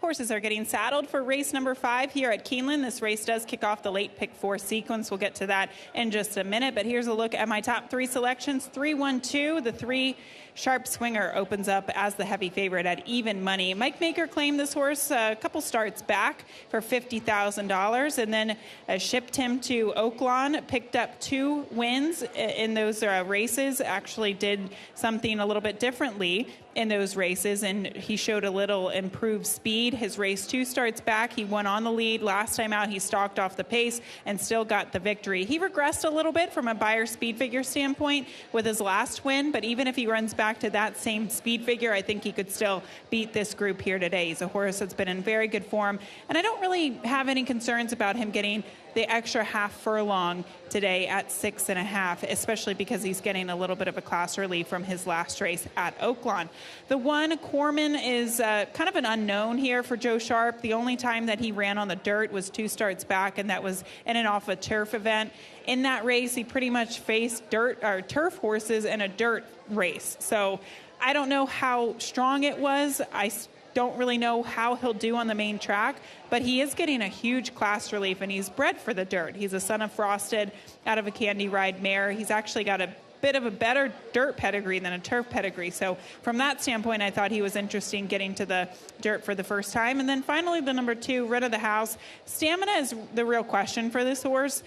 horses are getting saddled for race number 5 here at Keeneland. This race does kick off the late pick 4 sequence. We'll get to that in just a minute, but here's a look at my top 3 selections. 3-1-2, the 3 Sharp Swinger opens up as the heavy favorite at even money. Mike Maker claimed this horse a couple starts back for $50,000 and then shipped him to Oaklawn, picked up 2 wins in those races, actually did something a little bit differently in those races, and he showed a little improved speed. His race 2 starts back. He won on the lead. Last time out, he stalked off the pace and still got the victory. He regressed a little bit from a Beyer speed figure standpoint with his last win, but even if he runs back to that same speed figure, I think he could still beat this group here today. He's a horse that's been in very good form, and I don't really have any concerns about him getting the extra half furlong today at 6.5, especially because he's getting a little bit of a class relief from his last race at Oaklawn. The 1, Corman, is kind of an unknown here for Joe Sharp. The only time that he ran on the dirt was 2 starts back, and that was in and off a turf event. In that race, he pretty much faced turf horses in a dirt race. So I don't know how strong it was. I don't really know how he'll do on the main track, but he is getting a huge class relief, and he's bred for the dirt. He's a son of Frosted out of a Candy Ride mare. He's actually got a bit of a better dirt pedigree than a turf pedigree. So from that standpoint, I thought he was interesting getting to the dirt for the first time. And then finally, the number 2, Rid of the House. Stamina is the real question for this horse.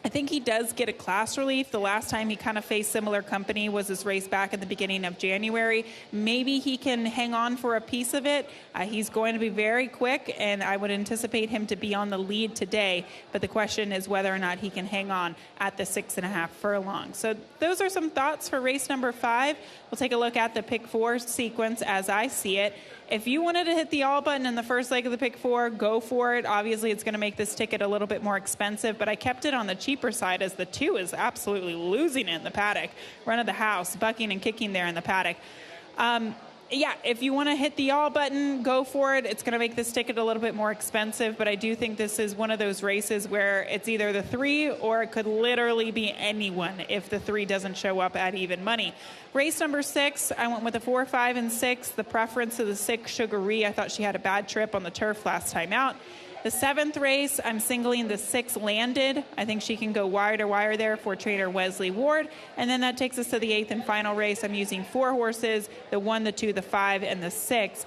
I think he does get a class relief. The last time he kind of faced similar company was his race back at the beginning of January. Maybe he can hang on for a piece of it. He's going to be very quick, and I would anticipate him to be on the lead today. But the question is whether or not he can hang on at the 6.5 furlong. So those are some thoughts for race number 5. We'll take a look at the pick 4 sequence as I see it. If you wanted to hit the all button in the first leg of the pick 4, go for it. Obviously, it's going to make this ticket a little bit more expensive, but I kept it on the cheaper side as the 2 is absolutely losing it in the paddock. Run of the house, bucking and kicking there in the paddock. Yeah, if you want to hit the all button, go for it. It's going to make this ticket a little bit more expensive, but I do think this is one of those races where it's either the 3 or it could literally be anyone if the 3 doesn't show up at even money. Race number 6, I went with the 4, 5, and 6. The preference of the 6, Sugaree. I thought she had a bad trip on the turf last time out. The 7th race, I'm singling the 6, Landed. I think she can go wire to wire there for trainer Wesley Ward. And then that takes us to the 8th and final race. I'm using 4 horses, the 1, the 2, the 5, and the 6.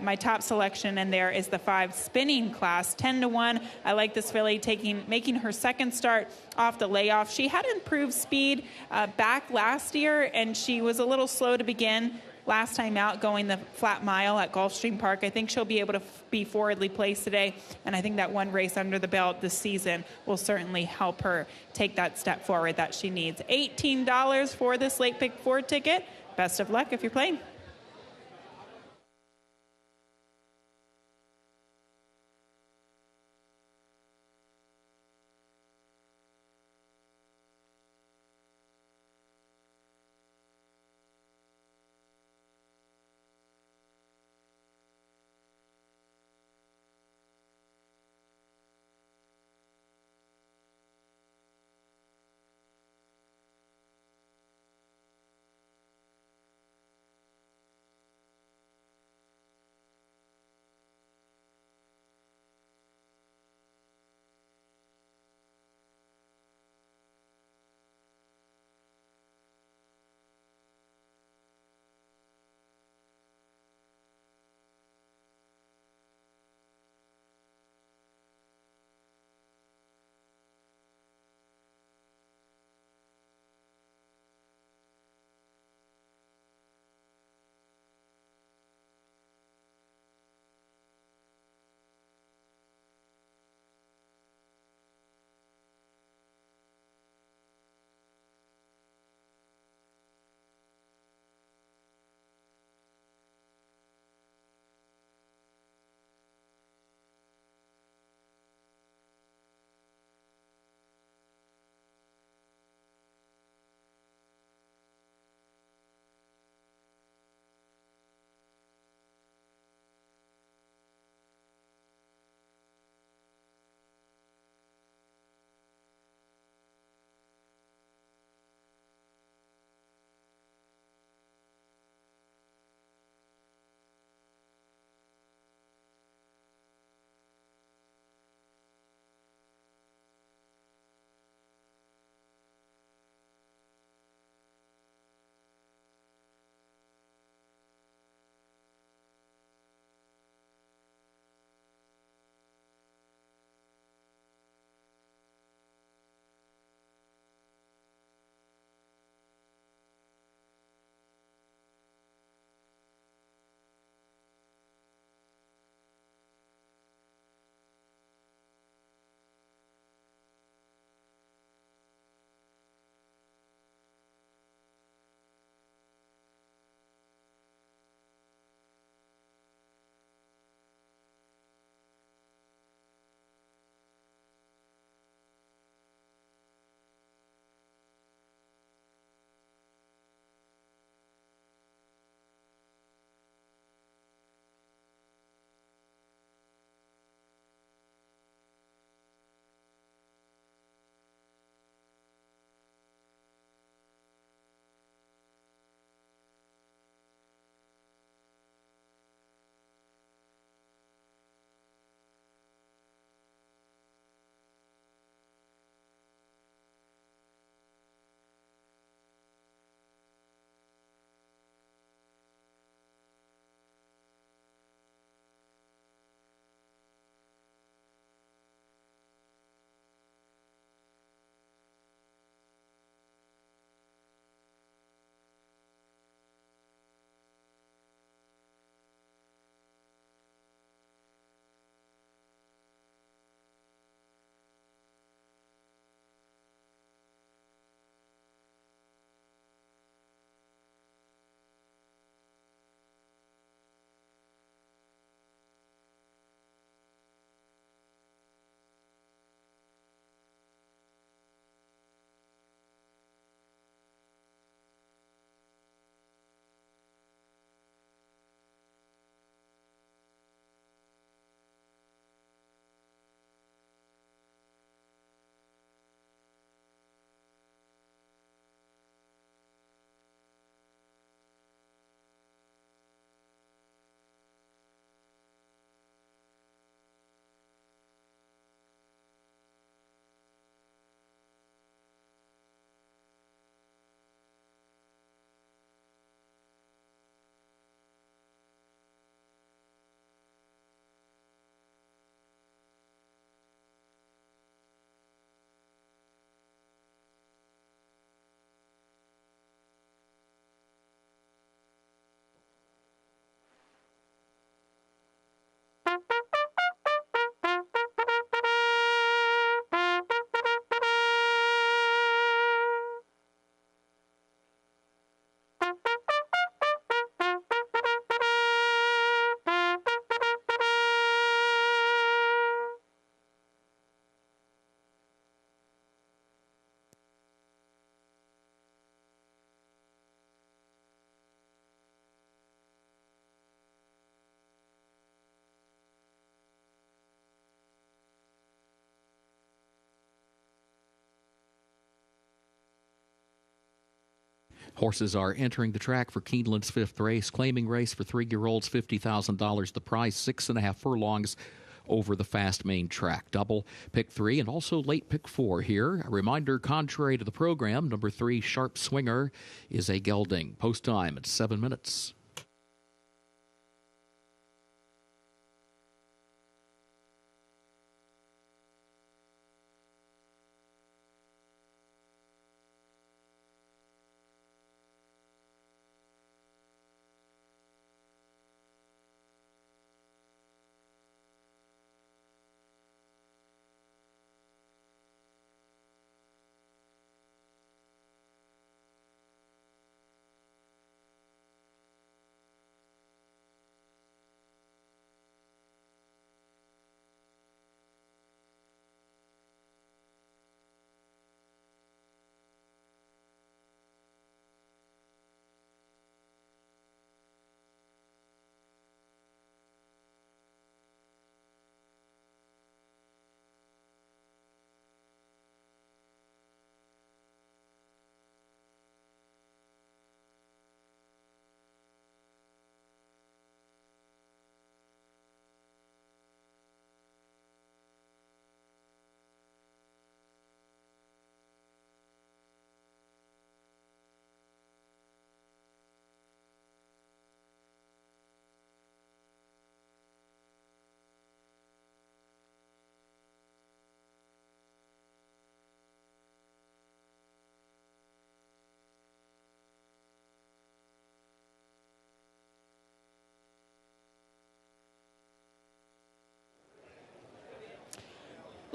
My top selection in there is the 5 spinning class, 10-1. I like this filly making her second start off the layoff. She had improved speed back last year, and she was a little slow to begin last time out going the flat mile at Gulfstream Park. I think she'll be able to be forwardly placed today, and I think that one race under the belt this season will certainly help her take that step forward that she needs. $18 for this late pick 4 ticket. Best of luck if you're playing. Horses are entering the track for Keeneland's 5th race. Claiming race for 3-year-olds, $50,000. The prize, 6.5 furlongs over the fast main track. Double, pick 3, and also late pick 4 here. A reminder, contrary to the program, number 3, Sharp Swinger, is a gelding. Post time at 7 minutes.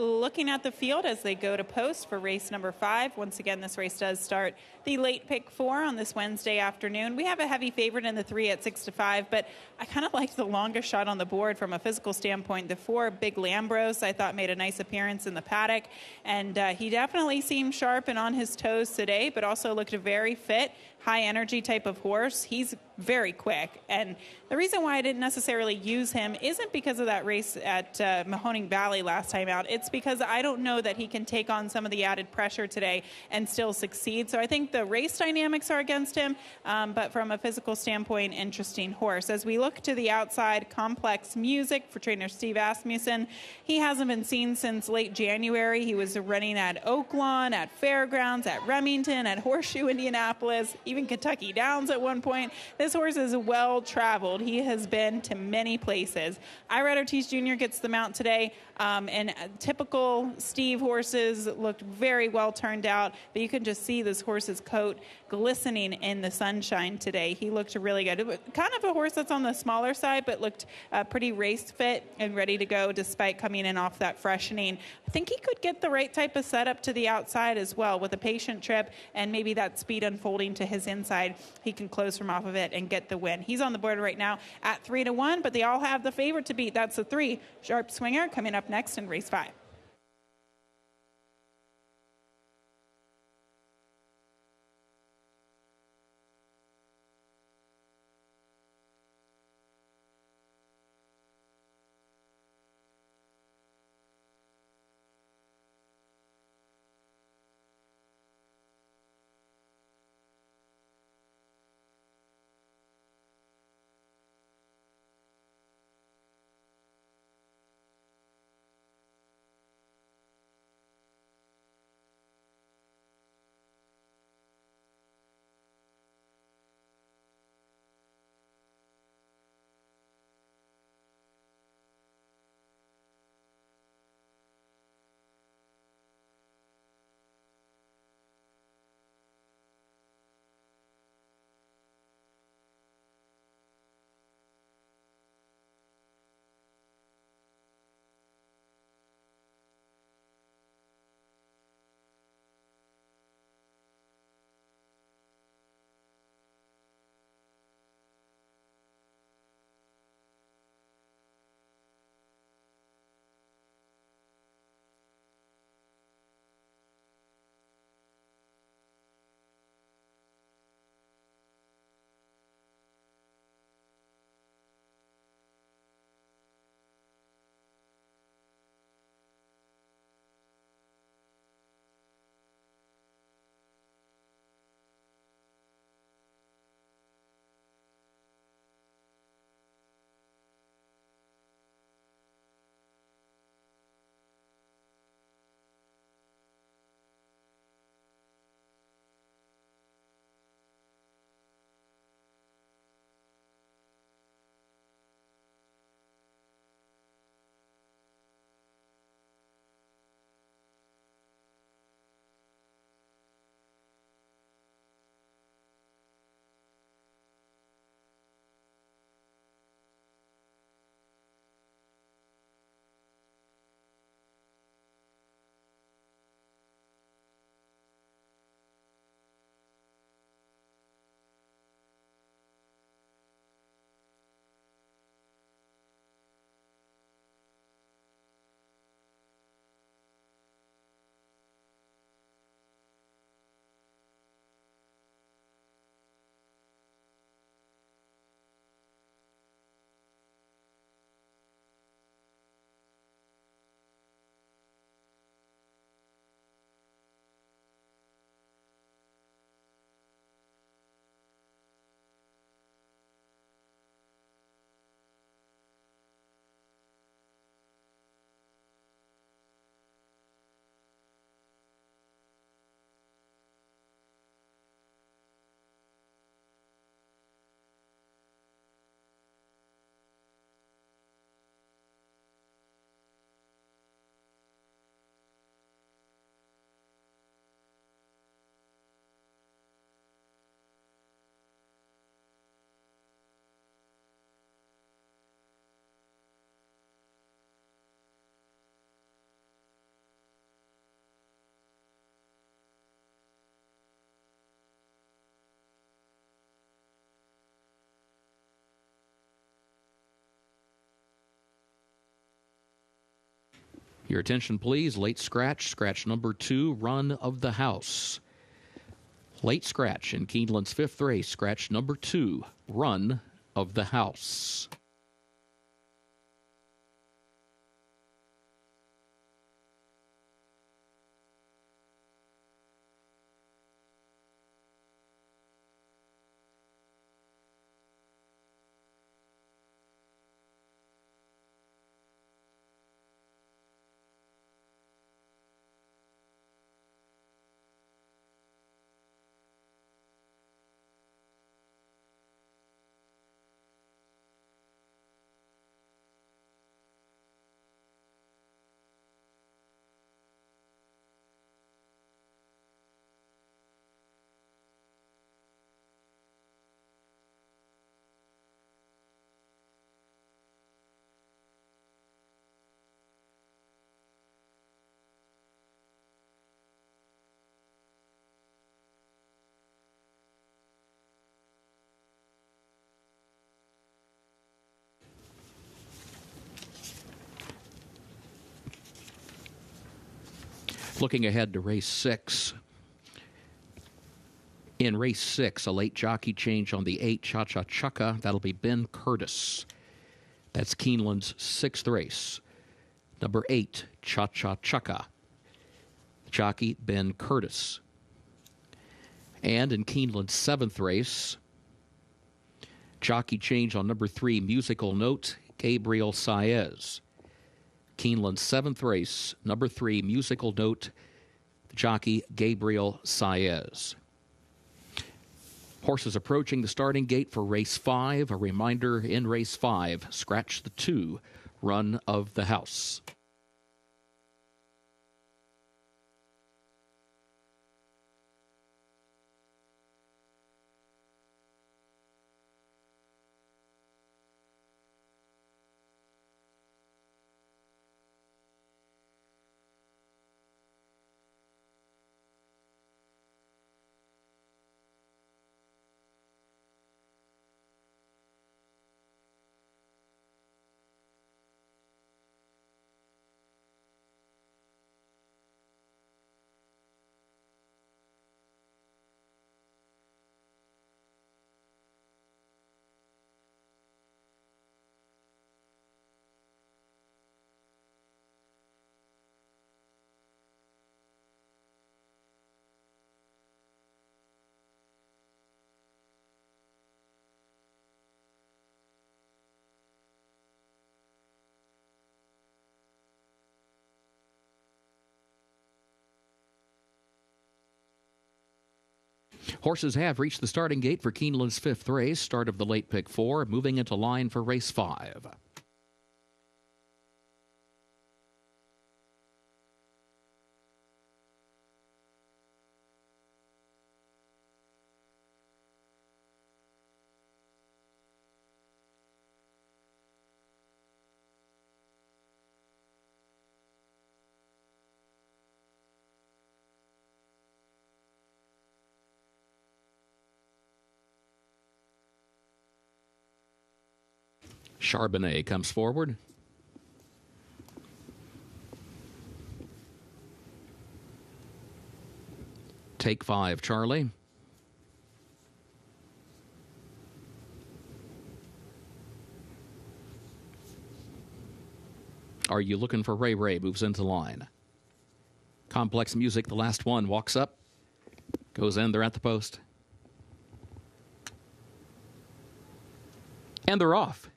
Looking at the field as they go to post for race number 5. Once again, this race does start the late pick 4 on this Wednesday afternoon. We have a heavy favorite in the 3 at 6-5, but I kind of like the longest shot on the board from a physical standpoint. The 4, Big Lambros, I thought made a nice appearance in the paddock, and he definitely seemed sharp and on his toes today, but also looked very fit, high energy type of horse. He's very quick, and the reason why I didn't necessarily use him isn't because of that race at Mahoning Valley last time out. It's because I don't know that he can take on some of the added pressure today and still succeed. So I think the race dynamics are against him, but from a physical standpoint, interesting horse. As we look to the outside, Complex Music for trainer Steve Asmussen. He hasn't been seen since late January. He was running at Oaklawn, at Fairgrounds, at Remington, at Horseshoe Indianapolis, even Kentucky Downs at one point. This horse is well traveled. He has been to many places. Ira Ortiz Jr. gets the mount today, and typical Steve horses looked very well turned out, but you can just see this horse's coat glistening in the sunshine today. He looked really good. Kind of a horse that's on the smaller side, but looked pretty race fit and ready to go despite coming in off that freshening. I think he could get the right type of setup to the outside as well with a patient trip and maybe that speed unfolding to his inside. He can close from off of it and get the win. He's on the board right now at 3-1, but they all have the favorite to beat. That's the 3, Sharp Swinger, coming up next in race 5. Your attention, please. Late scratch, scratch number 2, run of the house. Late scratch in Keeneland's 5th race, scratch number 2, run of the house. Looking ahead to race 6. In race 6, a late jockey change on the 8 Cha-Cha-Chucka. That'll be Ben Curtis. That's Keeneland's 6th race. Number 8, Cha-Cha-Chucka. Jockey Ben Curtis. And in Keeneland's 7th race, jockey change on number 3, Musical Note, Gabriel Saez. Keeneland's 7th race, number 3, Musical Note, jockey Gabriel Saez. Horses approaching the starting gate for race 5. A reminder, in race 5, scratch the 2, run of the house. Horses have reached the starting gate for Keeneland's 5th race, start of the late pick 4, moving into line for race 5. Charbonnet comes forward. Take 5, Charlie. Are You Looking for Ray Ray? Moves into line. Complex Music, the last one, walks up. Goes in, they're at the post. And they're off.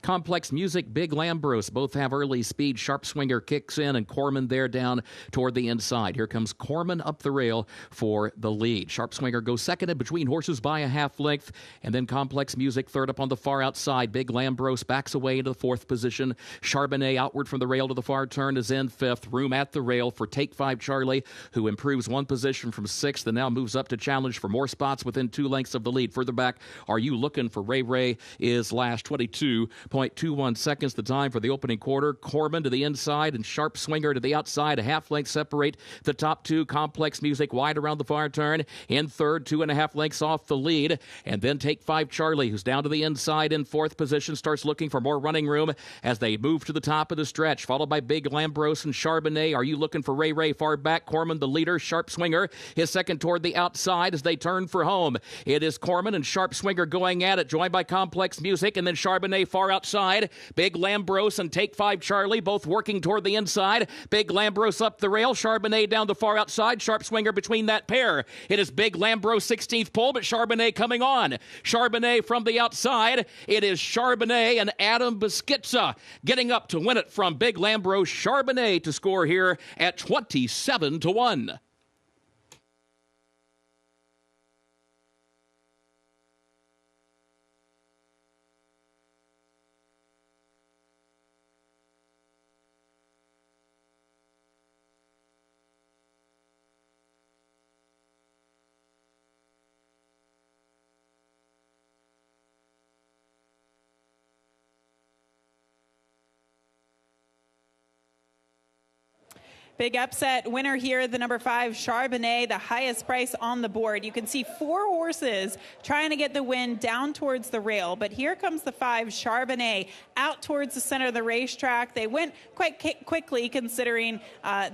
Complex Music, Big Lambros, both have early speed. Sharp Swinger kicks in, and Corman there down toward the inside. Here comes Corman up the rail for the lead. Sharp Swinger goes second in between horses by a half length, and then Complex Music third up on the far outside. Big Lambros backs away into the 4th position. Charbonnet outward from the rail to the far turn is in 5th. Room at the rail for Take 5 Charlie, who improves 1 position from 6th and now moves up to challenge for more spots within 2 lengths of the lead. Further back, Are You Looking for Ray Ray is last. 22. 3.21 seconds the time for the opening quarter. Corman to the inside and Sharp Swinger to the outside. A half length separate the top two. Complex Music wide around the far turn. In third, 2.5 lengths off the lead. And then Take 5 Charlie, who's down to the inside in fourth position, starts looking for more running room as they move to the top of the stretch, followed by Big Lambros and Charbonnet. Are you looking for Ray far back? Corman, the leader. Sharp Swinger is second toward the outside as they turn for home. It is Corman and Sharp Swinger going at it, joined by Complex Music, and then Charbonnet far outside. Big Lambros and Take 5 Charlie both working toward the inside. Big Lambros up the rail, Charbonnet down the far outside. Sharp Swinger between that pair. It is Big Lambros 16th pole, but Charbonnet coming on. Charbonnet from the outside. It is Charbonnet and Adam Beschizza getting up to win it from Big Lambros. Charbonnet to score here at 27-1. Big upset winner here, the number 5 Charbonnet, the highest price on the board. You can see 4 horses trying to get the win down towards the rail, but here comes the 5 Charbonnet out towards the center of the racetrack. They went quite quickly considering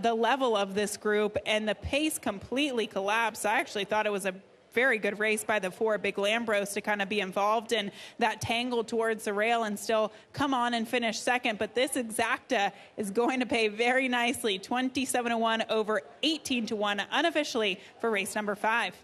the level of this group, and the pace completely collapsed. I actually thought it was a very good race by the 4 Big Lambros to kind of be involved in that tangle towards the rail and still come on and finish second. But this Exacta is going to pay very nicely, 27-1 over 18-1 unofficially for race number 5.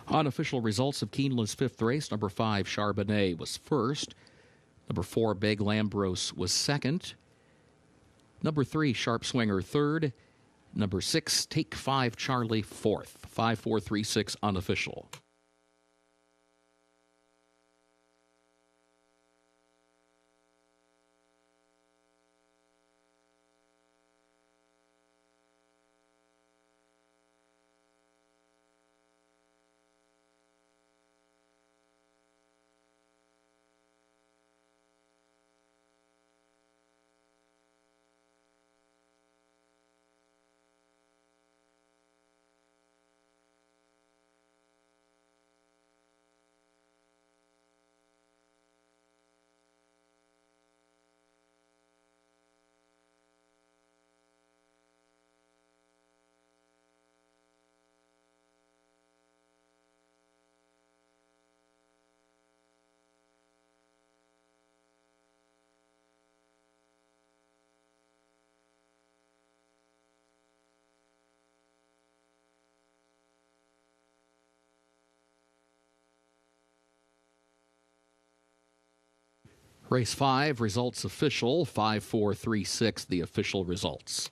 Unofficial results of Keeneland's 5th race. Number 5, Charbonnet, was first. Number 4, Big Lambros, was second. Number 3, Sharp Swinger, third. Number 6, Take 5 Charlie, fourth. 5, 4, 3, 6 unofficial. Race 5, results official, 5, 4, 3, 6, the official results.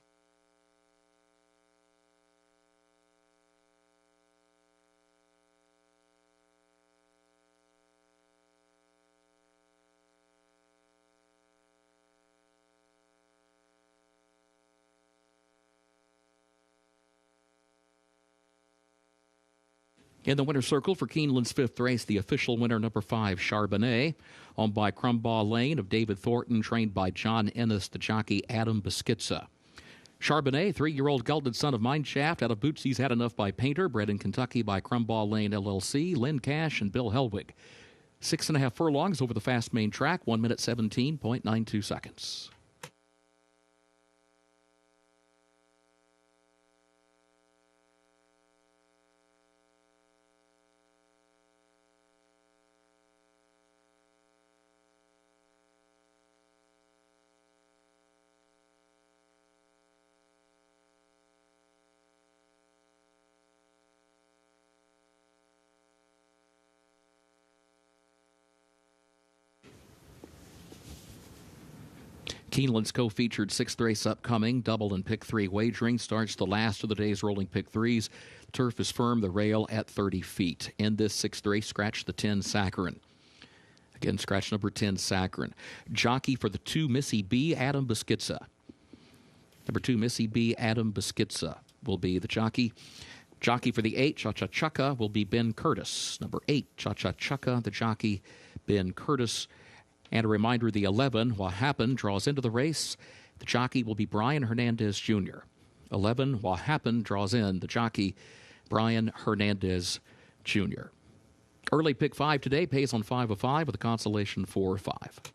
In the winner's circle for Keeneland's 5th race, the official winner, number 5, Charbonnet, owned by Crumbaugh Lane of David Thornton, trained by John Ennis, the jockey Adam Beschizza. Charbonnet, 3-year-old gelded son of Mineshaft, out of Bootsy's Had Enough by Painter, bred in Kentucky by Crumbaugh Lane LLC, Lynn Cash, and Bill Helwig. 6.5 furlongs over the fast main track, 1 minute 17.92 seconds. Keeneland's co-featured sixth race upcoming. Double and pick 3 wagering starts the last of the day's rolling pick 3s. The turf is firm, the rail at 30 feet. In this sixth race, scratch the 10 Saccharin. Again, scratch number 10 Saccharin. Jockey for the 2 Missy B, Adam Beschitza. Number 2 Missy B, Adam Beschitza will be the jockey. Jockey for the 8, Cha-Cha-Chucka, will be Ben Curtis. Number 8, Cha-Cha-Chucka, the jockey, Ben Curtis. And a reminder, the 11, What Happened, draws into the race. The jockey will be Brian Hernandez Jr. 11, What Happened, draws in the jockey, Brian Hernandez Jr. Early pick 5 today pays on 5 of 5 with a consolation 4-5.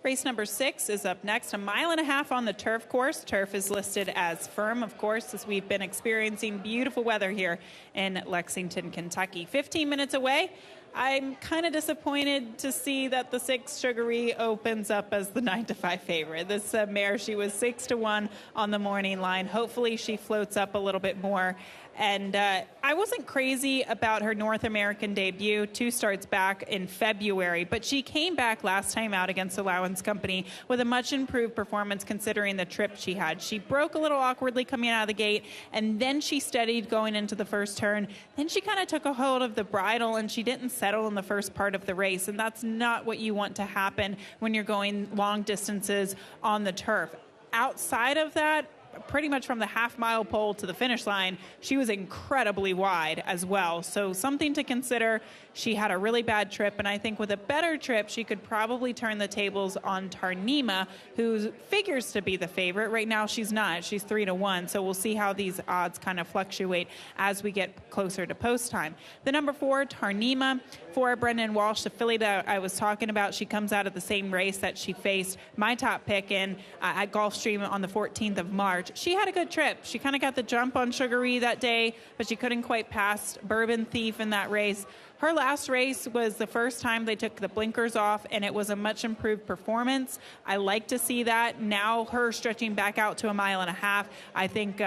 Race number 6 is up next, 1.5 miles on the turf course. Turf is listed as firm, of course, as we've been experiencing beautiful weather here in Lexington, Kentucky. 15 minutes away. I'm kind of disappointed to see that the 6 Sugaree opens up as the 9-5 favorite. This mare, she was 6-1 on the morning line. Hopefully she floats up a little bit more. And I wasn't crazy about her North American debut, 2 starts back in February, but she came back last time out against Allowance Company with a much improved performance considering the trip she had. She broke a little awkwardly coming out of the gate, and then she steadied going into the first turn. Then she kind of took a hold of the bridle, and she didn't settle in the first part of the race, and that's not what you want to happen when you're going long distances on the turf. Outside of that, pretty much from the half-mile pole to the finish line, she was incredibly wide as well. So something to consider. She had a really bad trip, and I think with a better trip, she could probably turn the tables on Tarnima, who figures to be the favorite. Right now, she's not. She's 3-1, so we'll see how these odds kind of fluctuate as we get closer to post time. The number 4, Tarnima, for Brendan Walsh, the filly that I was talking about. She comes out of the same race that she faced my top pick in at Gulfstream on the 14th of March. She had a good trip. She kind of got the jump on Sugaree that day, but she couldn't quite pass Bourbon Thief in that race. Her last race was the first time they took the blinkers off, and it was a much improved performance. I like to see that. Now her stretching back out to 1.5 miles, I think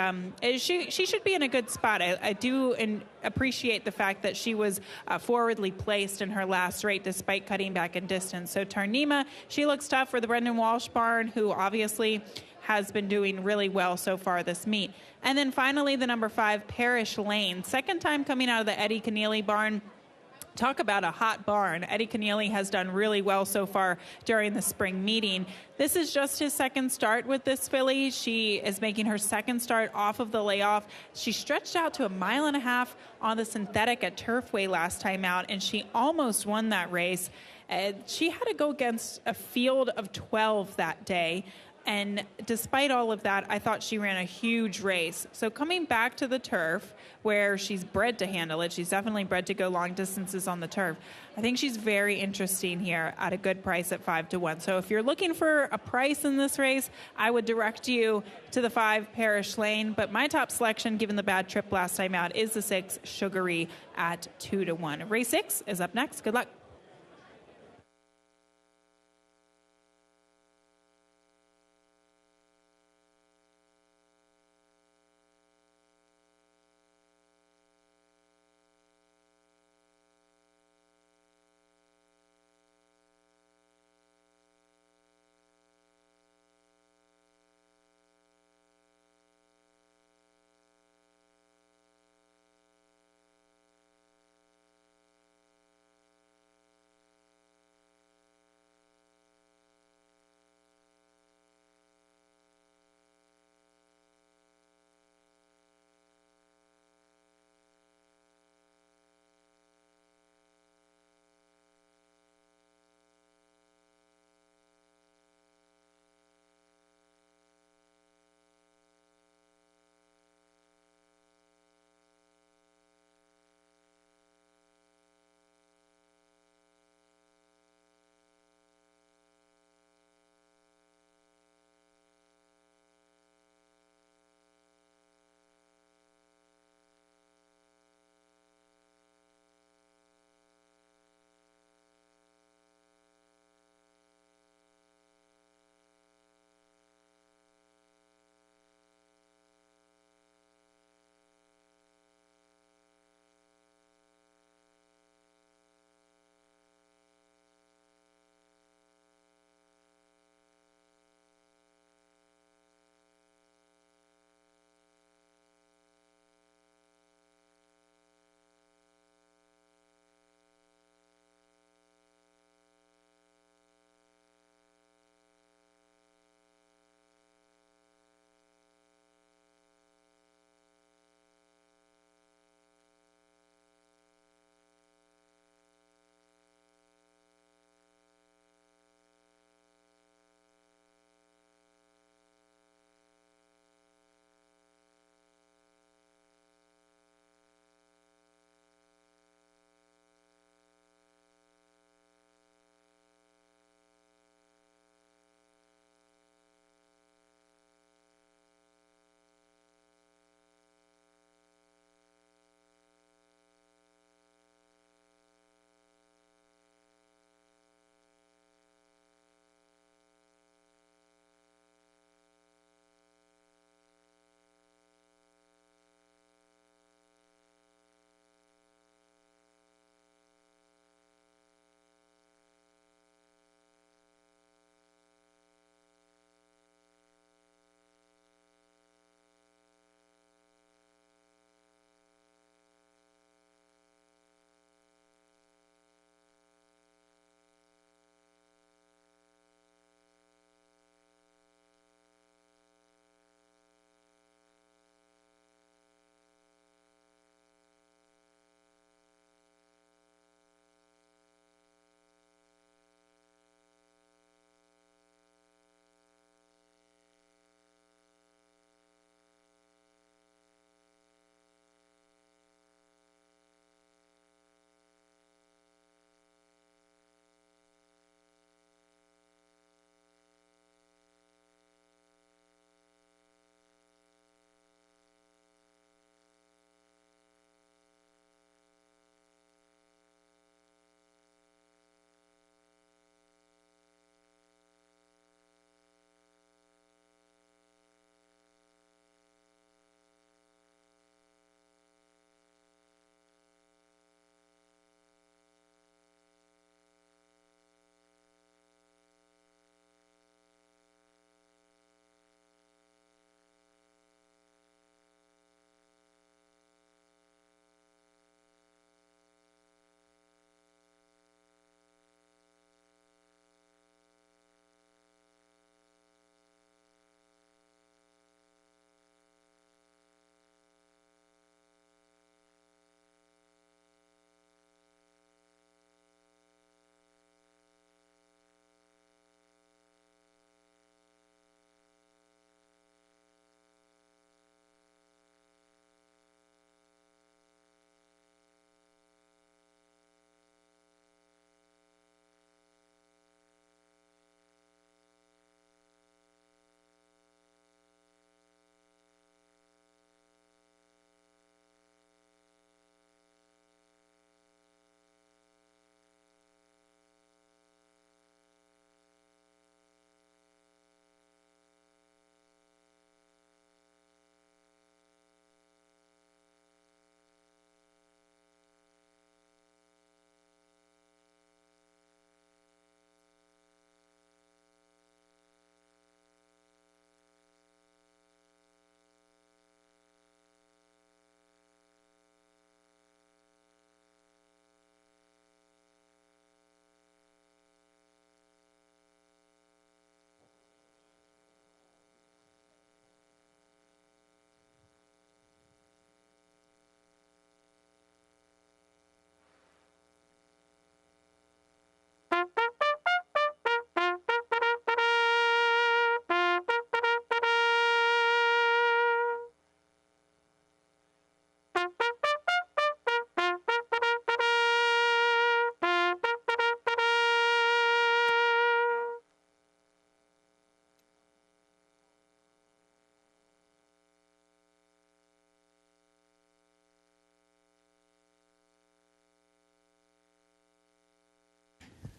she should be in a good spot. I do appreciate the fact that she was forwardly placed in her last race despite cutting back in distance. So Tarnima, she looks tough for the Brendan Walsh barn, who obviously has been doing really well so far this meet. And then finally, the number 5, Parish Lane. Second time coming out of the Eddie Keneally barn. Talk about a hot barn. Eddie Keneally has done really well so far during the spring meeting. This is just his second start with this filly. She is making her second start off of the layoff. She stretched out to 1.5 miles on the synthetic at Turfway last time out, and she almost won that race. She had to go against a field of 12 that day. And despite all of that, I thought she ran a huge race. So coming back to the turf, where she's bred to handle it, she's definitely bred to go long distances on the turf. I think she's very interesting here at a good price at 5-1. So if you're looking for a price in this race, I would direct you to the 5, Parish Lane. But my top selection, given the bad trip last time out, is the 6, Sugaree at 2-1. Race 6 is up next. Good luck.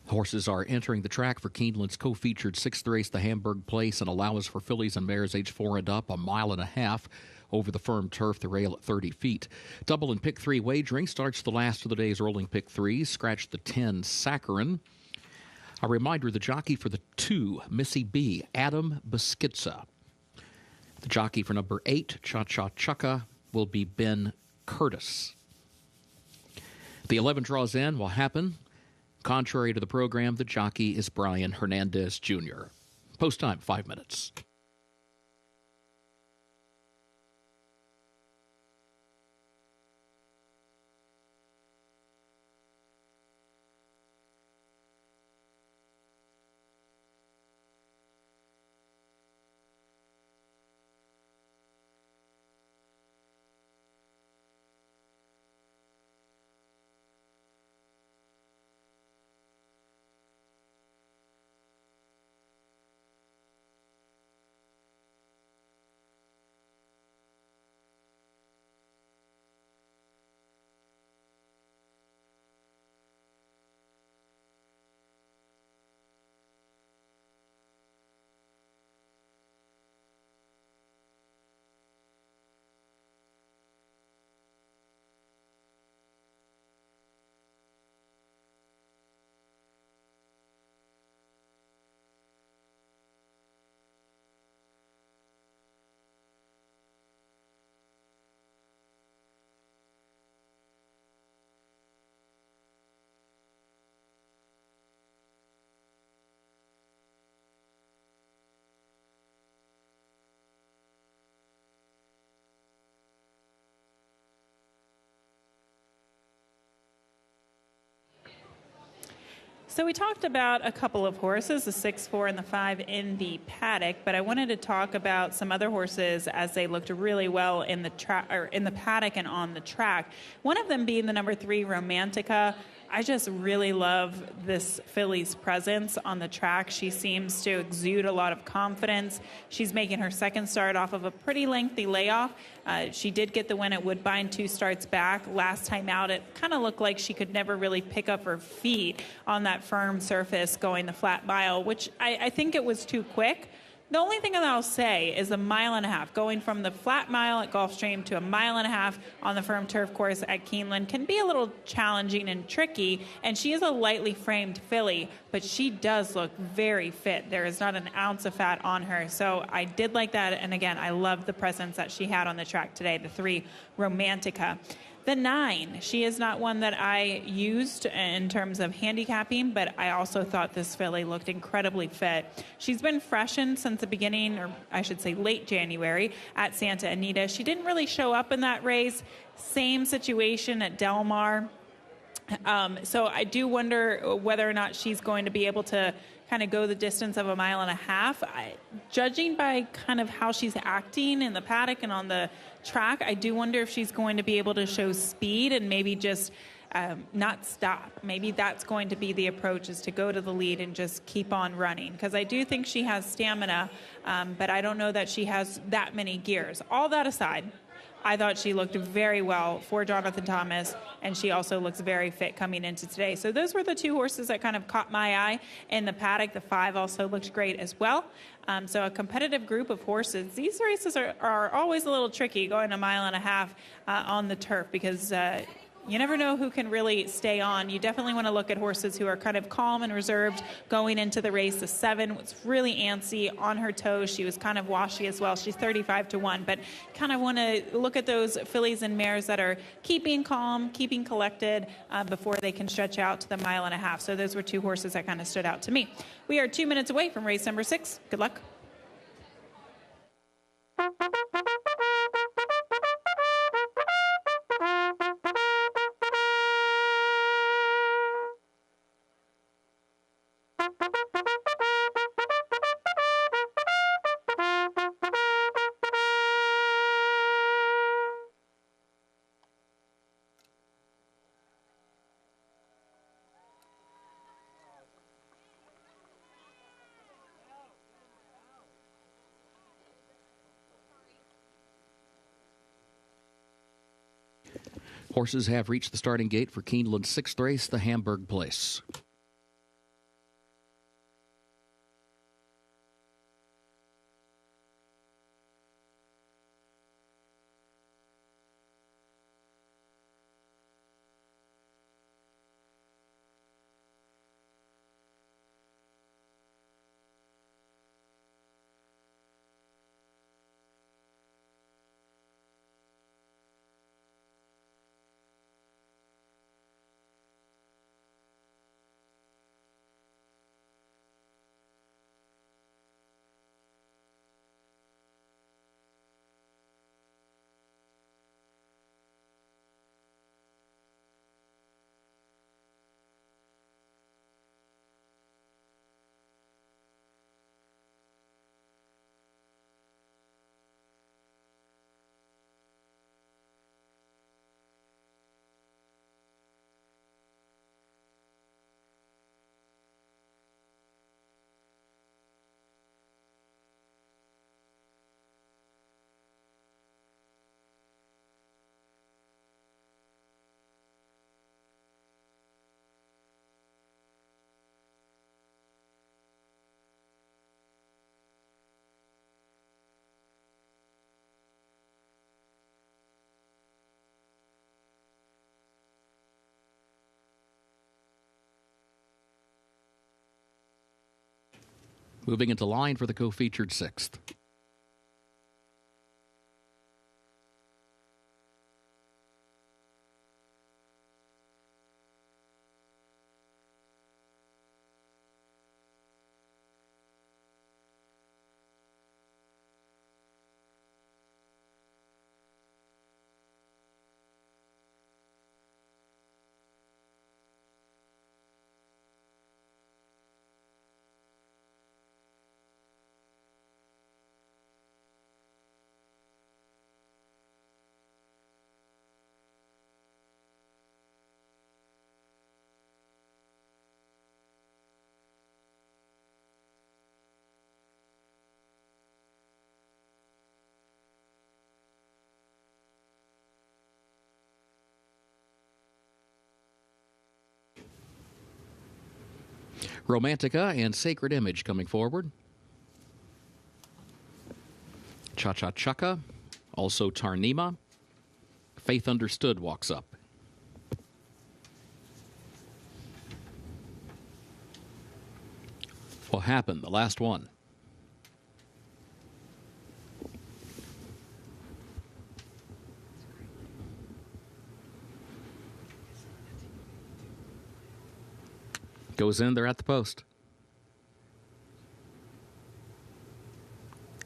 Horses are entering the track for Keeneland's co-featured 6th race, the Hamburg Place, and allows for fillies and mares age 4 and up, 1.5 miles over the firm turf, the rail at 30 feet. Double and pick 3 wagering starts the last of the day's rolling pick 3s. Scratch the 10 Saccharin. A reminder, the jockey for the 2, Missy B, Adam Beskitza. The jockey for number 8, Cha-Cha-Chucka, will be Ben Curtis. The 11 draws in will happen. Contrary to the program, the jockey is Brian Hernandez Jr. Post time, 5 minutes. So we talked about a couple of horses, the 6, 4, and the 5 in the paddock, but I wanted to talk about some other horses as they looked really well in the in the paddock and on the track. One of them being the number 3, Romantica. I just really love this filly's presence on the track. She seems to exude a lot of confidence. She's making her second start off of a pretty lengthy layoff. She did get the win at Woodbine 2 starts back. Last time out, it kind of looked like she could never really pick up her feet on that firm surface going the flat mile, which I think it was too quick. The only thing that I'll say is the 1.5 miles, going from the flat mile at Gulfstream to 1.5 miles on the firm turf course at Keeneland can be a little challenging and tricky, and she is a lightly framed filly, but she does look very fit. There is not an ounce of fat on her, so I did like that, and again, I love the presence that she had on the track today, the 3, Romantica. The 9, she is not one that I used in terms of handicapping, but I also thought this filly looked incredibly fit. She's been freshened since the beginning, or I should say late January, at Santa Anita. She didn't really show up in that race. Same situation at Del Mar. So I do wonder whether or not she's going to be able to kind of go the distance of 1.5 miles. Judging by kind of how she's acting in the paddock and on the track, I do wonder if she's going to be able to show speed and maybe just not stop. Maybe that's going to be the approach, is to go to the lead and just keep on running. Because I do think she has stamina, but I don't know that she has that many gears. All that aside, I thought she looked very well for Jonathan Thomas, and she also looks very fit coming into today. So those were the 2 horses that kind of caught my eye in the paddock. The 5 also looked great as well. So a competitive group of horses. These races are always a little tricky, going 1.5 miles on the turf, because you never know who can really stay on. You definitely want to look at horses who are kind of calm and reserved going into the race. The 7 was really antsy, on her toes. She was kind of washy as well. She's 35-1, but kind of want to look at those fillies and mares that are keeping calm, keeping collected before they can stretch out to the 1.5 miles. So those were 2 horses that kind of stood out to me. We are 2 minutes away from race number 6. Good luck. Horses have reached the starting gate for Keeneland's 6th race, the Hamburg Place. moving into line for the co-featured 6th. Romantica and Sacred Image coming forward. Cha-Cha-Chaka, also Tarnima. Faith Understood walks up. What happened? The last one. Goes in, they're at the post.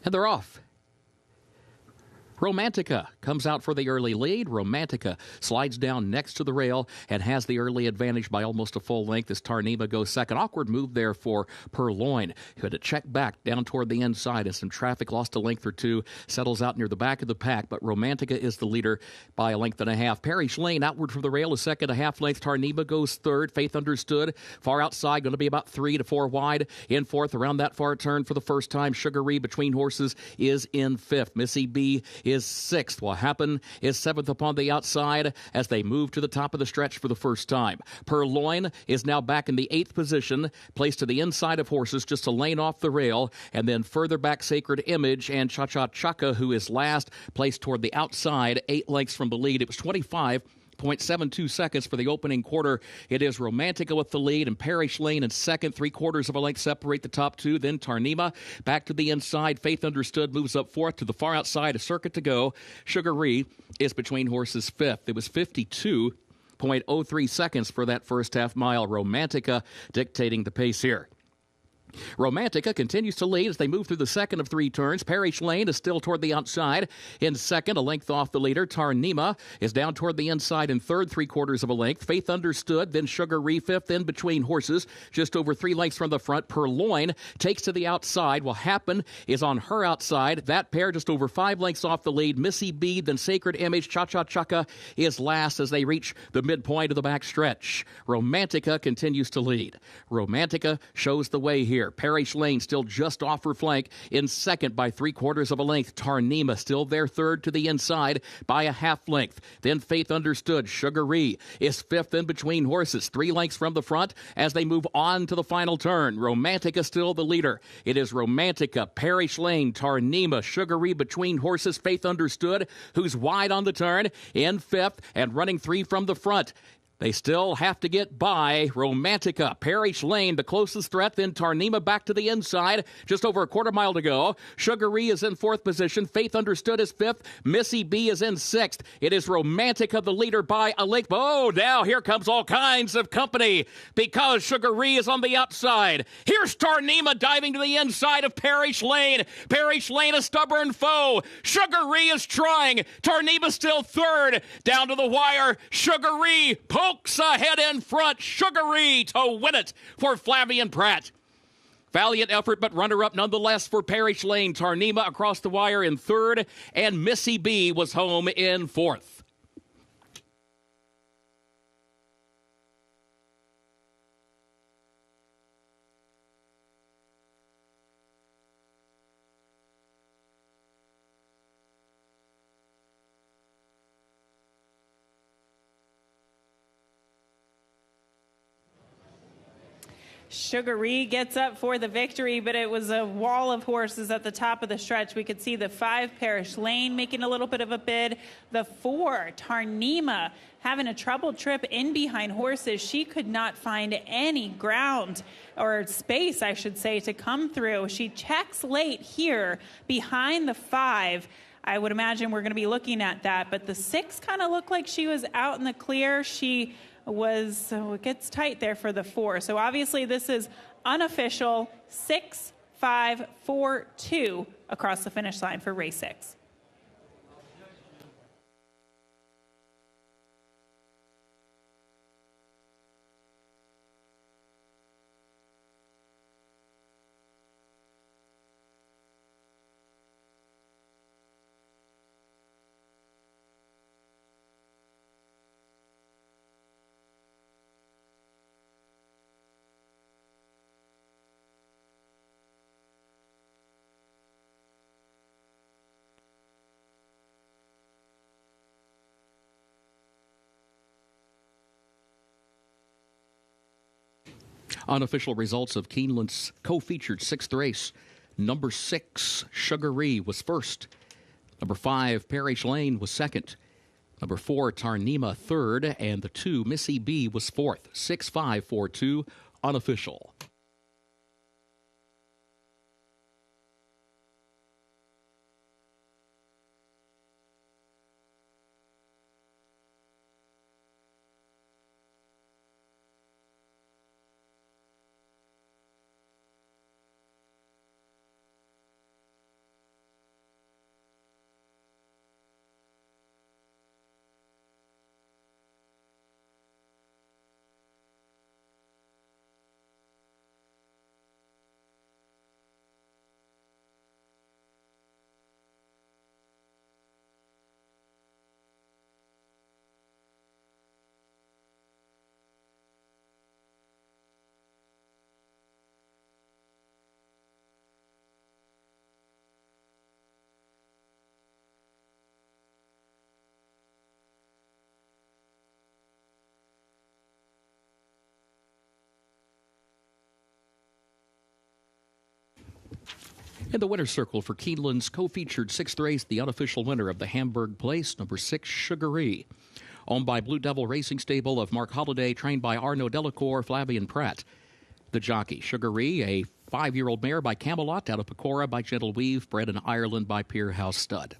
And they're off. Romantica comes out for the early lead. Romantica slides down next to the rail and has the early advantage by almost a full length as Tarnima goes second. Awkward move there for Purloin, who had to check back down toward the inside as some traffic lost a length or two, settles out near the back of the pack, but Romantica is the leader by a length and a half. Parrish Lane outward from the rail, a second, a half length. Tarnima goes third. Faith Understood far outside, going to be about 3 to 4 wide. In fourth, around that far turn for the first time. Sugary between horses is in fifth. Missy B is sixth. What happened is seventh upon the outside as they move to the top of the stretch for the first time. Purloin is now back in the eighth position, placed to the inside of horses just a lane off the rail, and then further back Sacred Image and Cha-Cha-Chaka, who is last, placed toward the outside, 8 lengths from the lead. It was 25.72 seconds for the opening quarter. It is Romantica with the lead and Parrish Lane in second. 3/4 of a length separate the top two. Then Tarnima back to the inside. Faith Understood moves up fourth to the far outside. A circuit to go. Sugary is between horses fifth. It was 52.03 seconds for that first half mile. Romantica dictating the pace here. Romantica continues to lead as they move through the second of 3 turns. Parrish Lane is still toward the outside. In second, a length off the leader. Tarnima is down toward the inside in third, 3/4 of a length. Faith Understood, then Sugary fifth in between horses, just over 3 lengths from the front. Purloin takes to the outside. What happened is on her outside. That pair just over 5 lengths off the lead. Missy B, then Sacred Image. Cha-Cha-Chaka is last as they reach the midpoint of the back stretch. Romantica continues to lead. Romantica shows the way here. Parrish Lane still just off her flank in second by 3/4 of a length. Tarnima still there third to the inside by a half length. Then Faith Understood. Sugary is fifth in between horses, 3 lengths from the front as they move on to the final turn. Romantica still the leader. It is Romantica, Parrish Lane, Tarnima, Sugary between horses. Faith Understood, who's wide on the turn, in fifth and running 3 from the front. They still have to get by Romantica. Parrish Lane, the closest threat, then Tarnima back to the inside. Just over a 1/4 mile to go. Sugary is in fourth position. Faith Understood is fifth. Missy B is in sixth. It is Romantica, the leader by a length. Oh, now here comes all kinds of company because Sugary is on the outside. Here's Tarnima diving to the inside of Parrish Lane. Parrish Lane, a stubborn foe. Sugary is trying. Tarnima still third. Down to the wire. Sugary pokes ahead in front. Sugary to win it for Flavian Pratt. Valiant effort, but runner-up nonetheless for Parrish Lane. Tarnima across the wire in third, and Missy B was home in fourth. Sugaree gets up for the victory, but it was a wall of horses at the top of the stretch. We could see the 5, Parish Lane, making a little bit of a bid. The 4, Tarnima, having a troubled trip in behind horses. She could not find any ground or space, I should say, to come through. She checks late here behind the 5. I would imagine we're going to be looking at that, but the 6 kind of looked like she was out in the clear. She was, so it gets tight there for the 4. So obviously this is unofficial 6, 5, 4, 2 across the finish line for race 6. Unofficial results of Keeneland's co-featured 6th race. Number 6, Sugaree, was first. Number 5, Parish Lane, was second. Number 4, Tarnima, third. And the 2, Missy B, was fourth. 6, 5, 4, 2, unofficial. In the winner's circle for Keeneland's co-featured 6th race, the unofficial winner of the Hamburg Place, number 6, Sugaree. Owned by Blue Devil Racing Stable of Mark Holliday, trained by Arnaud Delacour, Flavian Pratt. The jockey, Sugaree, a 5-year-old mare by Camelot, out of Pecora by Gentle Weave, bred in Ireland by Pier House Stud.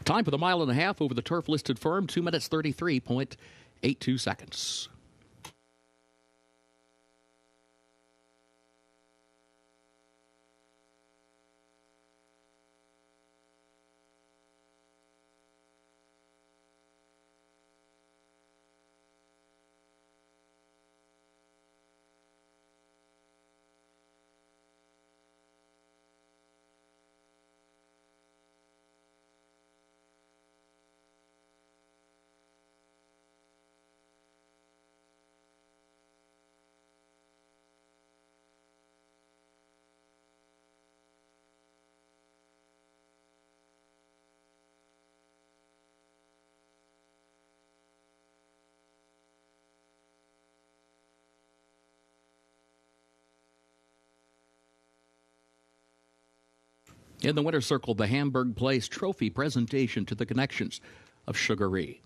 Time for the 1.5 miles over the turf listed firm, 2 minutes 33.82 seconds. In the winner's circle, the Hamburg Place Trophy presentation to the connections of Sugaree.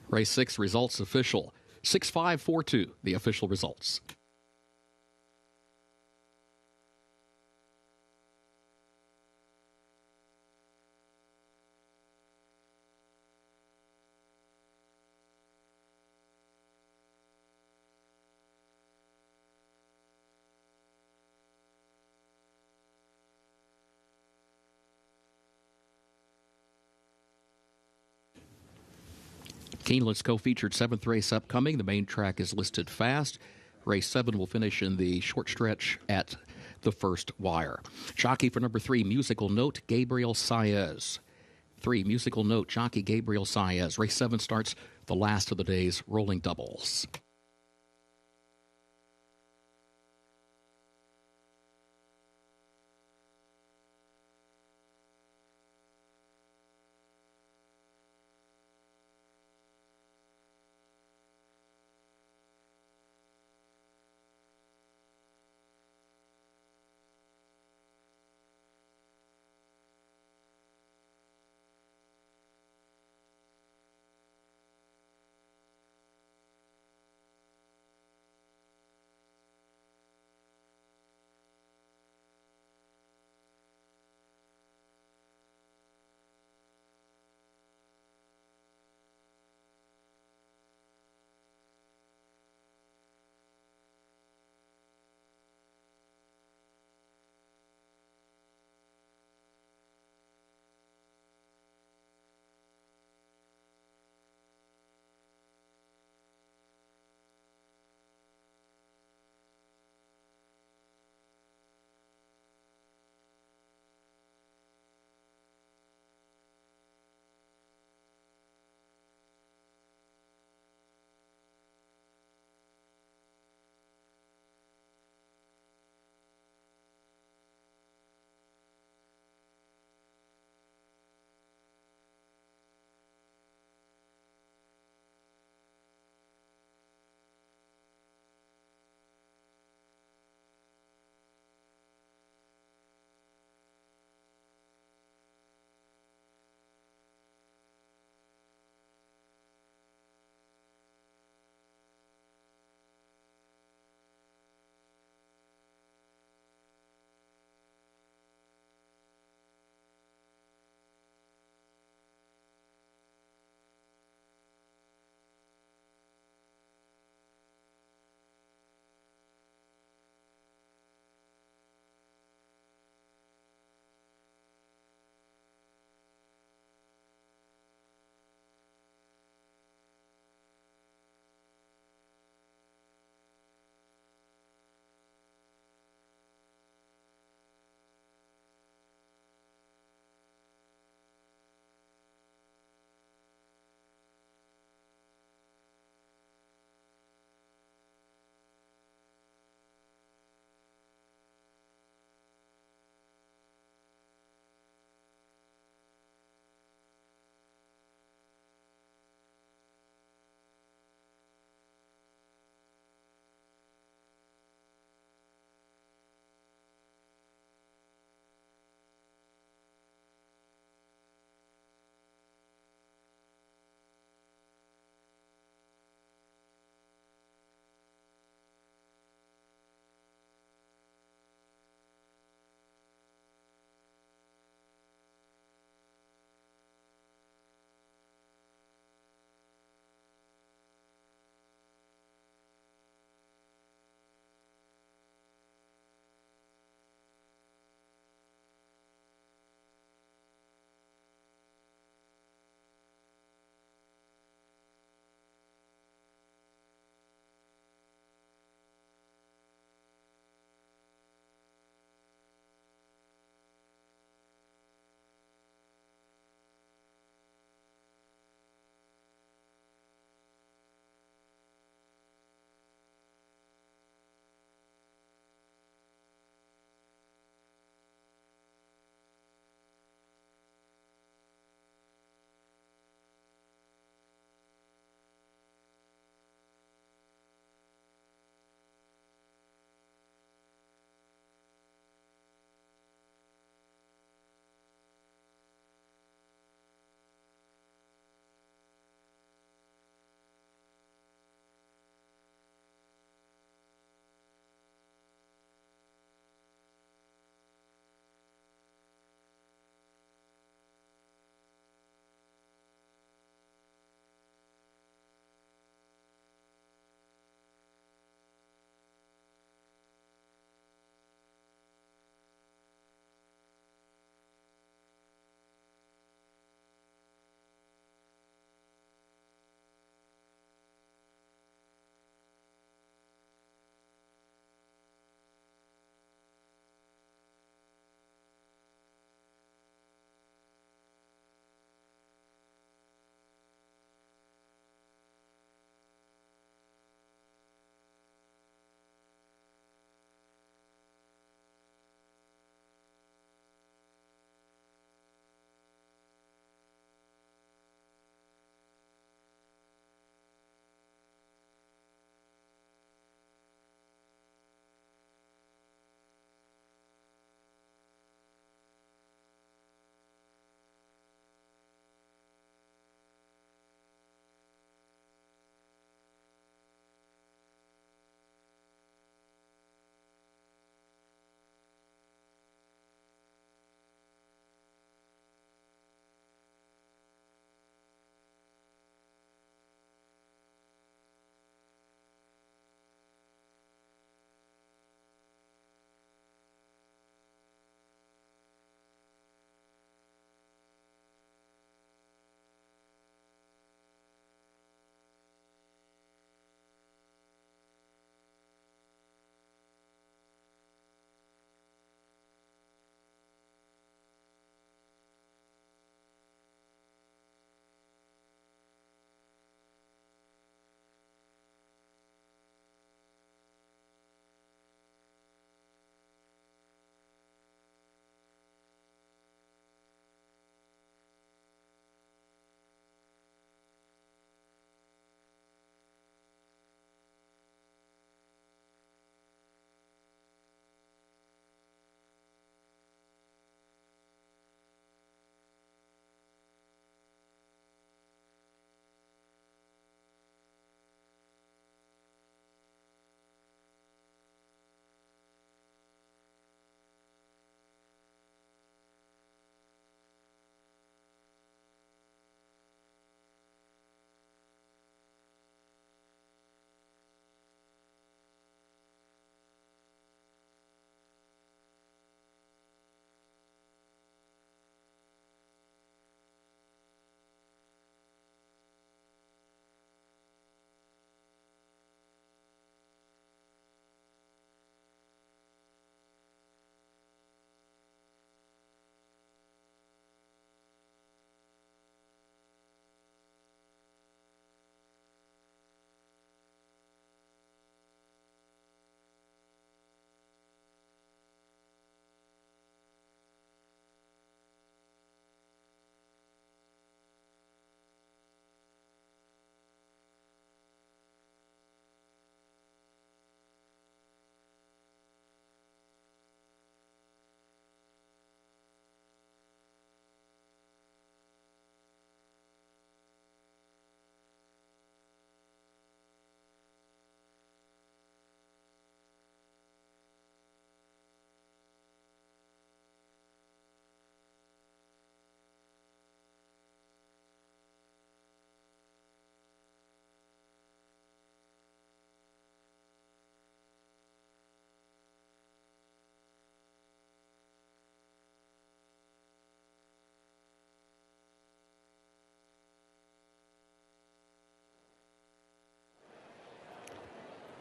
Race 6 results official. 6-5-4-2, the official results. Keeneland's co-featured 7th race upcoming. The main track is listed fast. Race 7 will finish in the short stretch at the first wire. Jockey for number 3, Musical Note, Gabriel Saez. 3, Musical Note, jockey Gabriel Saez. Race 7 starts the last of the day's rolling doubles.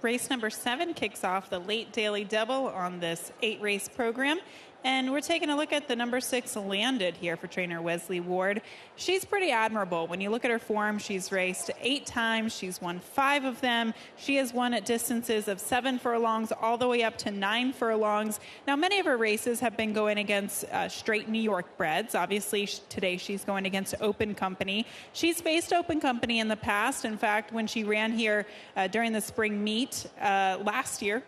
Race number 7 kicks off the late daily double on this 8-race program. And we're taking a look at the number 6 Landed here for trainer Wesley Ward. She's pretty admirable. When you look at her form, she's raced 8 times. She's won 5 of them. She has won at distances of 7 furlongs all the way up to 9 furlongs. Now, many of her races have been going against straight New York breds. Obviously, today she's going against Open Company. She's faced Open Company in the past. In fact, when she ran here during the spring meet last year,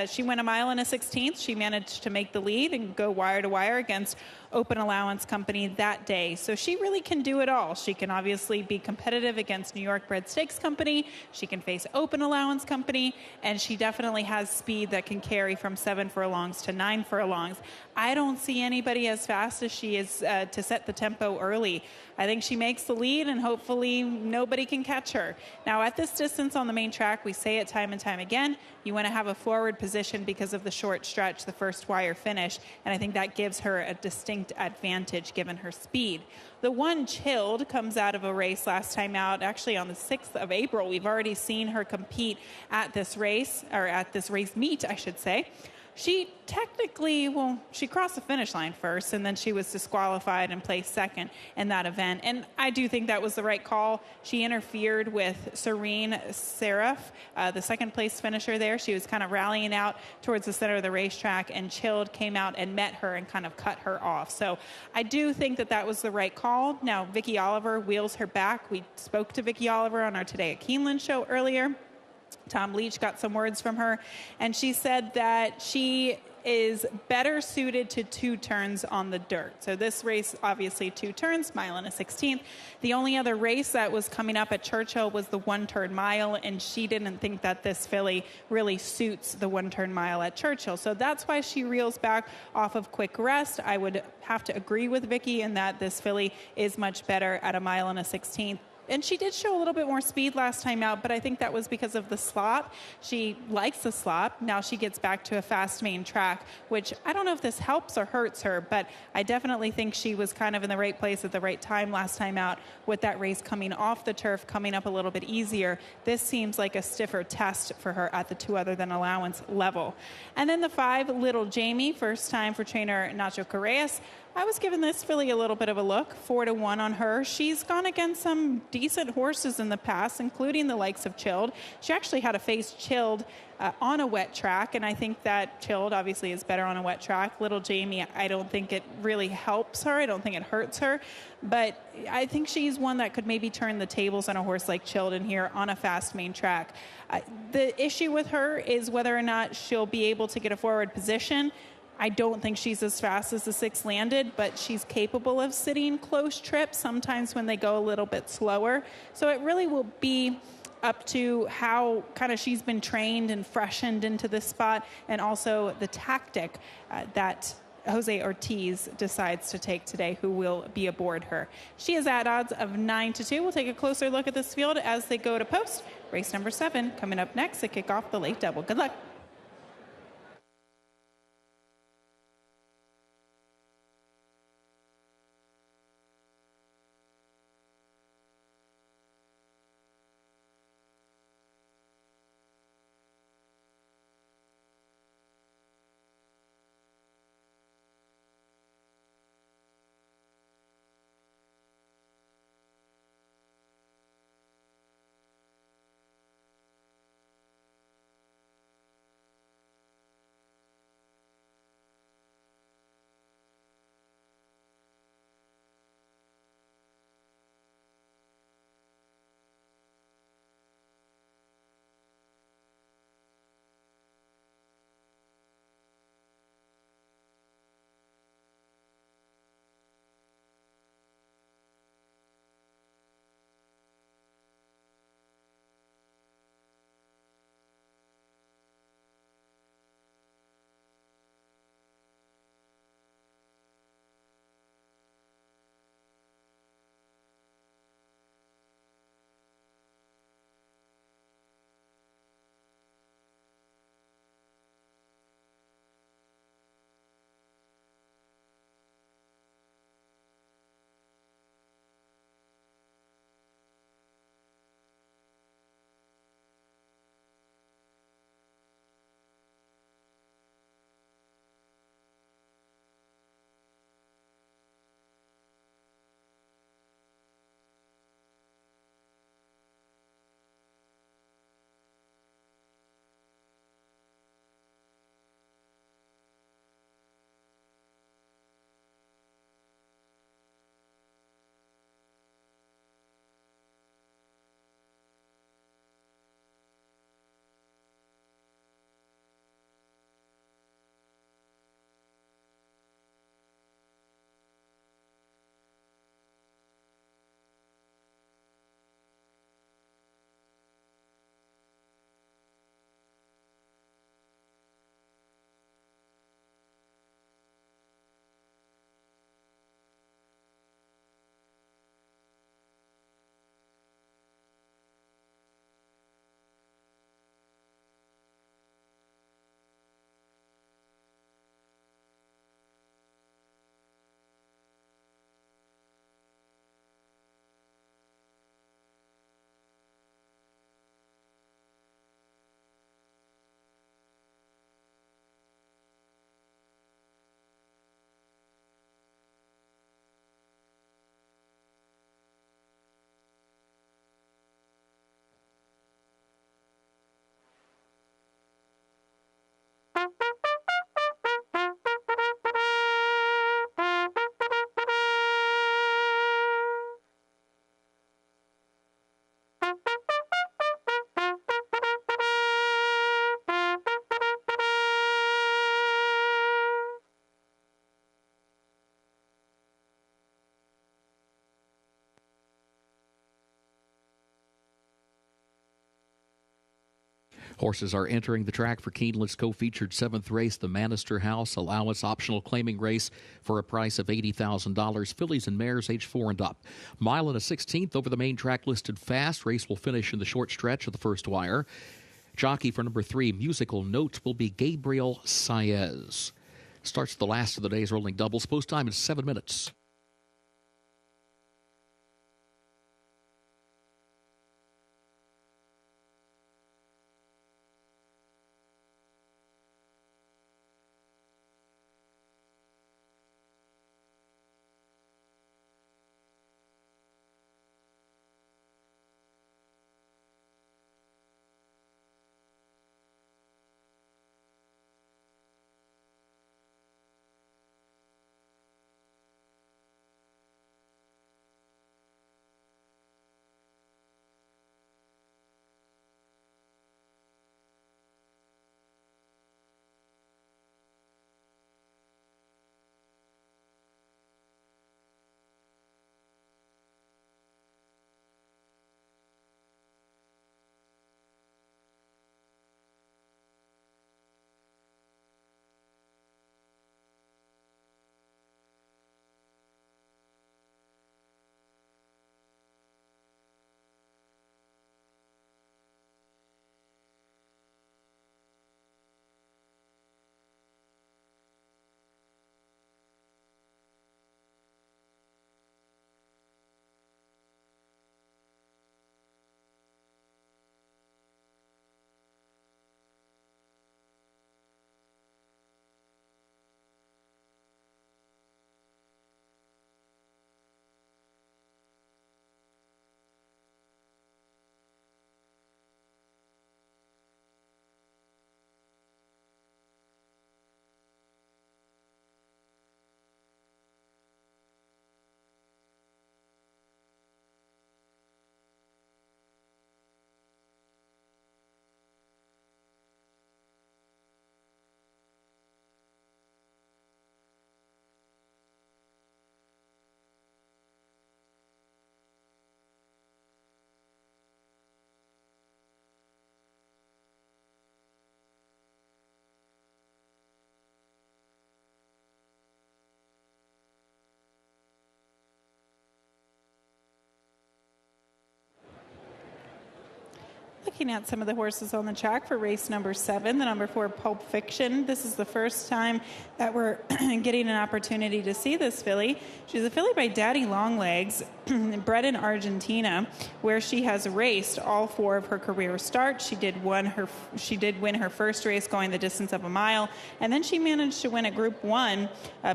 she went 1 mile and a 16th. She managed to make the lead and go wire to wire against Open Allowance Company that day. So she really can do it all. She can obviously be competitive against New York Bred Stakes Company. She can face Open Allowance Company, and she definitely has speed that can carry from 7 furlongs to 9 furlongs. I don't see anybody as fast as she is to set the tempo early. I think she makes the lead, and hopefully nobody can catch her. Now, at this distance on the main track, we say it time and time again, you want to have a forward position because of the short stretch, the first wire finish, and I think that gives her a distinct advantage given her speed. The one Chilled comes out of a race last time out, actually on the 6th of April. We've already seen her compete at this race, or at this race meet, I should say. She technically, she crossed the finish line first, and then she was disqualified and placed second in that event. And I do think that was the right call. She interfered with Serene Seraph, the second place finisher there. She was kind of rallying out towards the center of the racetrack, and Chilled came out and met her and kind of cut her off. So I do think that that was the right call. Now, Vicki Oliver wheels her back. We spoke to Vicki Oliver on our Today at Keeneland show earlier. Tom Leach got some words from her, and she said that she is better suited to 2 turns on the dirt. So this race, obviously 2 turns, mile and a 16th. The only other race that was coming up at Churchill was the 1-turn mile, and she didn't think that this filly really suits the 1-turn mile at Churchill. So that's why she reels back off of quick rest. I would have to agree with Vicki in that this filly is much better at a mile and a 16th. And she did show a little bit more speed last time out, but I think that was because of the slop. She likes the slop. Now she gets back to a fast main track, which I don't know if this helps or hurts her, but I definitely think she was kind of in the right place at the right time last time out with that race coming off the turf, coming up a little bit easier. This seems like a stiffer test for her at the 2 other than allowance level. And then the 5, Little Jamie, first time for trainer Nacho Correas. I was giving this filly a little bit of a look, 4-1 on her. She's gone against some decent horses in the past, including the likes of Chilled. She actually had to face Chilled on a wet track, and I think that Chilled obviously is better on a wet track. Little Jamie, I don't think it really helps her. I don't think it hurts her, but I think she's one that could maybe turn the tables on a horse like Chilled in here on a fast main track. The issue with her is whether or not she'll be able to get a forward position. I don't think she's as fast as the 6 Landed, but she's capable of sitting close trips sometimes when they go a little bit slower. So it really will be up to how kind of she's been trained and freshened into this spot, and also the tactic that Jose Ortiz decides to take today, who will be aboard her. She is at odds of 9-2. We'll take a closer look at this field as they go to post. Race number 7 coming up next to kick off the late double. Good luck. Horses are entering the track for Keeneland's co-featured 7th race, the Manister House Allowance Optional Claiming Race, for a price of $80,000. Fillies and mares age 4 and up. Mile and a 16th over the main track listed fast. Race will finish in the short stretch of the first wire. Jockey for number 3, Musical Notes, will be Gabriel Saez. Starts the last of the day's rolling doubles. Post time is 7 minutes. Looking at some of the horses on the track for race number 7, the number 4 Pulp Fiction. This is the first time that we're getting an opportunity to see this filly. She's a filly by Daddy Longlegs, bred in Argentina, where she has raced all 4 of her career starts. She did win her first race going the distance of a mile, and then she managed to win a Group 1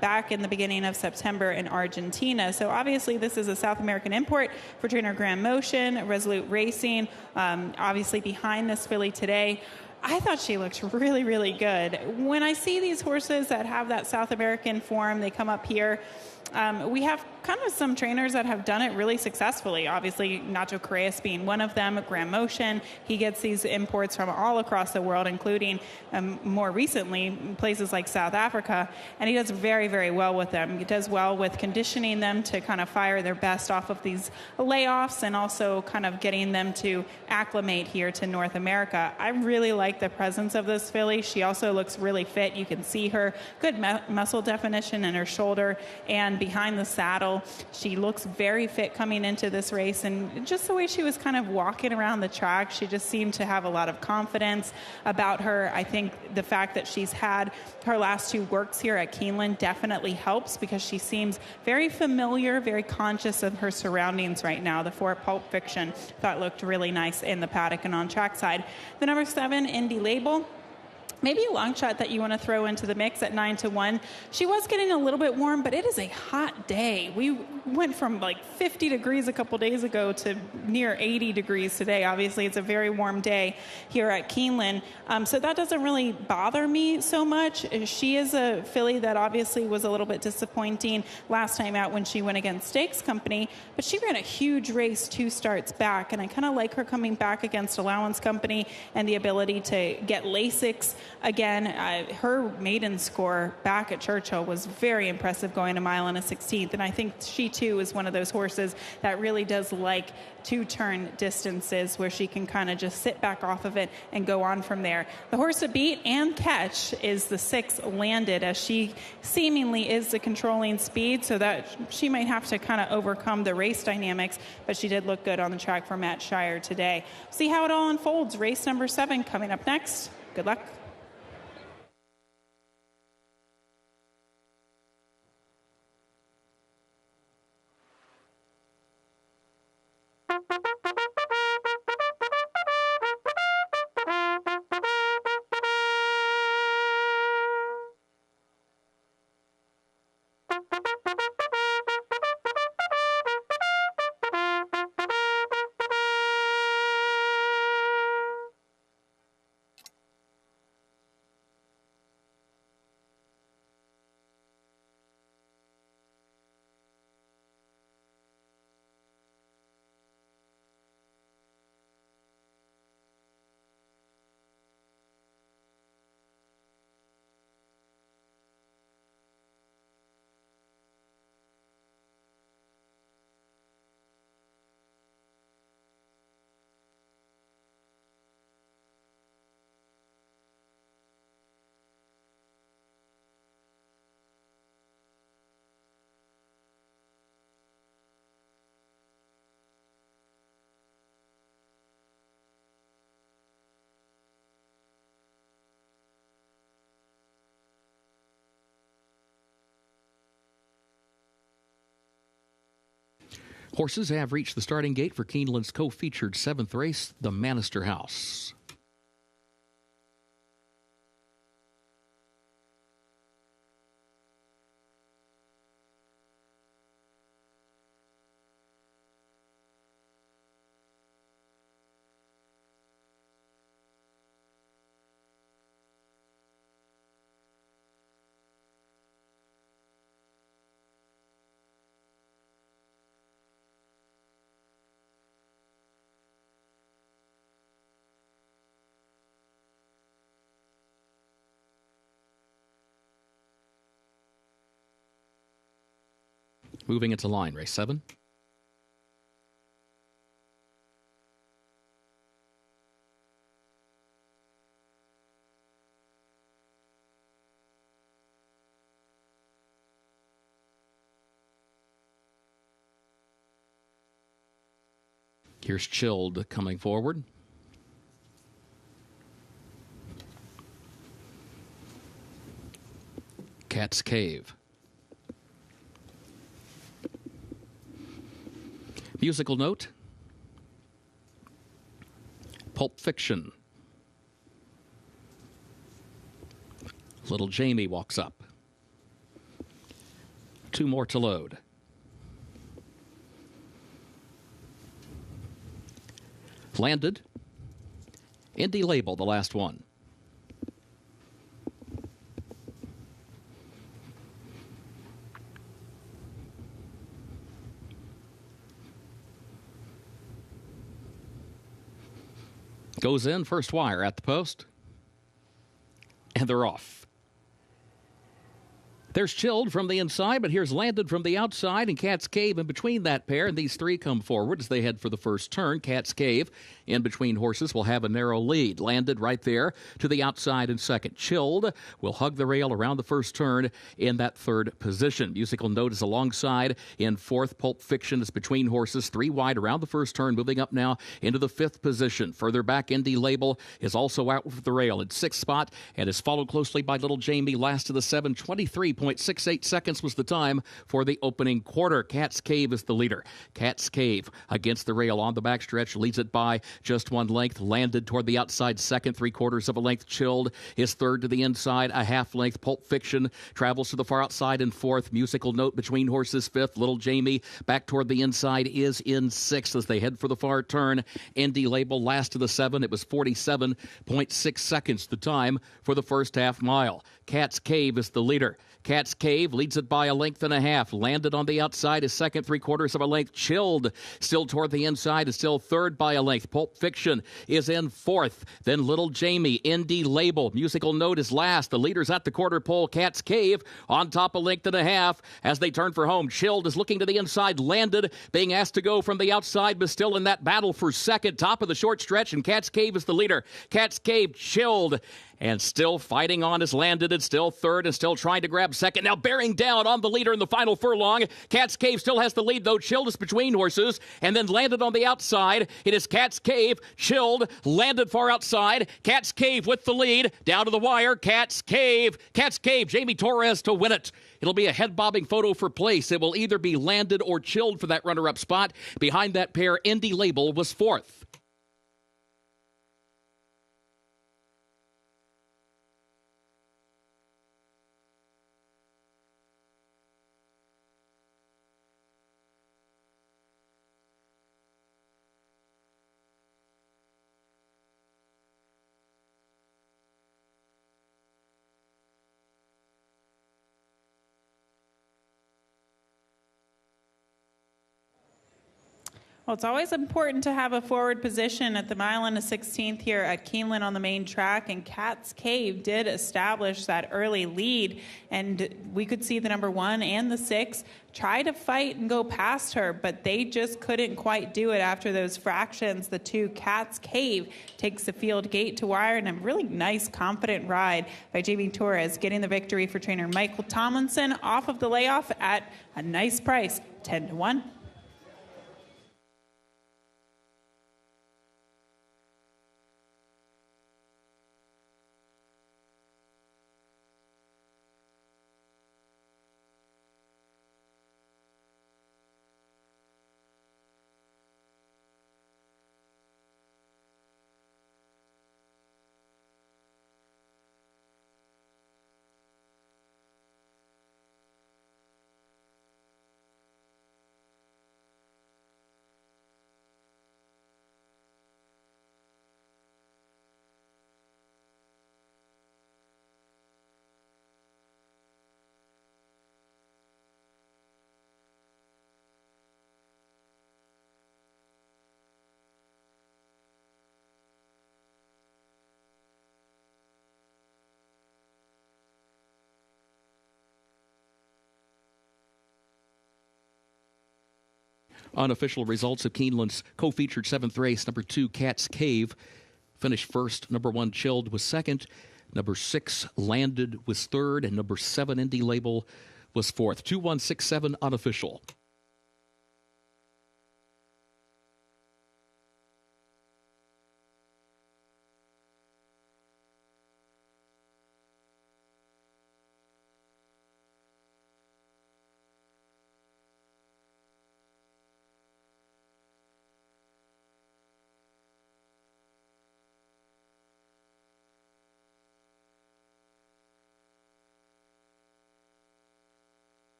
back in the beginning of September in Argentina. So obviously this is a South American import for trainer Grand Motion, Resolute Racing. Obviously behind this filly today, I thought she looked really, really good. When I see these horses that have that South American form, they come up here. We have kind of some trainers that have done it really successfully. Obviously, Nacho Correas being one of them, Grand Motion. He gets these imports from all across the world, including more recently places like South Africa, and he does very, very well with them. He does well with conditioning them to kind of fire their best off of these layoffs and also kind of getting them to acclimate here to North America. I really like the presence of this filly. She also looks really fit. You can see her good muscle definition in her shoulder and behind the saddle. She looks very fit coming into this race, and just the way she was kind of walking around the track, she just seemed to have a lot of confidence about her. I think the fact that she's had her last 2 works here at Keeneland definitely helps because she seems very familiar, very conscious of her surroundings right now. The 4 Pulp Fiction thought looked really nice in the paddock and on trackside. The number 7 Indy Label. Maybe a long shot that you want to throw into the mix at 9-1. She was getting a little bit warm, but it is a hot day. We went from like 50 degrees a couple days ago to near 80 degrees today. Obviously, it's a very warm day here at Keeneland. So that doesn't really bother me so much. She is a filly that obviously was a little bit disappointing last time out when she went against Stakes Company, but she ran a huge race 2 starts back, and I kind of like her coming back against Allowance Company and the ability to get Lasix. Again, her maiden score back at Churchill was very impressive, going a mile and a 16th, and I think she too, is one of those horses that really does like two-turn distances where she can kind of just sit back off of it and go on from there. The horse to beat and catch is the 6 Landed, as she seemingly is the controlling speed, so that she might have to kind of overcome the race dynamics, but she did look good on the track for Matt Shire today. See how it all unfolds. Race number 7 coming up next. Good luck. Horses have reached the starting gate for Keeneland's co-featured 7th race, the Manister House. Moving into line, race 7. Here's Chilled coming forward. Cat's Cave. Musical note. Pulp Fiction. Little Jamie walks up. 2 more to load. Landed. Indy Label, the last one. Goes in, first wire at the post. And they're off. There's Chilled from the inside, but here's Landed from the outside, and Cat's Cave in between that pair, and these 3 come forward as they head for the first turn. Cat's Cave in between horses will have a narrow lead. Landed right there to the outside in second. Chilled will hug the rail around the first turn in that 3rd position. Musical note is alongside in 4th. Pulp Fiction is between horses, 3 wide around the first turn, moving up now into the 5th position. Further back, Indy Label is also out with the rail in 6th spot and is followed closely by Little Jamie, last of the 7. 23.68 seconds was the time for the opening quarter. Cat's Cave is the leader. Cat's Cave against the rail on the backstretch, leads it by just 1 length. Landed toward the outside second, 3/4 of a length. Chilled is third to the inside, a half length. Pulp Fiction travels to the far outside in 4th. Musical note between horses 5th. Little Jamie back toward the inside is in 6th as they head for the far turn. Indy Label last to the 7. It was 47.6 seconds the time for the first half mile. Cat's Cave is the leader. Cat's Cat's Cave leads it by a length and a half. Landed on the outside is second, 3/4 of a length. Chilled still toward the inside is still third by a length. Pulp Fiction is in fourth. Then Little Jamie, Indie Label. Musical Note is last. The leaders at the quarter pole. Cat's Cave on top a length and a half as they turn for home. Chilled is looking to the inside. Landed being asked to go from the outside, but still in that battle for second. Top of the short stretch, and Cat's Cave is the leader. Cat's Cave, Chilled, and still fighting on is Landed, and still third, and still trying to grab second. Now bearing down on the leader in the final furlong. Cat's Cave still has the lead, though. Chilled is between horses, and then Landed on the outside. It is Cat's Cave, Chilled, Landed far outside. Cat's Cave with the lead. Down to the wire, Cat's Cave, Jamie Torres to win it. It'll be a head-bobbing photo for place. It will either be Landed or Chilled for that runner-up spot. Behind that pair, Indie Label was fourth. Well, it's always important to have a forward position at the mile and a 16th here at Keeneland on the main track, and Cat's Cave did establish that early lead, and we could see the number 1 and the 6 try to fight and go past her, but they just couldn't quite do it after those fractions. The 2, Cat's Cave, takes the field gate to wire, and a really nice, confident ride by Jamie Torres, getting the victory for trainer Michael Tomlinson off of the layoff at a nice price, 10-1. Unofficial results of Keeneland's co-featured 7th race. Number 2, Cat's Cave, finished first. Number 1, Chilled, was second. Number 6, Landed, was third. And number 7, Indie Label, was fourth. 2-1-6-7 unofficial.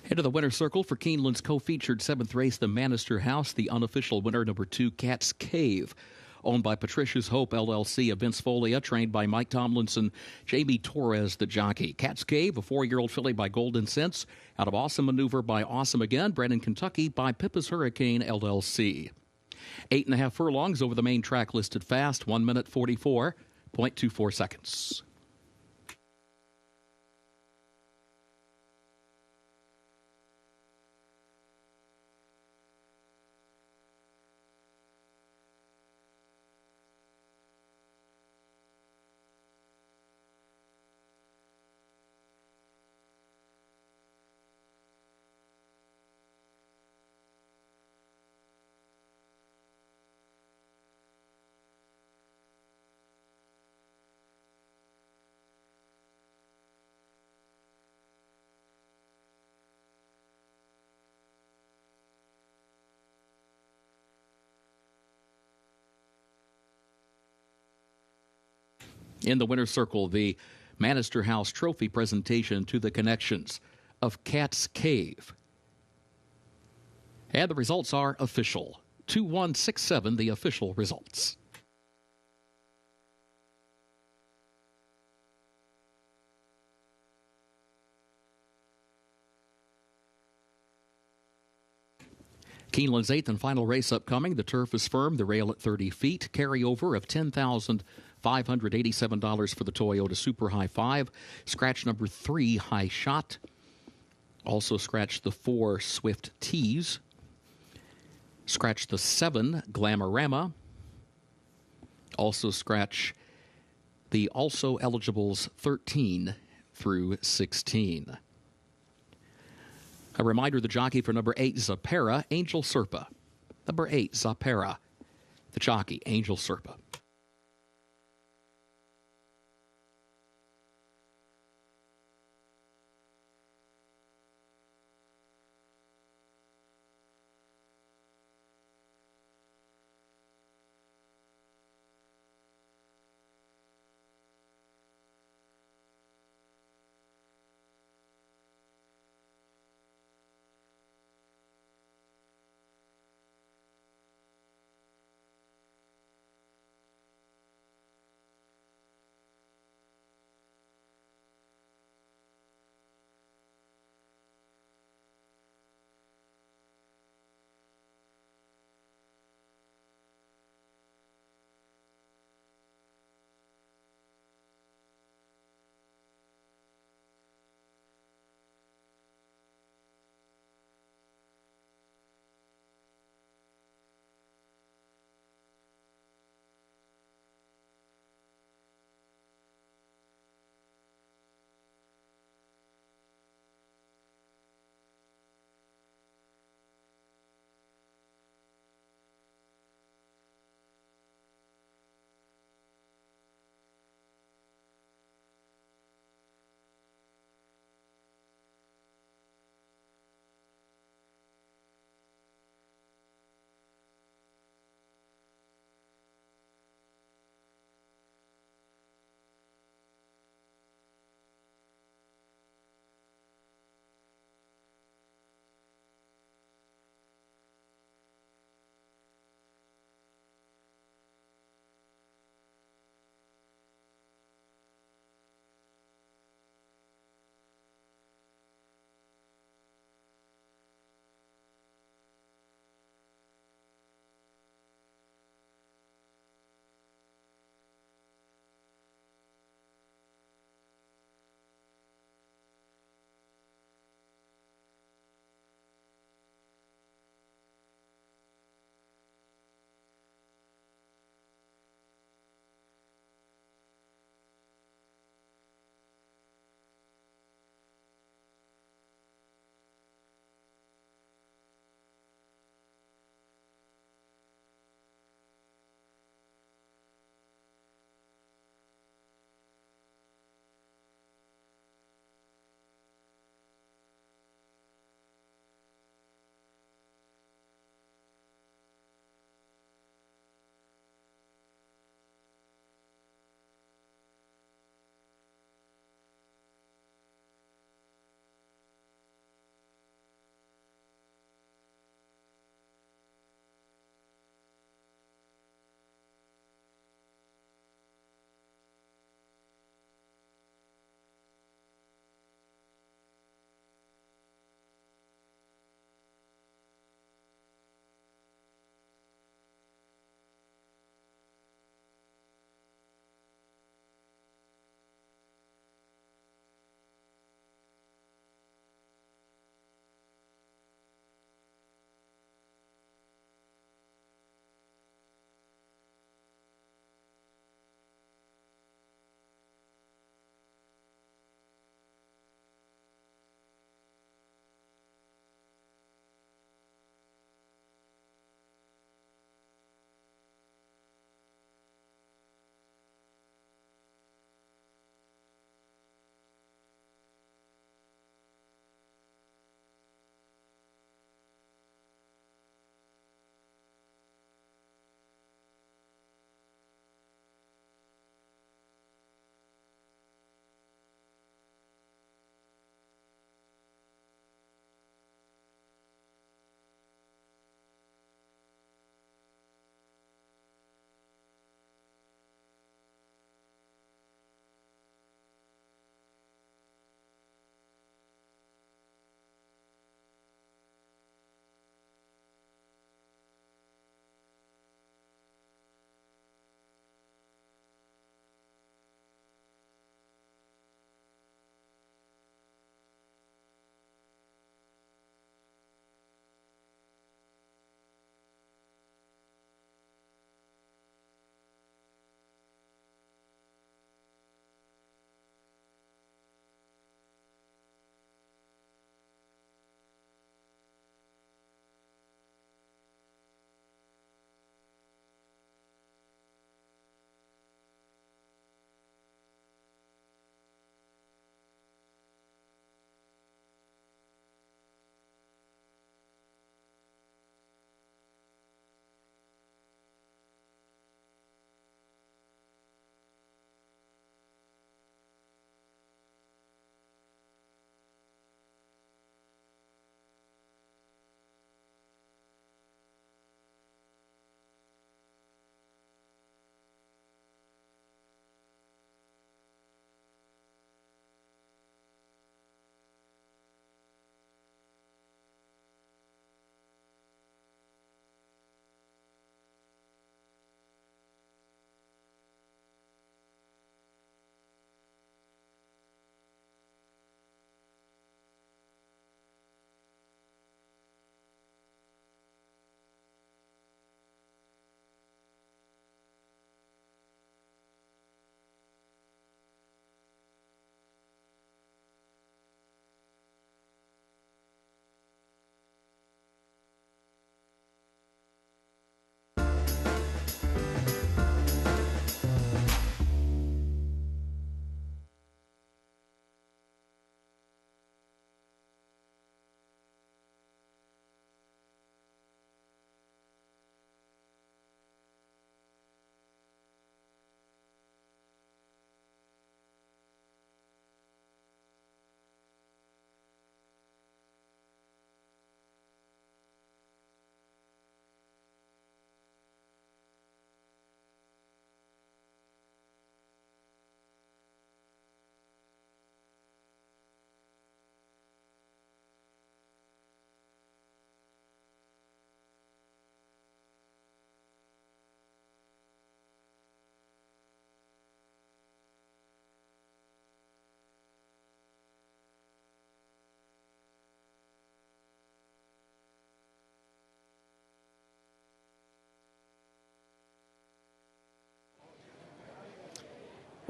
Into the winner's circle for Keeneland's co-featured 7th race, the Manister House. The unofficial winner, number 2, Cat's Cave, owned by Patricia's Hope LLC of Vince Folia, trained by Mike Tomlinson, Jamie Torres, the jockey. Cat's Cave, a 4-year-old filly by Golden Sense, out of Awesome Maneuver by Awesome Again, bred in Kentucky by Pippa's Hurricane LLC. 8.5 furlongs over the main track, listed fast, 1 minute 44.24 seconds. In the winner's circle, the Manister House Trophy presentation to the connections of Cat's Cave. And the results are official. 2167, the official results. Keeneland's 8th and final race upcoming. The turf is firm, the rail at 30 feet. Carryover of $10,587 for the Toyota Super High 5. Scratch number 3, High Shot. Also scratch the 4, Swift Tees. Scratch the 7, Glamorama. Also scratch the also eligibles 13 through 16. A reminder, the jockey for number 8, Zapera, Angel Serpa. Number 8, Zapera, the jockey, Angel Serpa.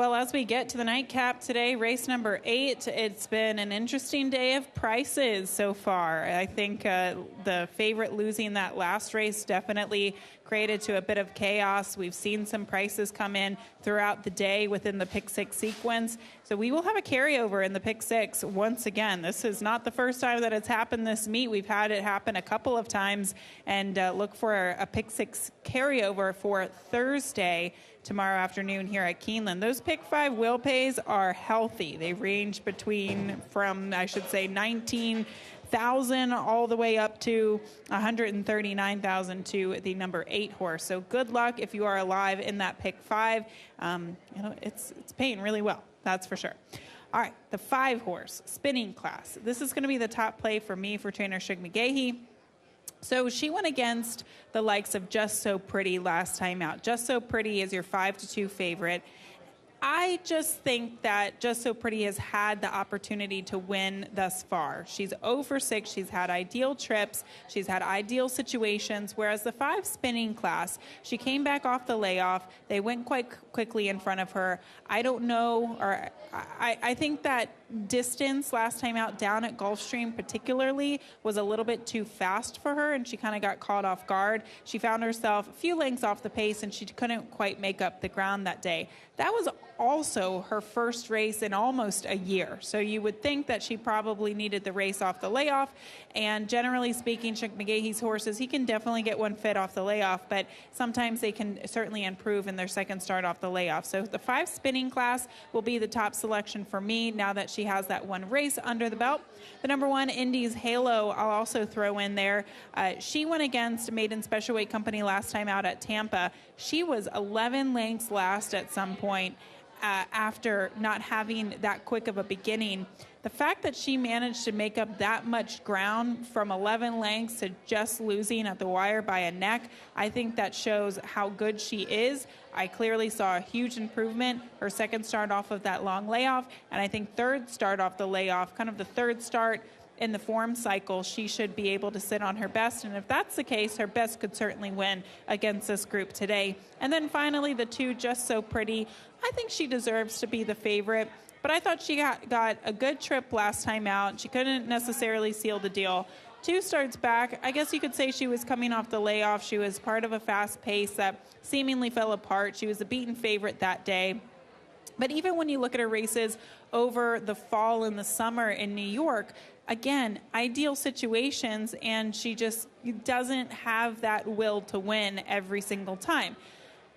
Well, as we get to the nightcap today, race number 8, it's been an interesting day of prices so far. I think the favorite losing that last race definitely created to a bit of chaos. We've seen some prices come in throughout the day within the pick 6 sequence. So we will have a carryover in the pick 6 once again. This is not the first time that it's happened this meet. We've had it happen a couple of times, and look for a pick 6 carryover for Thursday tomorrow afternoon here at Keeneland. Those pick 5 will pays are healthy. They range from 19,000 all the way up to 139,000 to the number 8 horse. So good luck if you are alive in that pick 5. It's paying really well, that's for sure. All right, the 5 horse spinning class. This is going to be the top play for me for trainer Shug McGahee. So she went against the likes of Just So Pretty last time out. Just So Pretty is your 5-2 favorite. I just think that Just So Pretty has had the opportunity to win thus far. She's 0 for 6. She's had ideal trips. She's had ideal situations, whereas the 5 spinning class, she came back off the layoff. They went quite quickly in front of her. I don't know, or I think that distance last time out down at Gulfstream particularly was a little bit too fast for her, and she kind of got caught off guard. She found herself a few lengths off the pace, and she couldn't quite make up the ground that day. That was also her first race in almost a year. So you would think that she probably needed the race off the layoff. And generally speaking, Shug McGahee's horses, he can definitely get one fit off the layoff, but sometimes they can certainly improve in their second start off the layoff. So the 5 spinning class will be the top selection for me now that she has that one race under the belt. The number 1, Indy's Halo, I'll also throw in there. She went against Maiden Special Weight Company last time out at Tampa. She was 11 lengths last at some point. After not having that quick of a beginning. The fact that she managed to make up that much ground from 11 lengths to just losing at the wire by a neck, I think that shows how good she is. I clearly saw a huge improvement her second start off of that long layoff, and I think third start off the layoff, kind of the third start in the form cycle, she should be able to sit on her best. And if that's the case, her best could certainly win against this group today. And then finally, the 2, Just So Pretty. I think she deserves to be the favorite, but I thought she got a good trip last time out. She couldn't necessarily seal the deal. 2 starts back, I guess you could say she was coming off the layoff. She was part of a fast pace that seemingly fell apart. She was a beaten favorite that day. But even when you look at her races over the fall and the summer in New York, again, ideal situations, and she just doesn't have that will to win every single time.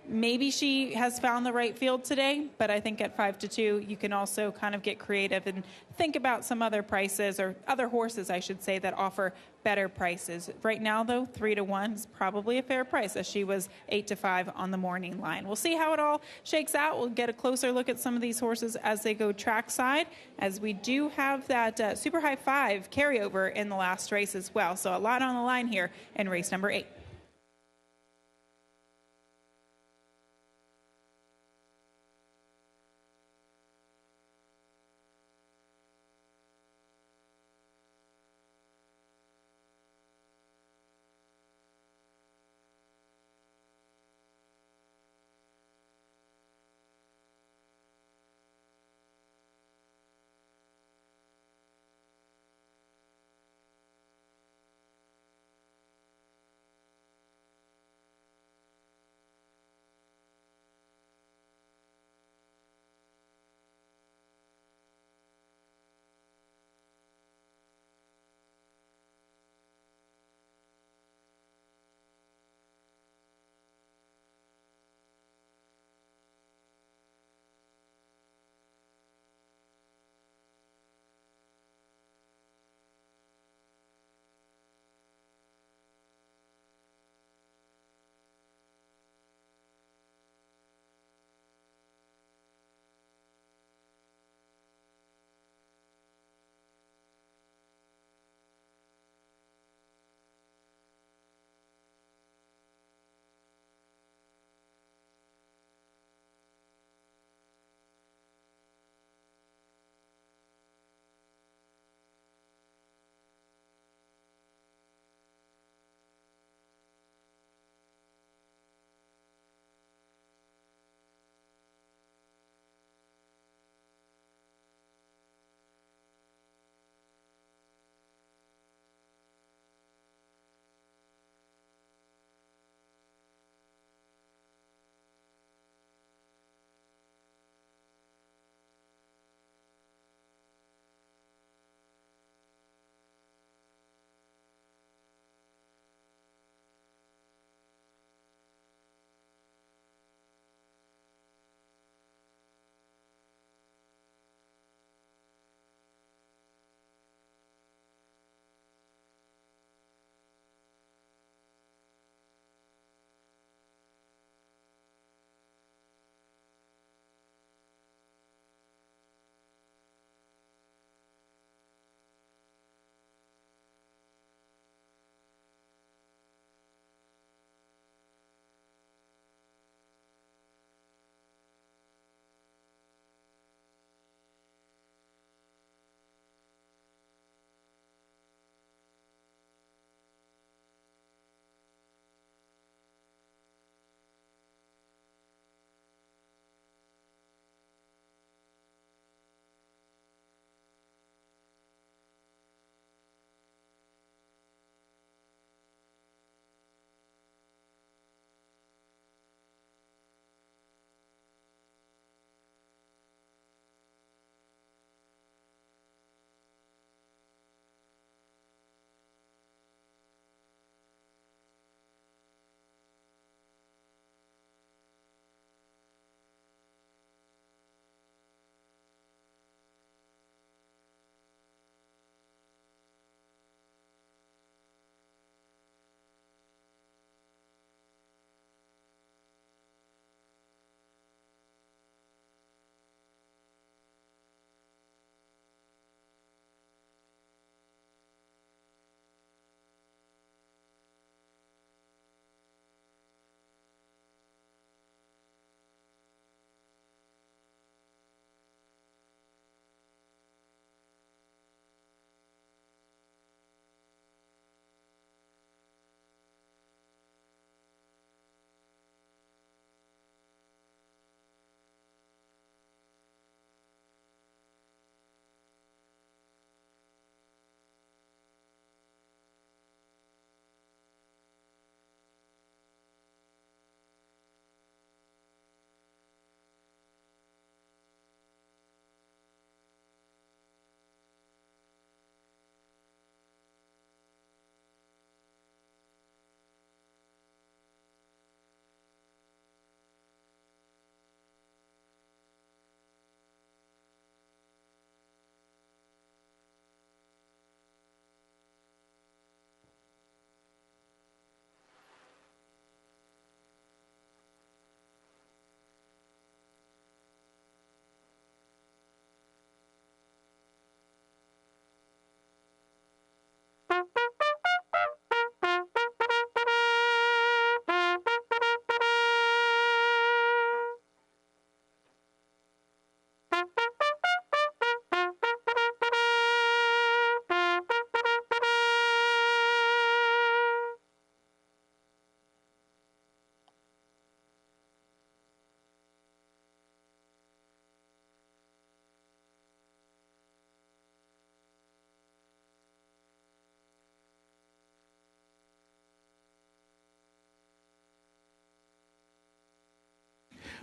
Maybe she has found the right field today, but I think at 5-2, you can also kind of get creative and think about some other prices, or other horses, I should say, that offer better prices. Right now, though, 3-1 is probably a fair price, as she was 8-5 on the morning line. We'll see how it all shakes out. We'll get a closer look at some of these horses as they go trackside, as we do have that Super High 5 carryover in the last race as well. So a lot on the line here in race number 8.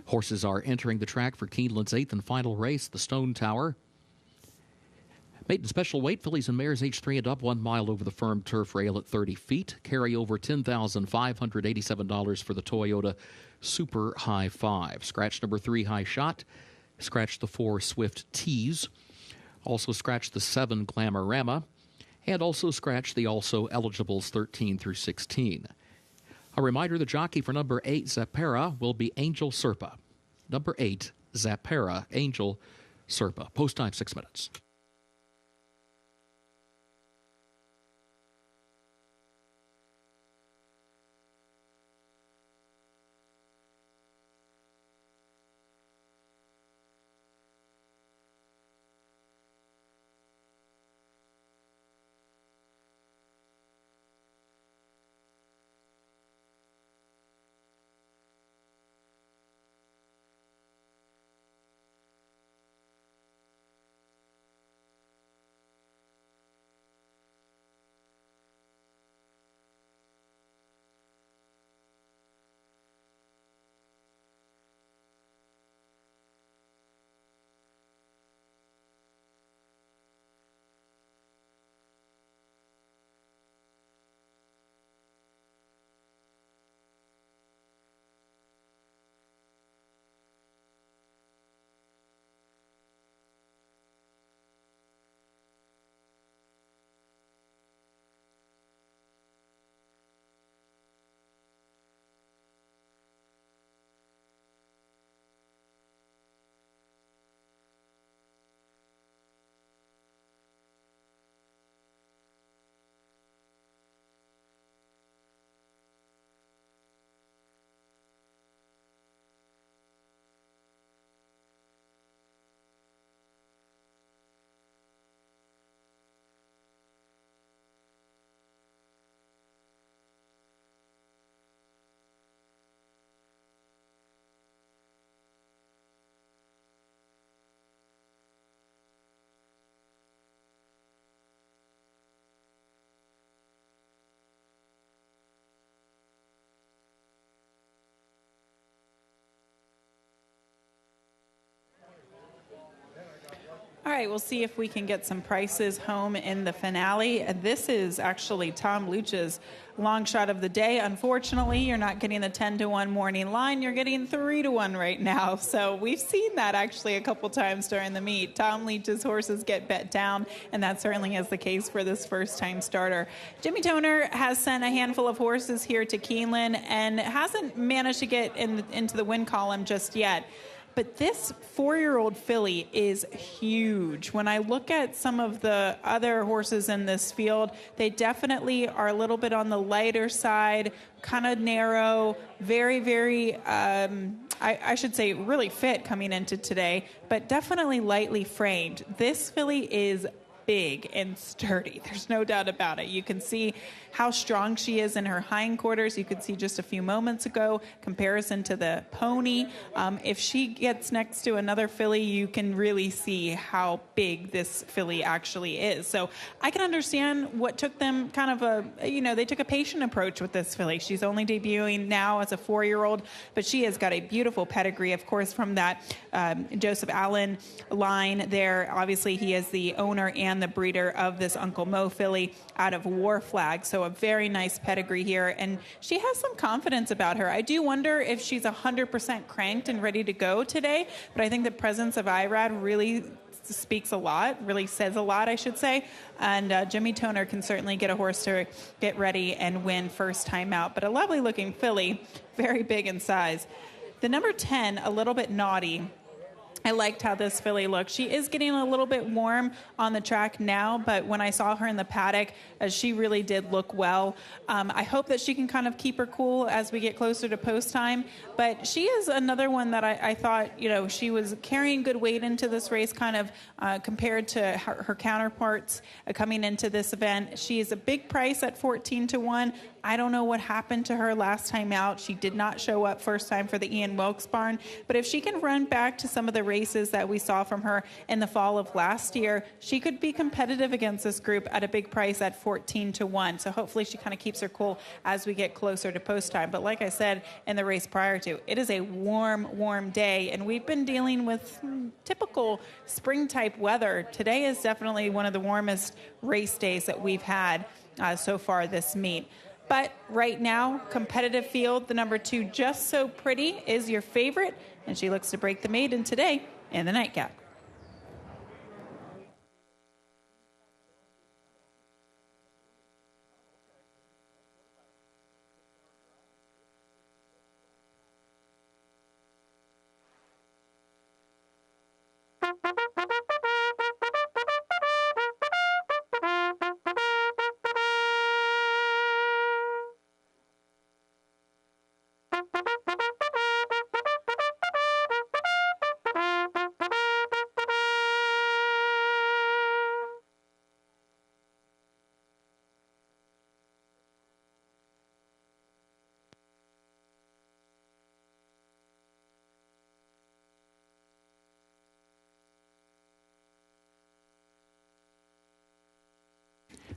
Horses are entering the track for Keeneland's 8th and final race, the Stone Tower. Maiden special weight, fillies and mares age 3 and up, 1 mile over the firm turf rail at 30 feet. Carry over $10,587 for the Toyota Super High 5. Scratch number 3, High Shot. Scratch the 4, Swift Tease. Also scratch the 7, Glamorama. And also scratch the also eligibles 13 through 16. A reminder, the jockey for number 8, Zapera, will be Angel Serpa. Number 8, Zapera, Angel Serpa. Post time 6 minutes. All right, we'll see if we can get some prices home in the finale. This is actually Tom Luch's long shot of the day. Unfortunately, you're not getting the 10-1 morning line. You're getting 3-1 right now. So we've seen that actually a couple times during the meet. Tom Leach's horses get bet down, and that certainly is the case for this first-time starter. Jimmy Toner has sent a handful of horses here to Keeneland and hasn't managed to get into the win column just yet. But this 4-year-old filly is huge. When I look at some of the other horses in this field, they definitely are a little bit on the lighter side, kind of narrow, very, very, I should say really fit coming into today, but definitely lightly framed. This filly is big and sturdy. There's no doubt about it. You can see how strong she is in her hindquarters. You could see just a few moments ago, comparison to the pony. If she gets next to another filly, you can really see how big this filly actually is. So I can understand what took them kind of they took a patient approach with this filly. She's only debuting now as a 4-year-old, but she has got a beautiful pedigree, of course, from that Joseph Allen line there. Obviously, he is the owner and the breeder of this Uncle Mo filly out of War Flag. So a very nice pedigree here, and she has some confidence about her. I do wonder if she's 100% cranked and ready to go today, but I think the presence of Irad really speaks a lot, really says a lot, I should say, and Jimmy Toner can certainly get a horse to get ready and win first time out. But a lovely looking filly, very big in size. The number 10, a little bit naughty. I liked how this filly looked. She is getting a little bit warm on the track now, but when I saw her in the paddock, she really did look well. I hope that she can kind of keep her cool as we get closer to post time, but she is another one that I thought, she was carrying good weight into this race, kind of compared to her counterparts coming into this event. She is a big price at 14-1, I don't know what happened to her last time out. She did not show up first time for the Ian Wilkes barn. But if she can run back to some of the races that we saw from her in the fall of last year, she could be competitive against this group at a big price at 14-1. So hopefully she kind of keeps her cool as we get closer to post time. But like I said in the race prior to, it is a warm day. And we've been dealing with typical spring type weather. Today is definitely one of the warmest race days that we've had so far this meet. But right now, competitive field, the number 2, Just So Pretty, is your favorite, and she looks to break the maiden today in the nightcap.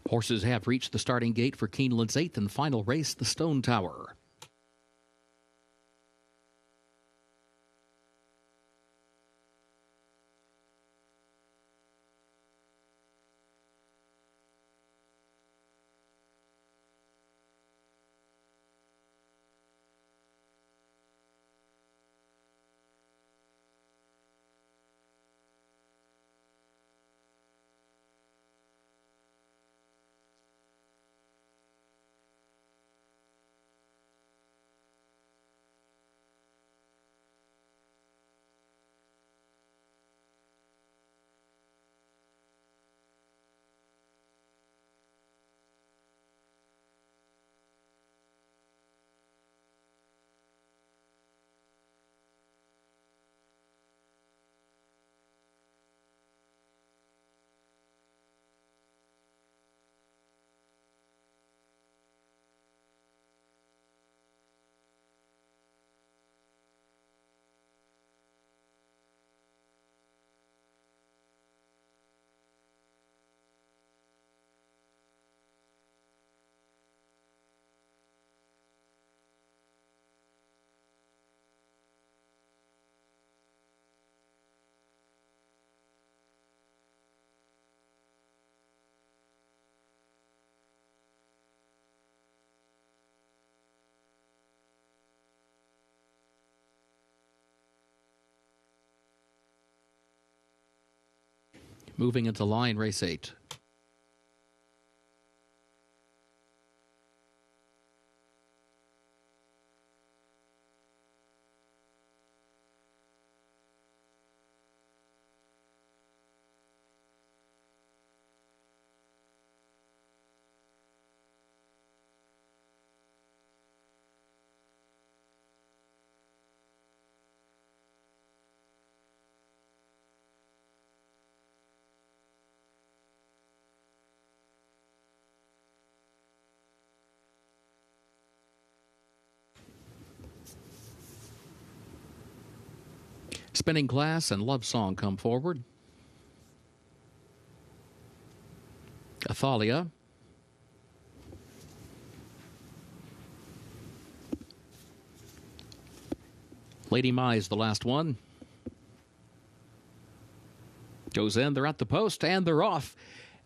Horses have reached the starting gate for Keeneland's 8th and final race, the Stone Tower. Moving into line, race 8. Spinning Class and Love Song come forward. Athalia. Lady Mize, the last one. Goes in, they're at the post, and they're off.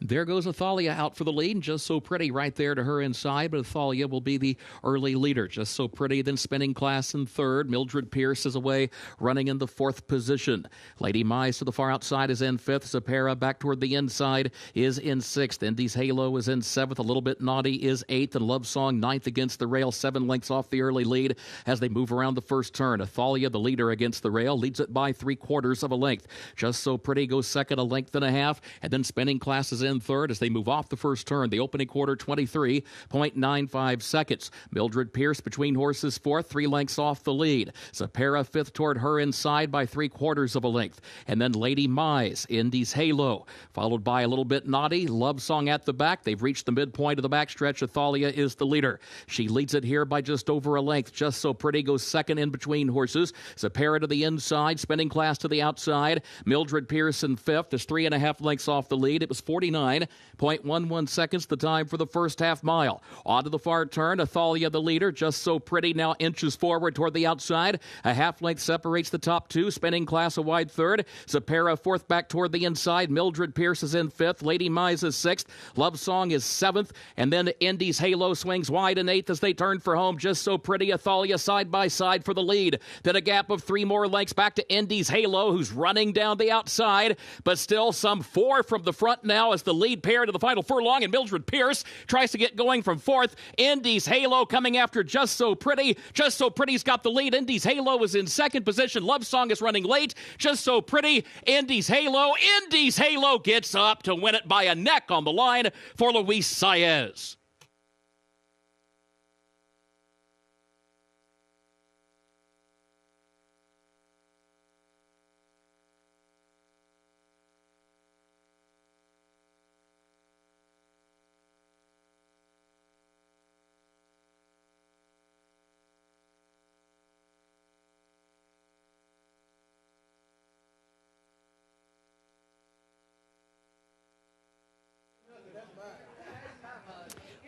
There goes Athalia out for the lead. Just So Pretty right there to her inside, but Athalia will be the early leader. Just So Pretty, then Spinning Class in third. Mildred Pierce is away, running in the fourth position. Lady Mize to the far outside is in fifth. Zapera back toward the inside is in sixth. Indy's Halo is in seventh. A Little Bit Naughty is eighth, and Love Song ninth against the rail. 7 lengths off the early lead as they move around the first turn. Athalia, the leader against the rail, leads it by 3/4 of a length. Just So Pretty goes second, 1.5 lengths, and then Spinning Class is in in third as they move off the first turn. The opening quarter, 23.95 seconds. Mildred Pierce between horses fourth, 3 lengths off the lead. Zapera fifth toward her inside by 3/4 of a length. And then Lady Mize, Indy's Halo, followed by a little bit naughty. Love Song at the back. They've reached the midpoint of the backstretch. Athalia is the leader. She leads it here by just over a length. Just So Pretty goes second in between horses. Zapera to the inside, Spinning Class to the outside. Mildred Pearson fifth is 3.5 lengths off the lead. It was 49.11 seconds the time for the first half mile. On to the far turn, Athalia the leader. Just So Pretty now inches forward toward the outside. A half length separates the top two. Spinning Class a wide third. Zapera fourth back toward the inside. Mildred Pierce is in fifth. Lady Mize is sixth. Love Song is seventh. And then Indy's Halo swings wide in eighth as they turn for home. Just So Pretty, Athalia side by side for the lead. Then a gap of 3 more lengths back to Indy's Halo, who's running down the outside, but still some 4 from the front now as the lead pair to the final furlong, and Mildred Pierce tries to get going from fourth. Indy's Halo coming after Just So Pretty. Just So Pretty's got the lead. Indy's Halo is in second position. Love Song is running late. Just So Pretty, Indy's Halo. Indy's Halo gets up to win it by a neck on the line for Luis Saez.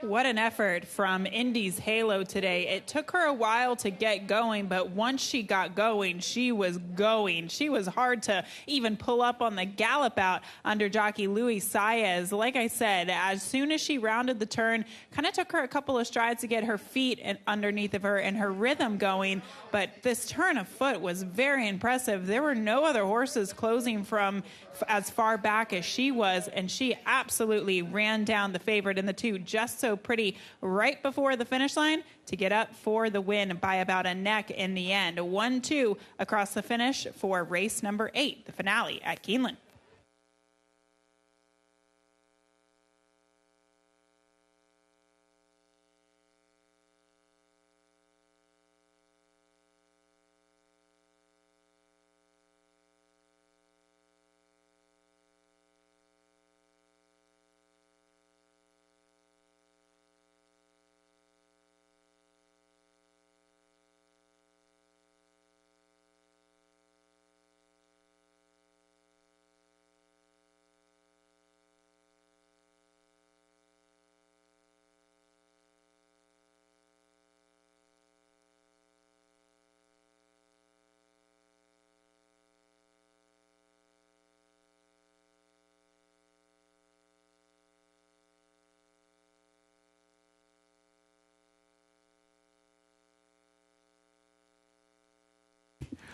What an effort from Indy's Halo today. It took her a while to get going, but once she got going, she was going. She was hard to even pull up on the gallop out under jockey Luis Saez. Like I said, as soon as she rounded the turn, kind of took her a couple of strides to get her feet underneath of her and her rhythm going, but this turn of foot was very impressive. There were no other horses closing from as far back as she was, and she absolutely ran down the favorite in the two Just So Pretty right before the finish line to get up for the win by about a neck in the end. 1-2 across the finish for race number 8, the finale at Keeneland.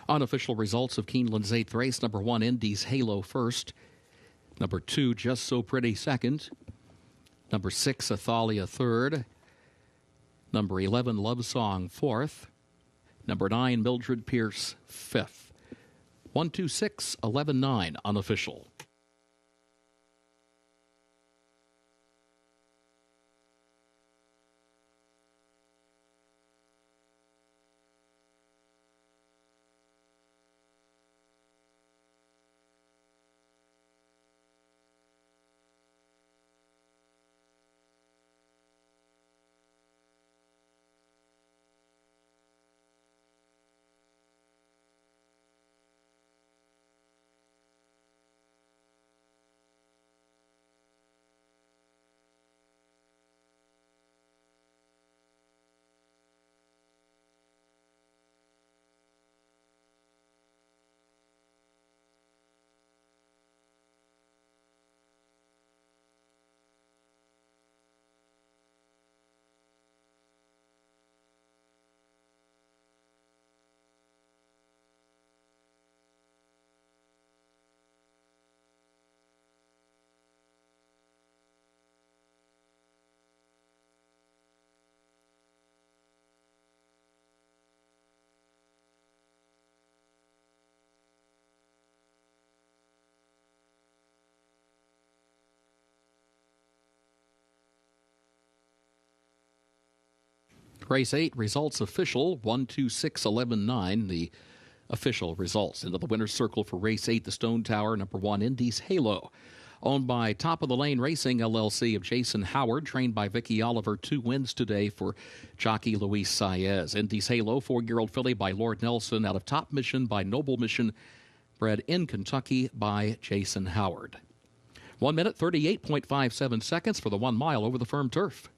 Unofficial results of Keeneland's 8th race. Number 1, Indy's Halo first. Number 2, Just So Pretty second. Number 6, Athalia third. Number 11, Love Song fourth. Number 9, Mildred Pierce fifth. 1, 2, 6, 11, 9 unofficial. Race 8 results official, 126.11.9, the official results. Into the winner's circle for Race 8, the Stone Tower, number 1, Indy's Halo. Owned by Top of the Lane Racing, LLC of Jason Howard, trained by Vicky Oliver. 2 wins today for jockey Luis Saez. Indy's Halo, 4-year-old filly by Lord Nelson, out of Top Mission by Noble Mission, bred in Kentucky by Jason Howard. 1 minute, 38.57 seconds for the 1 mile over the firm turf.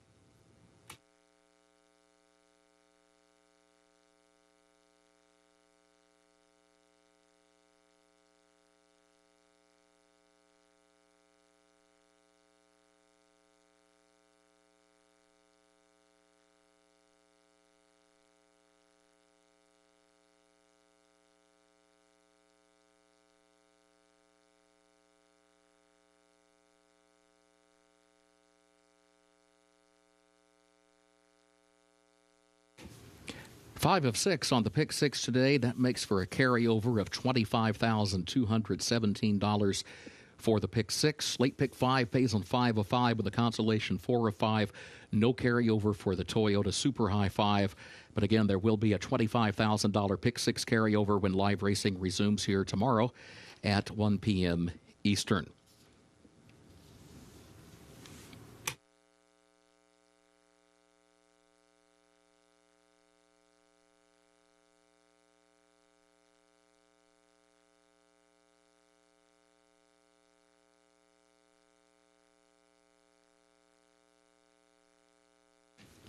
Five of 6 on the pick 6 today. That makes for a carryover of $25,217 for the pick 6. Late pick 5 pays on 5 of 5 with a consolation 4 of 5. No carryover for the Toyota Super High 5. But again, there will be a $25,000 pick 6 carryover when live racing resumes here tomorrow at 1 p.m. Eastern.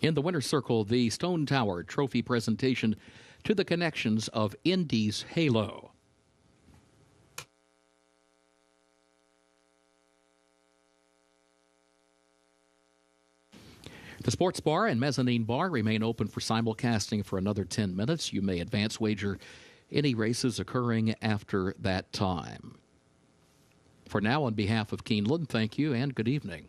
In the winner's circle, the Stone Tower Trophy presentation to the connections of Indy's Halo. The sports bar and mezzanine bar remain open for simulcasting for another 10 minutes. You may advance wager any races occurring after that time. For now, on behalf of Keeneland, thank you and good evening.